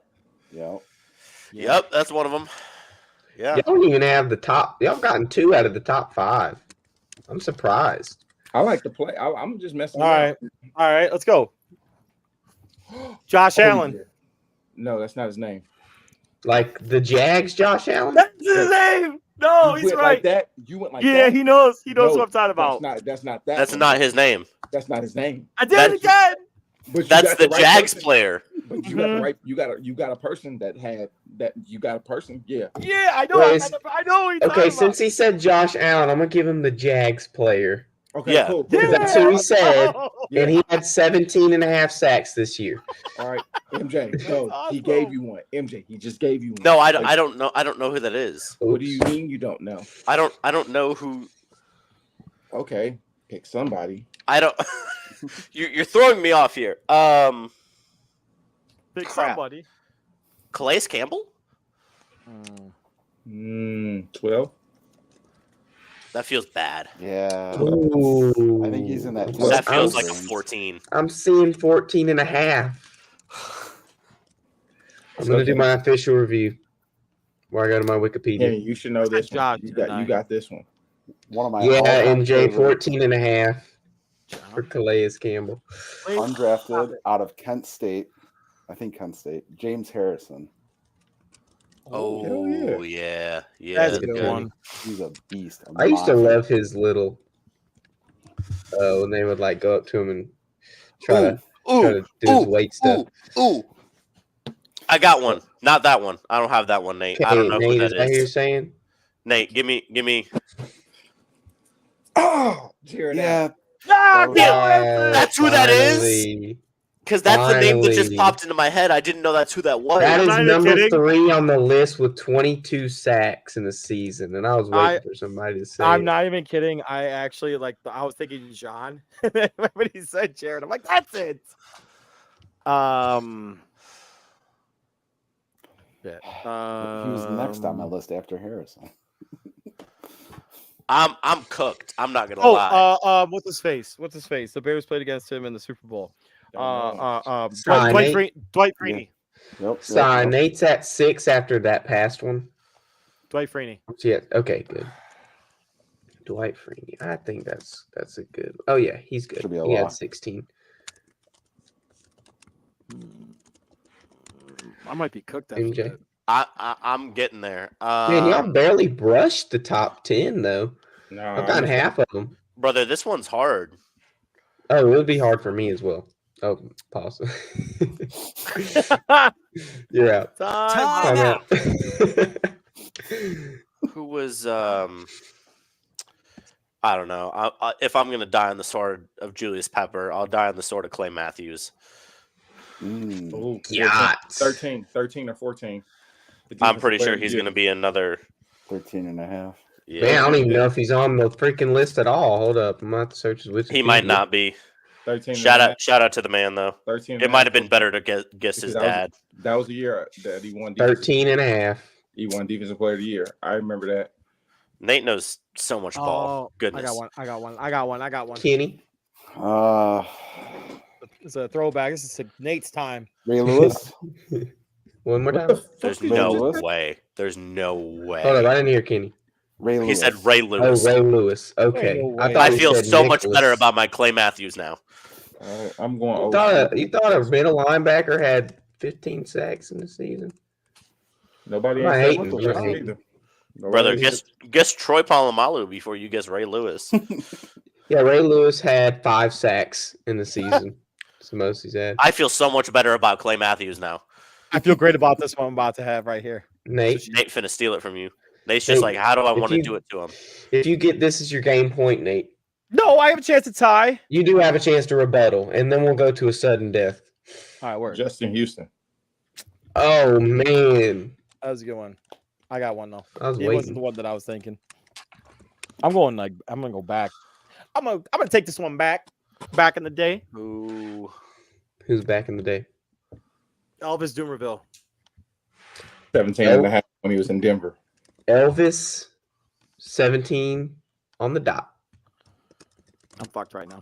Yep, that's one of them. Yeah. Y'all don't even have the top. Y'all gotten 2 out of the top 5. I'm surprised. I like to play. I'm just messing. All right, let's go. Josh Allen. No, that's not his name. Like the Jags, Josh Allen. That's his name. No, You he's went right. Like that. You went like Yeah, that. he knows. He knows No, what I'm talking about. That's not that. That's one. not his name. That's not his name. I did it again. But you That's got the right Jags person. player. But you got the right. You got a person that had that. You got a person. Yeah. Yeah, I know. Well, I know. What you're Okay, talking since he said Josh Allen, I'm gonna give him the Jags player. Okay. Yeah. Cool. Because that's who he said, Yeah. and he had 17 and a half sacks this year. All right, MJ. No, he gave you one. MJ, he just gave you one. No, I don't know. I don't know who that is. What do you mean you don't know? I don't know who. Okay, pick somebody. I don't. You're throwing me off here. Pick crap. somebody. Calais Campbell? 12. That feels bad. Yeah. Ooh. I think he's in that. That feels I'm- like a 14. I'm seeing 14 and a half. I'm gonna do my official review. Where I go to my Wikipedia. Yeah, you should know this one. You got this one. One of my Yeah, all-time MJ favorites. 14 and a half for Calais Campbell. Undrafted out of Kent State. I think Kent State. James Harrison. Oh yeah. That's a good one. He's a beast. I used to love his little when they would like go up to him and try to do his weight stuff. Ooh. I got one. Not that one. I don't have that one, Nate. I don't know Nate, who is that that who you're is. saying? Nate, give me. Oh, Jared. Yeah. Ah, Oh, damn it. That's who that is? finally. Because that's the name that just Finally. popped into my head. I didn't know that's who that was. That is not even number kidding. 3 on the list with 22 sacks in the season, and I was waiting for somebody to say I'm it. not even kidding. I actually I was thinking John when he said Jared. I'm like, that's it. Yeah. He was next on my list after Harrison. I'm cooked. I'm not gonna lie. What's his face? The Bears played against him in the Super Bowl. Dwight Freeney. Sorry, Nate's at 6 after that past one. Dwight Freeney. Yeah. Okay. Good. Dwight Freeney. I think that's a good. Oh yeah, he's good. Should be a He had lock. 16. I might be cooked after MJ. that. I'm getting there. Man, y'all barely brushed the top 10 though. No, I've gotten half of them. Brother, this one's hard. Oh, it would be hard for me as well. Oh, pause. You're out. Time out. Who was I don't know. If I'm gonna die on the sword of Julius Pepper, I'll die on the sword of Clay Matthews. Ooh, Yeah. 13 or 14. I'm pretty sure he's gonna be another 13.5. Yeah. Man, I don't even know if he's on the freaking list at all. Hold up, I'm about to search his Wikipedia. He might not be. 13. Shout out to the man though. 13. It might have been better to guess his dad. That was the year that he won. 13.5. He won Defensive Player of the Year. I remember that. Nate knows so much ball. Goodness. I got one. Kenny. It's a throwback. This is Nate's time. Ray Lewis. One more time. There's Ray no Lewis? way. There's no way. Hold up, I didn't hear Kenny. Ray He Lewis. said Ray Lewis. Oh, Ray Lewis. Okay. no I, way. thought I he feel said so much Nicholas. better about my Clay Matthews now. I'm going. You thought a middle linebacker had 15 sacks in the season? Nobody I'm ain't hating, said bro. that either. Brother, Nobody- guess Troy Polamalu before you guess Ray Lewis. Yeah, Ray Lewis had 5 sacks in the season. It's the most he's had. I feel so much better about Clay Matthews now. I feel great about this one I'm about to have right here. Nate, Nate finna steal it from you. Nate's just like, how do I if want to you- do it to him? if you get this as your game point, Nate, No, I have a chance to tie. you do have a chance to rebuttal, and then we'll go to a sudden death. All right, work. Justin Houston. Oh man, That was a good one. I got one though. I was It wasn't waiting. the one that I was thinking. I'm gonna go back. I'm gonna take this one back in the day. Ooh. Who's back in the day? Elvis Dumerville. 17 and a half when he was in Denver. Elvis, 17 on the dot. I'm fucked right now.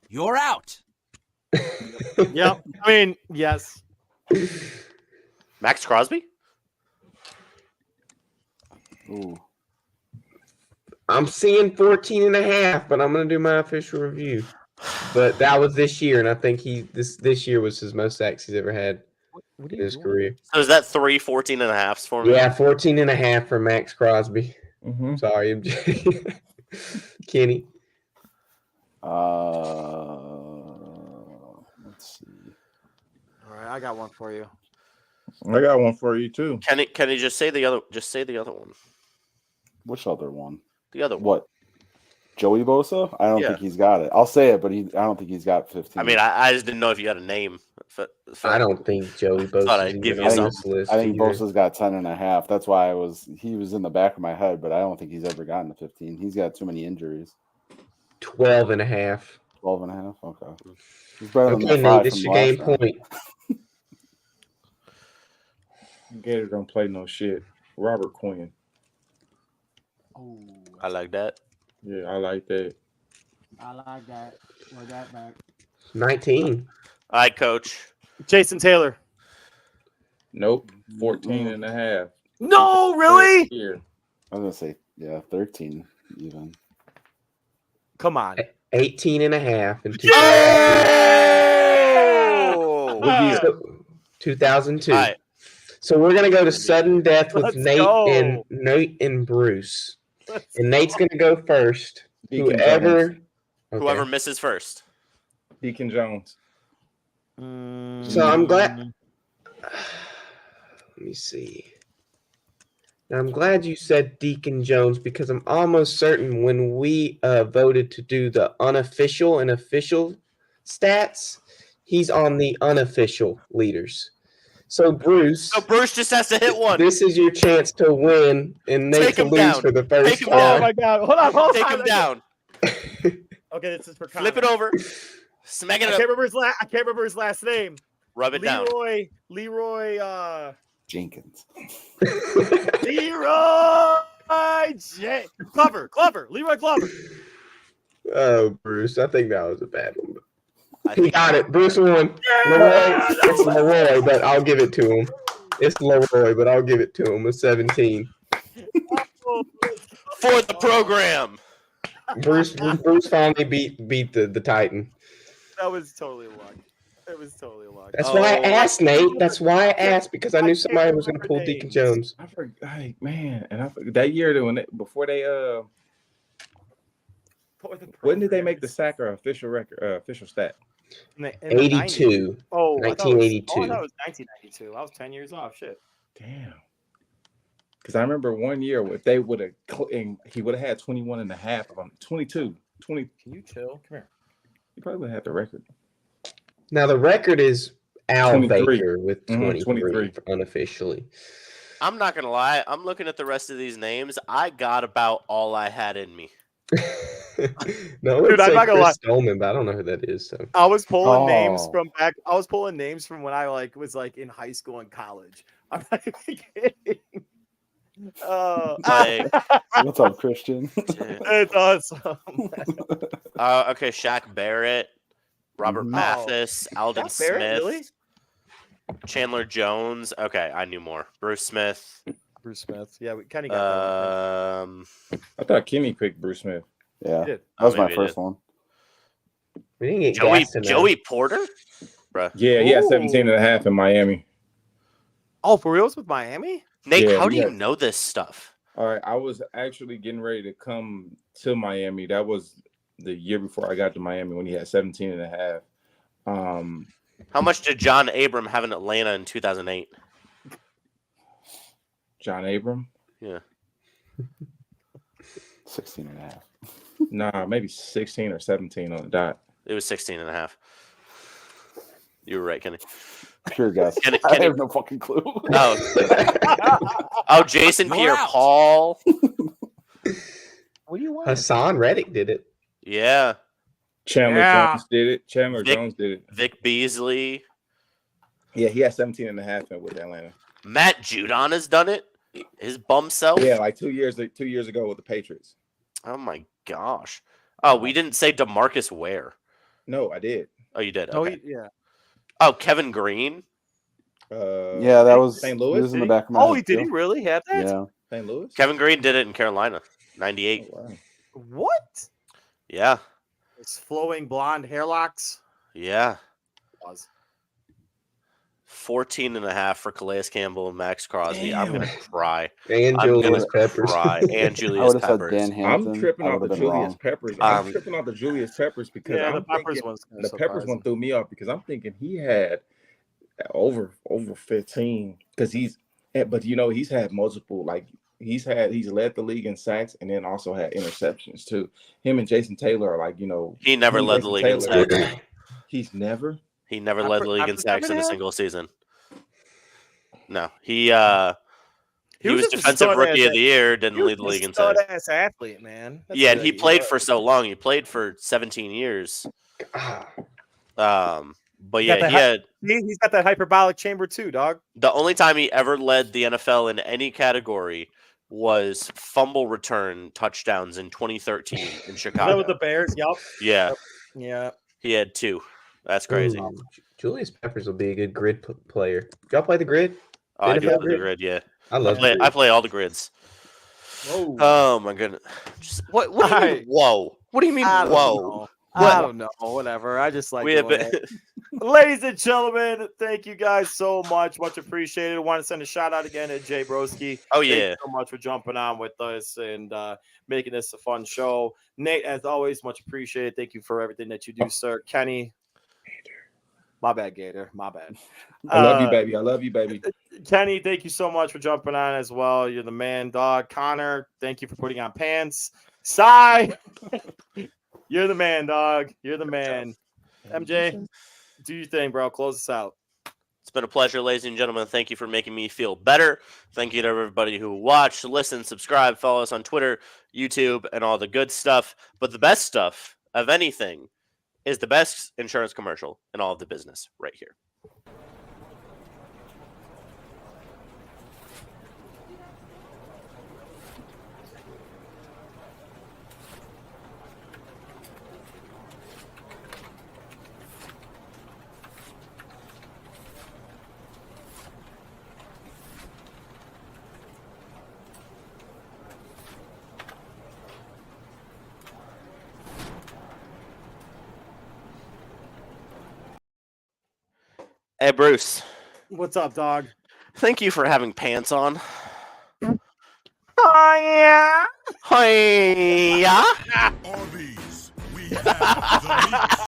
You're out. Yep. I mean, yes. Max Crosby? Ooh. I'm seeing 14 and a half, but I'm going to do my official review. But that was this year, and I think this year was his most sacks he's ever had in his career. So is that 3 14 and a halves for me? Yeah, 14 and a half for Max Crosby. Mm-hmm. Sorry, MJ. Kenny. Let's see. All right, I got one for you. I got one for you too. Can he just say the other? Just say the other one. Which other one? The other one. What? Joey Bosa? I don't Yeah. think he's got it. I'll say it, but I don't think he's got 15. I mean, I just didn't know if you had a name. I don't think Joey Thought Bosa I'd is give even you on some. this list. I think either. Bosa's got 10 and a half. That's why he was in the back of my head, but I don't think he's ever gotten to 15. He's got too many injuries. 12 and a half. 12 and a half? Okay. He's better than Okay, the Nate, 5 this from is your game last time. point. Gator don't play no shit. Robert Quinn. I like that. Yeah, I like that. I like that. We're that back. 19. All right, coach. Jason Taylor. Nope. 14 and a half. No, really? Here. I was going to say, yeah, 13 even. Come on. 18 and a half. In Oh! What year? 2002. All right. So we're gonna go to sudden death with Let's Nate go. and Bruce. And Nate's gonna go first. Deacon Whoever Jones. Whoever misses first. Deacon Jones. So I'm glad. Let me see. I'm glad you said Deacon Jones because I'm almost certain when we voted to do the unofficial and official stats, he's on the unofficial leaders. So Bruce, just has to hit one. This is your chance to win and Nate Take to him lose down. for the first Take him time. down. Oh my God! Hold on. Take him down. Okay, this is for Flip it Connor. over. Smack it I up. can't remember his last name. Rub it down. Leroy. Jenkins. Leroy Glover. Leroy Glover. Oh, Bruce, I think that was a bad one. I He got it. Bruce won. It's Leroy, but I'll give it to him. It's Leroy, but I'll give it to him with 17. For the program. Bruce finally beat the Titan. That was totally luck. It was totally luck. That's why I asked, Nate. That's why I asked, because I knew somebody was going to pull Deacon Jones. I forgot, man, and that year before they when did they make the Sacker official record, official stat? In the 82. 90s. Oh, 1982. I thought it was 1992. I was 10 years off. Shit. Damn. Because I remember one year if they would have, he would have had 21 and a half of them. 22. 20. Can you chill? Come here. He probably would have had the record. Now, the record is Al 23. Baker with 23, 23 unofficially. I'm not going to lie. I'm looking at the rest of these names. I got about all I had in me. No, Dude, I'm not gonna lie. Stolman, but I don't know who that is. So I was pulling names from back. I was pulling names from when I was in high school and college. I'm not even kidding. What's up, Christian? It's awesome. Okay, Shaq Barrett, Robert Mathis, Alden Shaq Barrett, Smith, really? Chandler Jones. Okay, I knew more. Bruce Smith. Yeah, we kind of got that. I thought Kenny picked Bruce Smith. Yeah, did. that was my maybe I first did. one. we didn't get Joey Gaston now. Joey Porter? Bruh. Yeah, he had 17 and a half in Miami. Oh, for reals with Miami? Nate, Yeah, how do yeah. you know this stuff? All right, I was actually getting ready to come to Miami. That was the year before I got to Miami when he had 17 and a half. How much did John Abram have in Atlanta in 2008? John Abram? Yeah. 16 and a half. Nah, maybe 16 or 17 on the dot. It was 16 and a half. You were right, Kenny. Pure guess. Kenny, I have no fucking clue. Oh, Jason Pierre-Paul. What do you want? Hassan Reddick did it. Yeah. Chandler Jones did it. Jones did it. Vic Beasley. Yeah, he had 17 and a half with Atlanta. Matt Judon has done it. His bum self. Yeah, like 2 years ago with the Patriots. Oh my gosh. Oh, we didn't say DeMarcus Ware. No, I did. Oh, you did. Oh, Okay. yeah. Oh, Kevin Green. Yeah, that was St. He Louis. was in the back of my Oh, head, did too. he really have that? Yeah. St. Louis. Kevin Green did it in Carolina. 98. Oh, wow. What? Yeah. It's flowing blonde hair locks. Yeah. Was. 14 and a half for Calais Campbell and Max Crosby. I'm going to cry. And I'm Julius gonna Peppers. cry. And I Julius would have said Peppers. Dan Hampton. I'm tripping I off the would've been Julius wrong. Peppers. I'm tripping off the Julius Peppers because Yeah, I'm the Peppers thinking one's kinda the Peppers surprising. one threw me off because I'm thinking he had over 15 because but he's had multiple he's led the league in sacks and then also had interceptions too. Him and Jason Taylor are he never led the league in sacks. He's never. He never led the league in sacks in a single season. No, he was just a defensive stud rookie ass- of the year. Didn't He was lead the a league in sacks. stud-ass athlete, man. That's Yeah, and what he played for so long. He played for 17 years. But yeah, he's got that hyperbolic chamber too, dog. the only time he ever led the NFL in any category was fumble return touchdowns in 2013 in Is that Chicago. with the Bears? Yup. Yeah, Yeah. he had 2. That's crazy. Ooh, Julius Peppers will be a good grid player. Did y'all play the grid? Oh, I do NFL love the grid. Yeah, I love I play all the grids. Whoa. Oh my goodness! What do you mean? Whoa! What do you mean? I don't Whoa! know. I don't know. Whatever. I just like We have doing been. it. Ladies and gentlemen, thank you guys so much. Much appreciated. I want to send a shout out again to Jay Broski. Oh, Thank yeah. you so much for jumping on with us and making this a fun show. Nate, as always, much appreciated. Thank you for everything that you do, sir. Kenny. My bad, Gator. My bad. I love you, baby. I love you, baby. Kenny, thank you so much for jumping on as well. You're the man, dog. Connor, thank you for putting on pants. Cy, you're the man, dog. You're the man. MJ, do your thing, bro. Close us out. It's been a pleasure, ladies and gentlemen. Thank you for making me feel better. Thank you to everybody who watched, listened, subscribe, follow us on Twitter, YouTube, and all the good stuff. But the best stuff of anything is the best insurance commercial in all of the business right here. Hey, Bruce. What's up, dog? Thank you for having pants on. Oh, yeah. Hi-ya. Arby's, we have the meat.